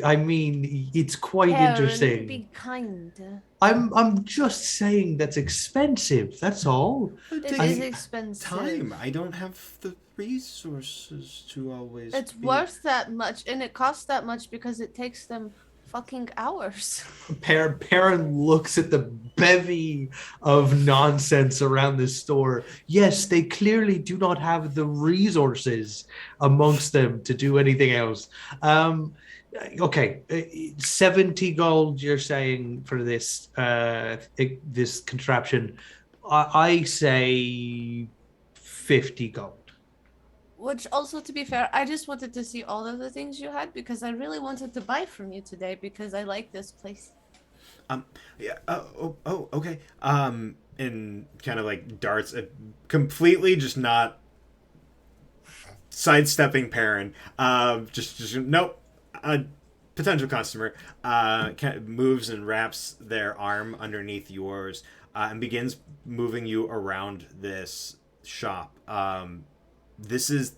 I mean, it's quite Karen, interesting. Be kind. I'm just saying that's expensive. That's all. It I- is expensive. Time. I don't have the resources to always. It's be- worth that much, and it costs that much because it takes them fucking hours. Perrin looks at the bevy of nonsense around this store. Yes, they clearly do not have the resources amongst them to do anything else. Okay, 70 gold you're saying for this this contraption. I say 50 gold. Which also, to be fair, I just wanted to see all of the things you had because I really wanted to buy from you today because I like this place. Yeah. Okay. and kind of like darts, completely just not sidestepping Perrin. Just nope. Potential customer moves and wraps their arm underneath yours and begins moving you around this shop. This is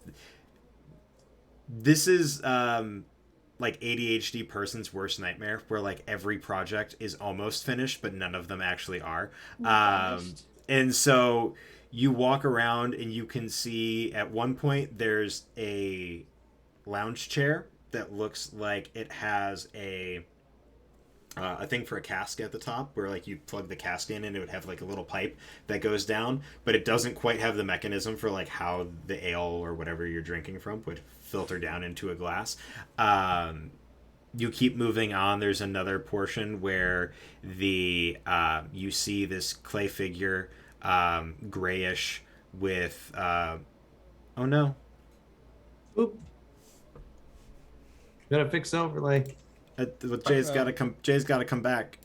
like ADHD person's worst nightmare, where like every project is almost finished, but none of them actually are. And so you walk around and you can see at one point there's a lounge chair that looks like it has a thing for a cask at the top, where like you plug the cask in and it would have like a little pipe that goes down, but it doesn't quite have the mechanism for like how the ale or whatever you're drinking from would filter down into a glass. You keep moving on. There's another portion where the you see this clay figure, grayish with oh no. Oop. Gotta fix the overlay. Jay's got to come back.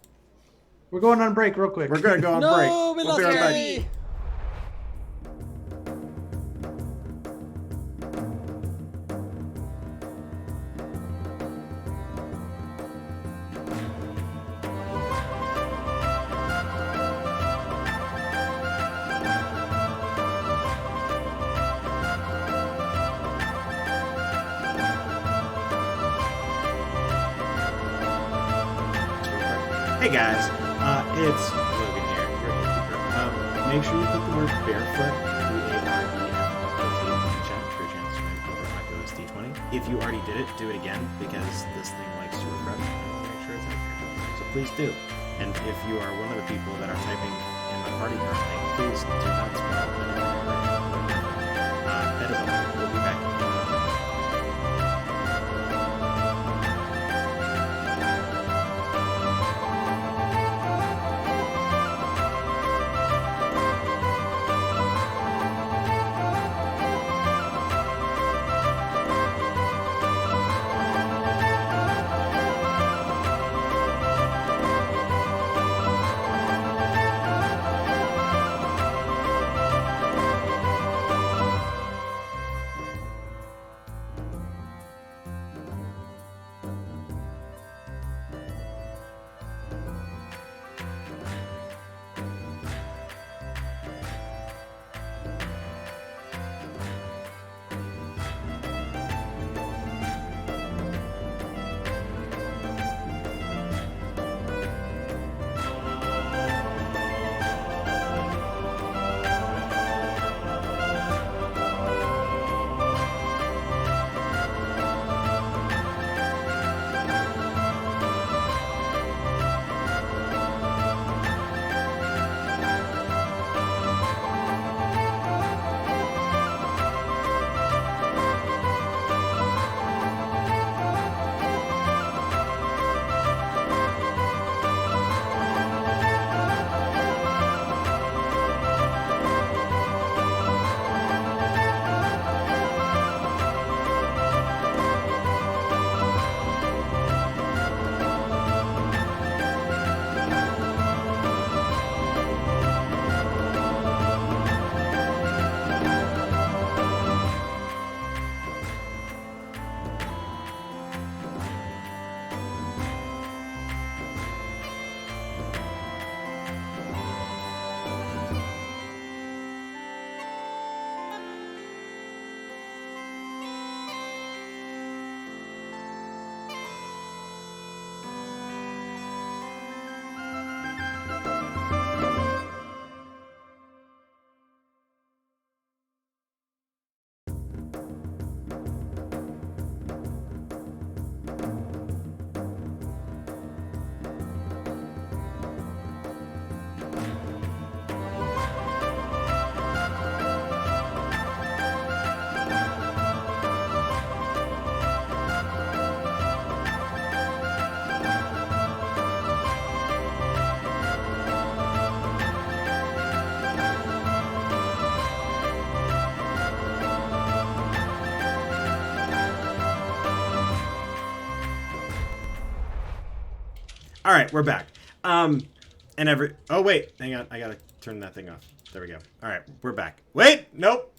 We're going on break real quick. We're gonna go on break. We We'll lost be right back. Gary. Hey guys, it's Logan here, your Innkeeper. Make sure you put the word barefoot, B-A-R-E-F-O-T, in the chat for your chance to win over Oculus D20. If you already did it, do it again, because this thing likes to refresh and I want to make sure it's accurate. So please do. And if you are one of the people that are typing in the party currently, please do not spell anything incorrectly. That is all. We'll be back. All right, we're back. Oh wait, hang on. I gotta turn that thing off. There we go. All right, we're back. Wait, nope.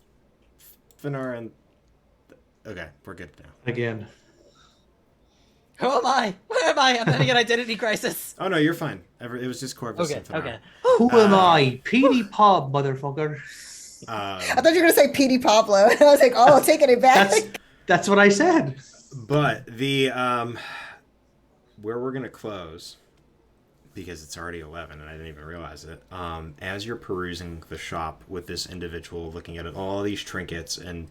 Phinara and... Okay, we're good now. Again. Who am I? Where am I? I'm having an identity crisis. Oh, no, you're fine. It was just Korvus Okay, and Phinara. okay. Who am I? Petey Pop, motherfucker. I thought you were gonna say Petey Pablo, and I was like, oh, taking it back. That's what I said. But the where we're gonna close, because it's already 11 and I didn't even realize it. As you're perusing the shop with this individual, looking at all these trinkets, and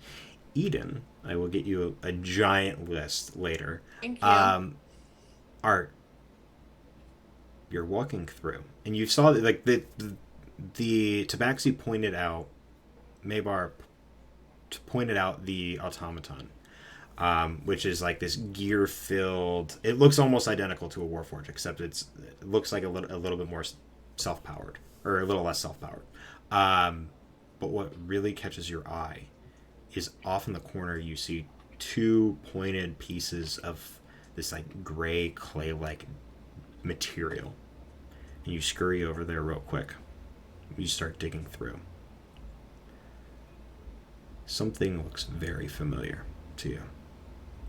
Eden, I will get you a giant list later. Thank you. Art, you're walking through, and you saw that, like, the Tabaxi pointed out, Maybar pointed out the automaton, which is like this gear-filled. It looks almost identical to a Warforged, except it looks like a little bit more self-powered, or a little less self-powered. But what really catches your eye is off in the corner you see two pointed pieces of this like gray clay-like material, and you scurry over there real quick. You start digging through. Something looks very familiar to you.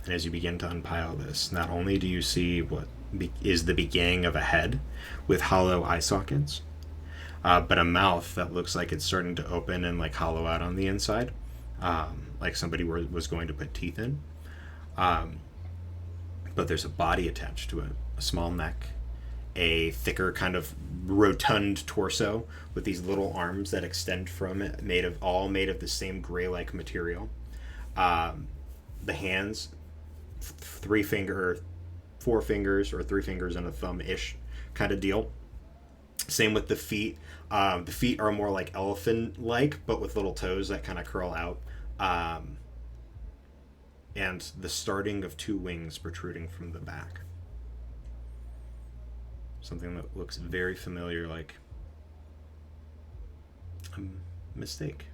And as you begin to unpile this, not only do you see what is the beginning of a head with hollow eye sockets, but a mouth that looks like it's starting to open and like hollow out on the inside, like somebody was going to put teeth in. But there's a body attached to it, a small neck, a thicker kind of rotund torso with these little arms that extend from it, made of the same gray-like material. The hands, 4 fingers or 3 fingers and a thumb-ish kind of deal. Same with the feet. The feet are more like elephant-like, but with little toes that kind of curl out. And the starting of 2 wings protruding from the back. Something that looks very familiar, like a mistake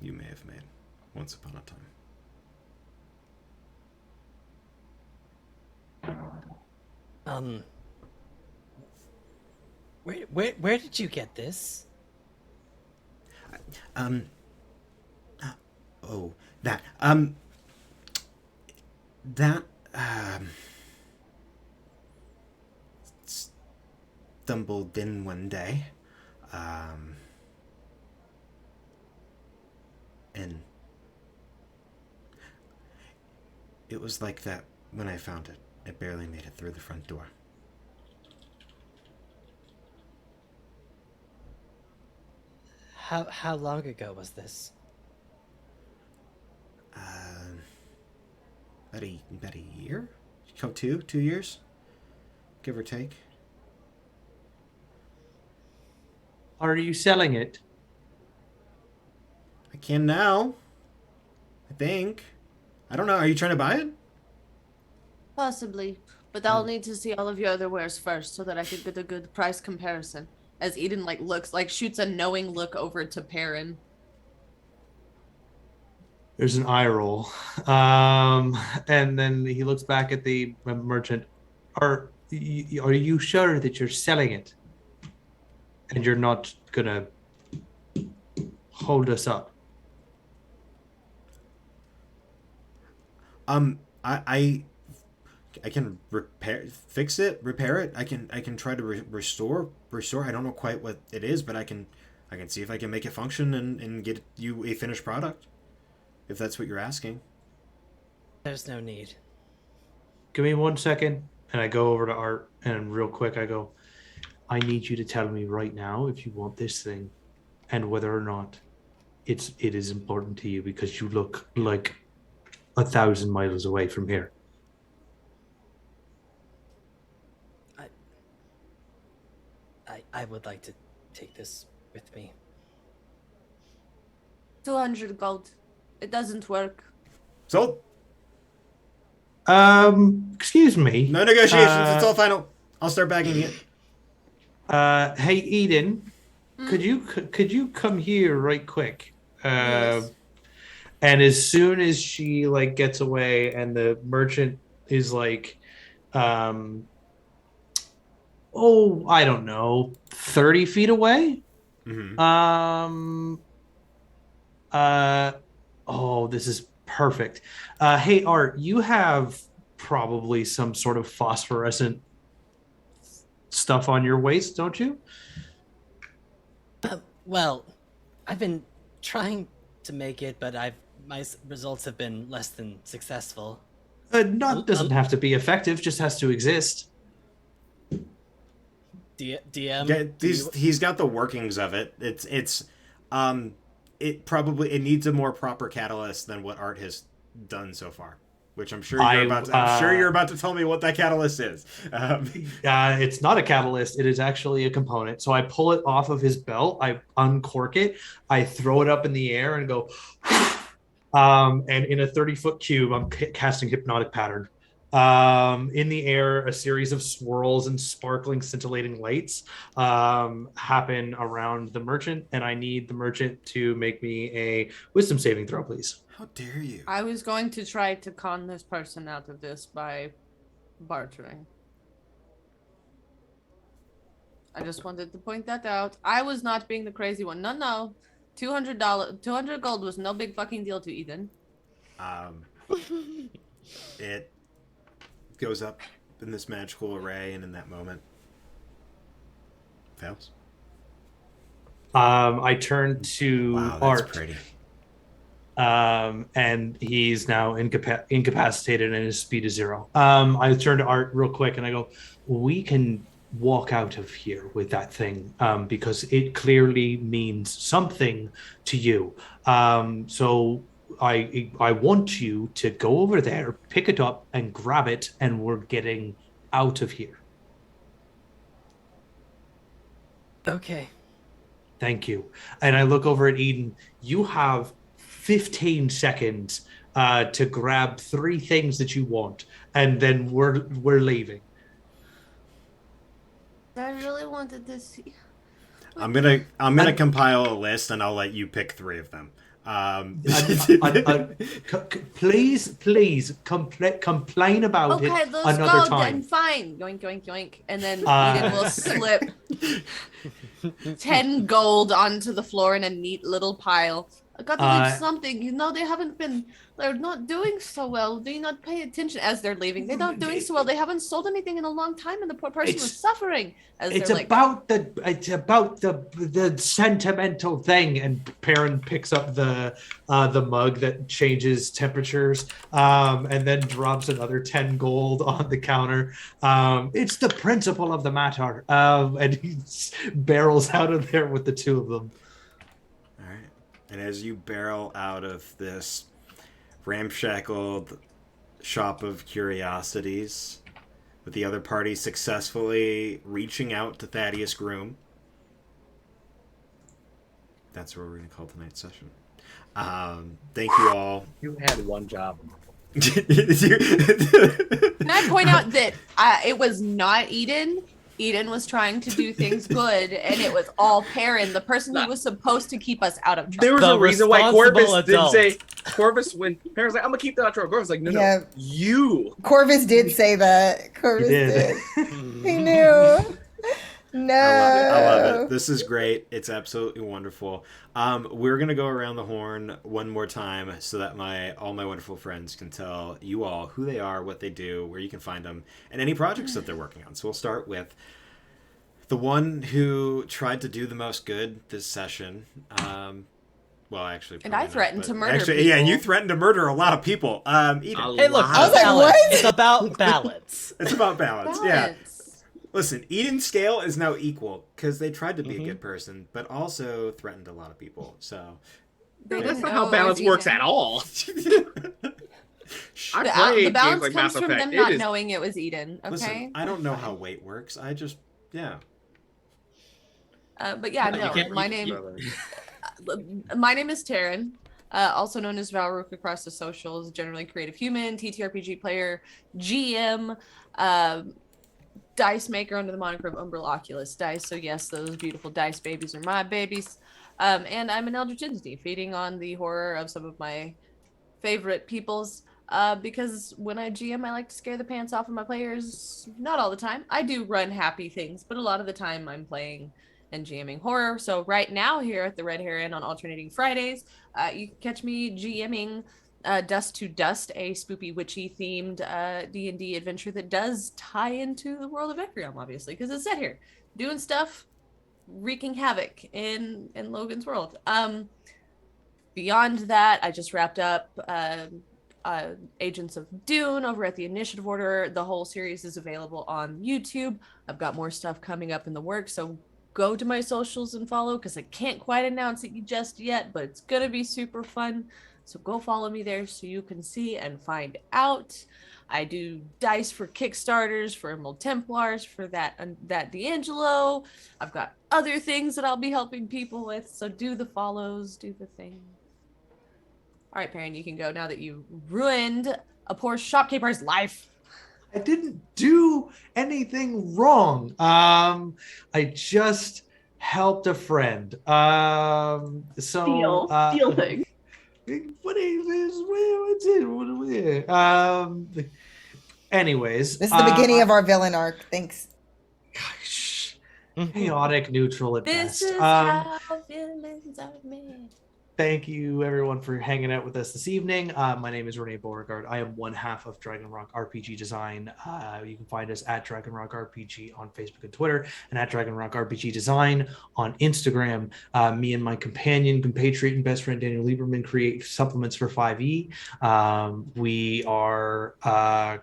you may have made once upon a time. Where did you get this? Stumbled in one day, and it was like that when I found it. It barely made it through the front door. How long ago was this? About a year? 2 years? Give or take. Are you selling it? I can now. I think. I don't know. Are you trying to buy it? Possibly, but I'll need to see all of your other wares first so that I could get a good price comparison. As Eden shoots a knowing look over to Perrin. There's an eye roll. And then he looks back at the merchant. Are you sure that you're selling it? And you're not gonna hold us up? I can repair it. I can try to restore. I don't know quite what it is, but I can see if I can make it function and get you a finished product, if that's what you're asking. There's no need. Give me 1 second, and I go over to Art, and real quick I go, I need you to tell me right now if you want this thing, and whether or not it is important to you, because you look like 1,000 miles away from here. I would like to take this with me. 200 gold. It doesn't work. Sold. Excuse me. No negotiations. It's all final. I'll start bagging it. Hey Eden, could you come here right quick? Yes. And as soon as she like gets away, and the merchant is like, I don't know, 30 feet away, Mhm. Oh, this is perfect. Hey, Art, you have probably some sort of phosphorescent stuff on your waist, don't you? Well, I've been trying to make it, but my results have been less than successful. Not doesn't have to be effective, just has to exist. DM. Yeah, he's got the workings of it. It needs a more proper catalyst than what Art has done so far. Which I'm sure you're about to tell me what that catalyst is. It's not a catalyst. It is actually a component. So I pull it off of his belt. I uncork it. I throw it up in the air and go. And in a 30-foot cube, I'm casting Hypnotic Pattern. In the air, a series of swirls and sparkling, scintillating lights happen around the merchant, and I need the merchant to make me a wisdom saving throw, please. How dare you? I was going to try to con this person out of this by bartering. I just wanted to point that out. I was not being the crazy one. No. $200 gold was no big fucking deal to Eden. It goes up in this magical array, and in that moment fails. I turn to Wow, that's Art. pretty. And he's now incapacitated and his speed is 0. I turn to Art real quick and I go, we can walk out of here with that thing because it clearly means something to you. So I want you to go over there, pick it up and grab it, and we're getting out of here. Okay. Thank you. And I look over at Eden. You have 15 seconds to grab 3 things that you want, and then we're leaving. I really wanted to see. I'm gonna compile a list, and I'll let you pick 3 of them. Please complain about it Okay, let's another go time. then. Fine. Yoink, yoink, yoink. And then Eden will slip 10 gold onto the floor in a neat little pile. I got to leave something. You know, they're not doing so well. Do you not pay attention as they're leaving? They're not doing so well. They haven't sold anything in a long time, and the poor person was suffering. It's about the sentimental thing. And Perrin picks up the mug that changes temperatures, and then drops another 10 gold on the counter. It's the principle of the matter. And he barrels out of there with the 2 of them. All right. And as you barrel out of this ramshackled shop of curiosities, with the other party successfully reaching out to Thaddeus Groom, that's what we're going to call tonight's session. Thank you all. You had one job. Can I point out that it was not Eden? Eden was trying to do things good, and it was all Perrin, the person who was supposed to keep us out of trouble. There was The a reason why responsible Korvus didn't adult. say Korvus when Perrin's like, I'm gonna keep that out of trouble. Korvus was like, no, Yeah. you. Corvus did say that. Corvus did. He knew. No. I love it. This is great. It's absolutely wonderful. We're gonna go around the horn one more time so that all my wonderful friends can tell you all who they are, what they do, where you can find them, and any projects that they're working on. So we'll start with the one who tried to do the most good this session. Well, actually, And I threatened to murder Actually, yeah, people. you threatened to murder a lot of people. Eden. Hey, look, I was like, balance. what? It's about balance. It's about balance. Yeah. Balance. Listen, Eden's scale is now equal because they tried to be a good person, but also threatened a lot of people. So They That's didn't not know how balance it was works Eden. at all. I The played games balance like comes Mass from Effect. them not It is knowing it was Eden, okay? listen, I don't know how weight works. Yeah. But yeah, You no, can't- my name is Taryn, also known as Valrook across the socials, generally creative human, TTRPG player, GM, dice maker under the moniker of Umbrella Oculus Dice. So yes, those beautiful dice babies are my babies. And I'm an eldritch entity, feeding on the horror of some of my favorite peoples. Because when I GM, I like to scare the pants off of my players. Not all the time. I do run happy things, but a lot of the time I'm playing and GMing horror. So right now here at the Red Hare Inn on alternating Fridays, you can catch me GMing Dust to Dust, a spoopy witchy themed D&D adventure that does tie into the world of Ecriom, obviously, because it's set here, doing stuff, wreaking havoc in Logan's world. Beyond that, I just wrapped up Agents of Dune over at the Initiative Order. The whole series is available on YouTube. I've got more stuff coming up in the works, so go to my socials and follow, because I can't quite announce it just yet, but it's gonna be super fun. So go follow me there so you can see and find out. I do dice for Kickstarters, for Emerald Templars, for that D'Angelo. I've got other things that I'll be helping people with, so do the follows, do the thing. All right, Perrin, you can go now that you ruined a poor shopkeeper's life. I didn't do anything wrong. I just helped a friend. Steal thing. Anyways, This is the beginning of our villain arc. Thanks. Chaotic neutral at This best. is how villains are made. Thank you, everyone, for hanging out with us this evening. My name is Renee Beauregard. I am one half of Dragon Rock RPG Design. You can find us at Dragon Rock RPG on Facebook and Twitter, and at Dragon Rock RPG Design on Instagram. Me and my compatriot, and best friend Daniel Lieberman create supplements for 5e. We are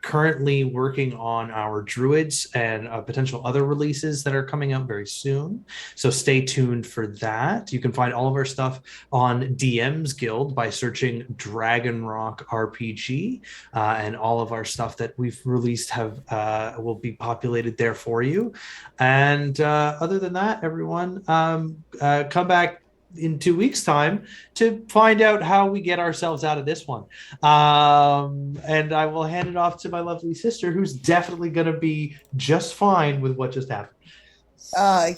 currently working on our Druids and potential other releases that are coming out very soon. So stay tuned for that. You can find all of our stuff on DM's Guild by searching Dragon Rock RPG, and all of our stuff that we've released will be populated there for you. And other than that, everyone, come back in 2 weeks' time to find out how we get ourselves out of this one. And I will hand it off to my lovely sister, who's definitely going to be just fine with what just happened. I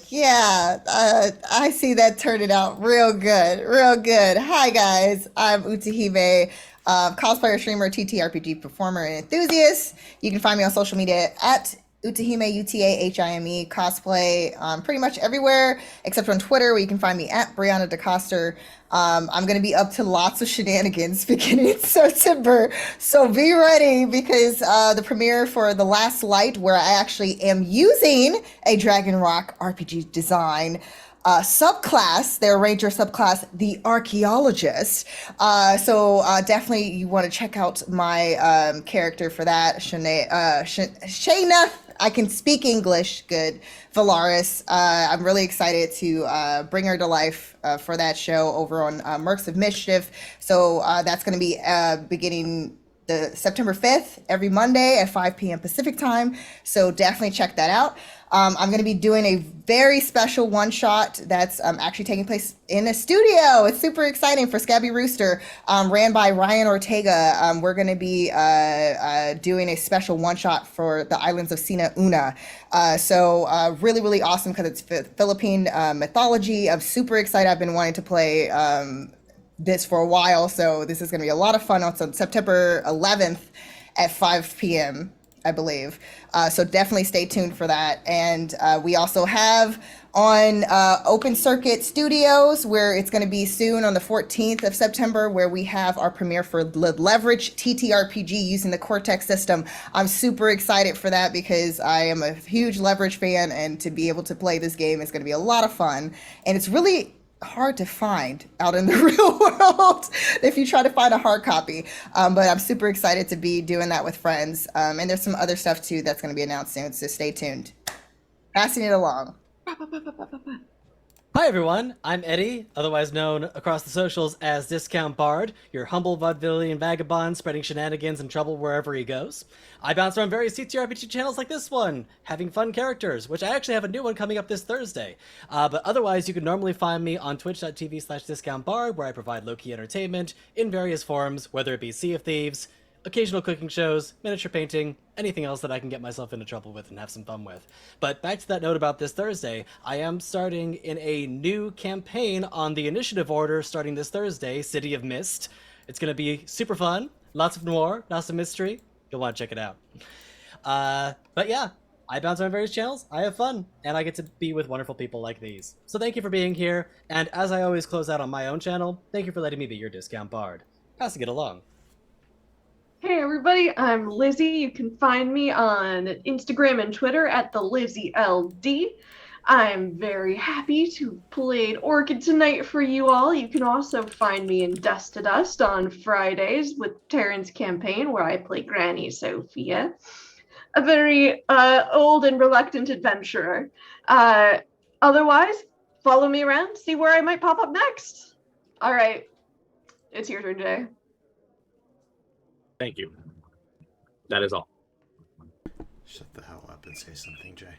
see that turning out real good. Hi guys, I'm Utahime, cosplayer, streamer, TTRPG performer, and enthusiast. You can find me on social media at Utahime, Utahime, cosplay, pretty much everywhere except on Twitter, where you can find me at Brianna DeCoster. I'm going to be up to lots of shenanigans beginning in September, so be ready, because the premiere for The Last Light, where I actually am using a Dragon Rock RPG design subclass, their ranger subclass, the Archaeologist. So definitely you want to check out my character for that, Shayna. I can speak English good. Valaris. I'm really excited to bring her to life for that show over on Mercs of Mischief. So that's going to be beginning the September 5th, every Monday at 5 p.m. Pacific time. So definitely check that out. I'm going to be doing a very special one-shot that's actually taking place in a studio. It's super exciting for Scabby Rooster, ran by Ryan Ortega. We're going to be doing a special one-shot for the islands of Sina Una. So really, really awesome, because it's Philippine mythology. I'm super excited. I've been wanting to play this for a while, so this is going to be a lot of fun. It's on September 11th at 5 p.m., I believe. So definitely stay tuned for that. And we also have on Open Circuit Studios, where it's going to be soon on the 14th of September, where we have our premiere for Leverage TTRPG using the Cortex system. I'm super excited for that, because I am a huge Leverage fan, and to be able to play this game is going to be a lot of fun. And it's really hard to find out in the real world if you try to find a hard copy, but I'm super excited to be doing that with friends, and there's some other stuff too that's going to be announced soon, so stay tuned. Passing it along. Hi everyone, I'm Eddie, otherwise known across the socials as Discount Bard, your humble vaudevillian vagabond spreading shenanigans and trouble wherever he goes. I bounce around various TTRPG channels like this one, having fun characters, which I actually have a new one coming up this Thursday. But otherwise, you can normally find me on twitch.tv/discountbard, where I provide low-key entertainment in various forms, whether it be Sea of Thieves, occasional cooking shows, miniature painting, anything else that I can get myself into trouble with and have some fun with. But back to that note about this Thursday, I am starting in a new campaign on the Initiative Order starting this Thursday, City of Mist. It's going to be super fun, lots of noir, lots of mystery. You'll want to check it out. But yeah, I bounce around various channels, I have fun, and I get to be with wonderful people like these. So thank you for being here, and as I always close out on my own channel, thank you for letting me be your discount bard. Passing it along. Hey everybody, I'm Lizzie. You can find me on Instagram and Twitter at the LizzieLD. I'm very happy to have played Orchid tonight for you all. You can also find me in Dust to Dust on Fridays with Terran's campaign, where I play Granny Sophia, a very old and reluctant adventurer. Otherwise, follow me around, see where I might pop up next. All right, it's your turn, Jay. Thank you. That is all. Shut the hell up and say something, Jay.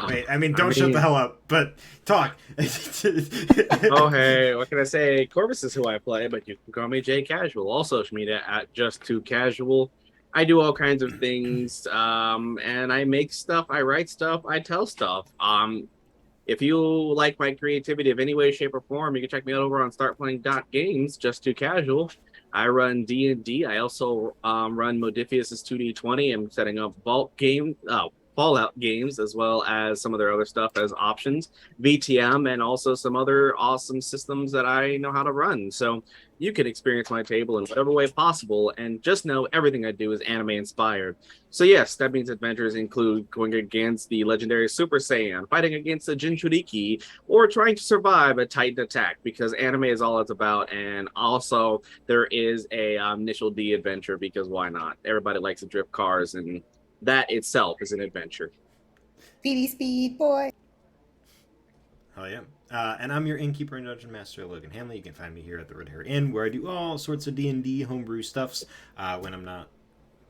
Wait, don't shut the hell up, but talk. Oh, hey, what can I say? Korvus is who I play, but you can call me Jay Casual. All social media at Just2Casual. I do all kinds of things, and I make stuff, I write stuff, I tell stuff. If you like my creativity of any way, shape, or form, you can check me out over on startplaying.games, Just2Casual. I run D&D. I also run Modifius's 2D20. I'm setting up Fallout games, as well as some of their other stuff as options, VTM, and also some other awesome systems that I know how to run. So you can experience my table in whatever way possible, and just know everything I do is anime inspired. So yes, that means adventures include going against the legendary Super Saiyan, fighting against a Jinchuriki, or trying to survive a Titan attack, because anime is all it's about. And also there is a initial D adventure, because why not? Everybody likes to drift cars, and that itself is an adventure. Speed boy. Hell yeah. And I'm your Innkeeper and Dungeon Master, Logan Hanley. You can find me here at the Red Hare Inn, where I do all sorts of D&D homebrew stuffs when I'm not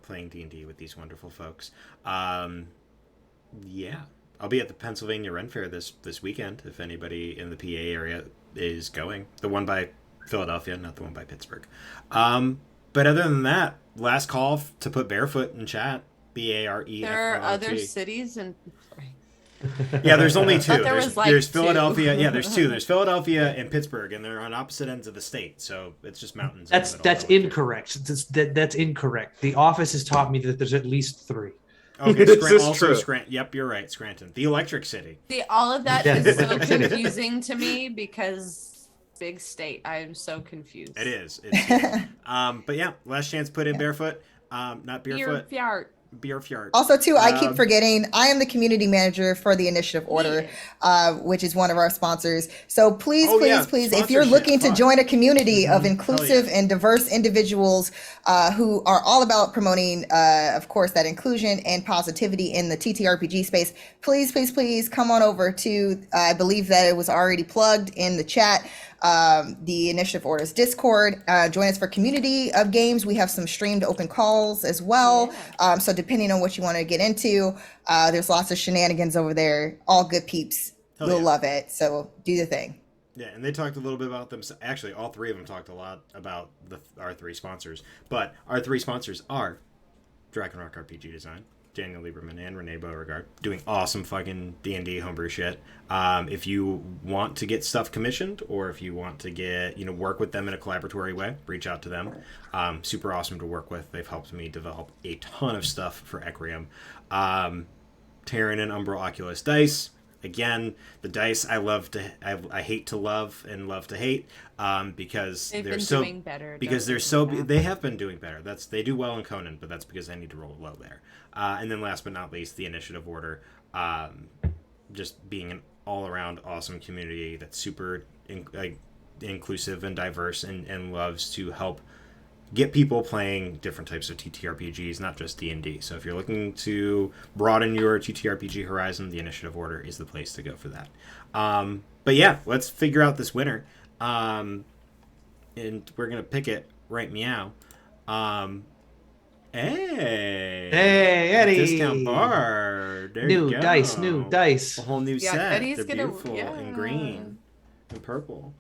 playing D&D with these wonderful folks. Yeah. I'll be at the Pennsylvania Ren Fair this weekend, if anybody in the PA area is going. The one by Philadelphia, not the one by Pittsburgh. But other than that, last call to put barefoot in chat. BARE. There are other cities and. Yeah, there's only two. There's two. Philadelphia. Yeah, there's two. There's Philadelphia and Pittsburgh, and they're on opposite ends of the state. So it's just mountains. That's incorrect. That's incorrect. The office has taught me that there's at least 3. Okay, This is also true. Scranton. Yep, you're right. Scranton, the Electric City. See, all of that Yes. is so confusing to me because big state. I am so confused. It is. It's huge. But yeah, last chance put in barefoot. Not barefoot. Beer fjart. Also, too, I keep forgetting, I am the community manager for the Initiative Order, which is one of our sponsors. So please, please, if you're looking to join a community of inclusive and diverse individuals who are all about promoting, of course, that inclusion and positivity in the TTRPG space, please come on over to, I believe that it was already plugged in the chat, the Initiative Order's Discord. Join us for community of games. We have some streamed open calls as well. So depending on what you want to get into, there's lots of shenanigans over there. All good peeps. You'll love it. So do the thing. Yeah, and they talked a little bit about them. Actually, all three of them talked a lot about our 3 sponsors. But our 3 sponsors are Dragon Rock RPG Design, Daniel Lieberman, and Renee Beauregard, doing awesome fucking D&D homebrew shit. If you want to get stuff commissioned, or if you want to get, work with them in a collaboratory way, reach out to them. Super awesome to work with. They've helped me develop a ton of stuff for Ecriom. Terran and Umbral Oculus dice. Again, the dice I hate to love and love to hate, because They've they're been so doing better. because they're so they have been doing better. They do well in Conan, but that's because I need to roll low there. And then last but not least, the Initiative Order, just being an all-around awesome community that's super inclusive and diverse, and loves to help get people playing different types of TTRPGs, not just D&D. So if you're looking to broaden your TTRPG horizon, the Initiative Order is the place to go for that. But yeah, let's figure out this winner. And we're going to pick it right meow. Hey, Eddie. Discount bar. There you go. New dice. A whole new Yeah, set. Eddie's They're gonna- beautiful yeah. and green and purple.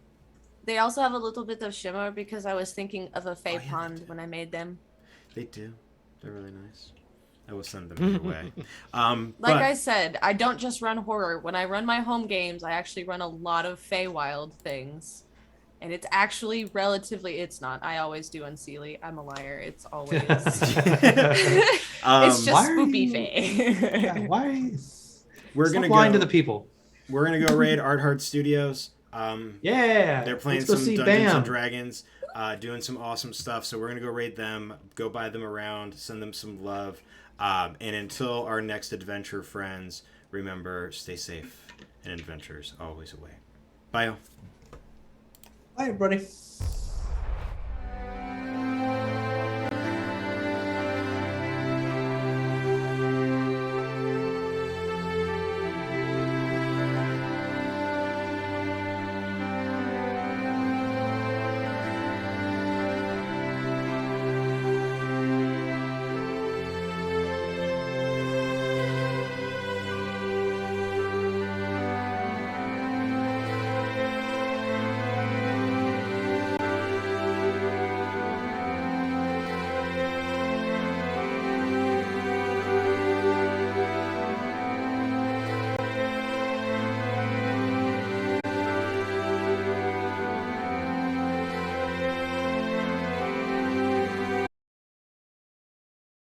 They also have a little bit of shimmer because I was thinking of a Fey yeah, pond when I made them. They do. They're really nice. I will send them your way. Like I said, I don't just run horror. When I run my home games, I actually run a lot of Feywild things. And it's actually relatively. It's not. I always do Unseelie. I'm a liar. It's always. it's just why are spoopy you- fae. Yeah, why? We're Stop gonna lying go to the people. We're gonna go raid Art Heart Studios. Yeah, They're playing let's go some see Dungeons Bam. and Dragons, doing some awesome stuff. So we're gonna go raid them, go buy them around, send them some love, and until our next adventure, friends, remember, stay safe and adventures always away. Bye. Y'all. Bye, everybody.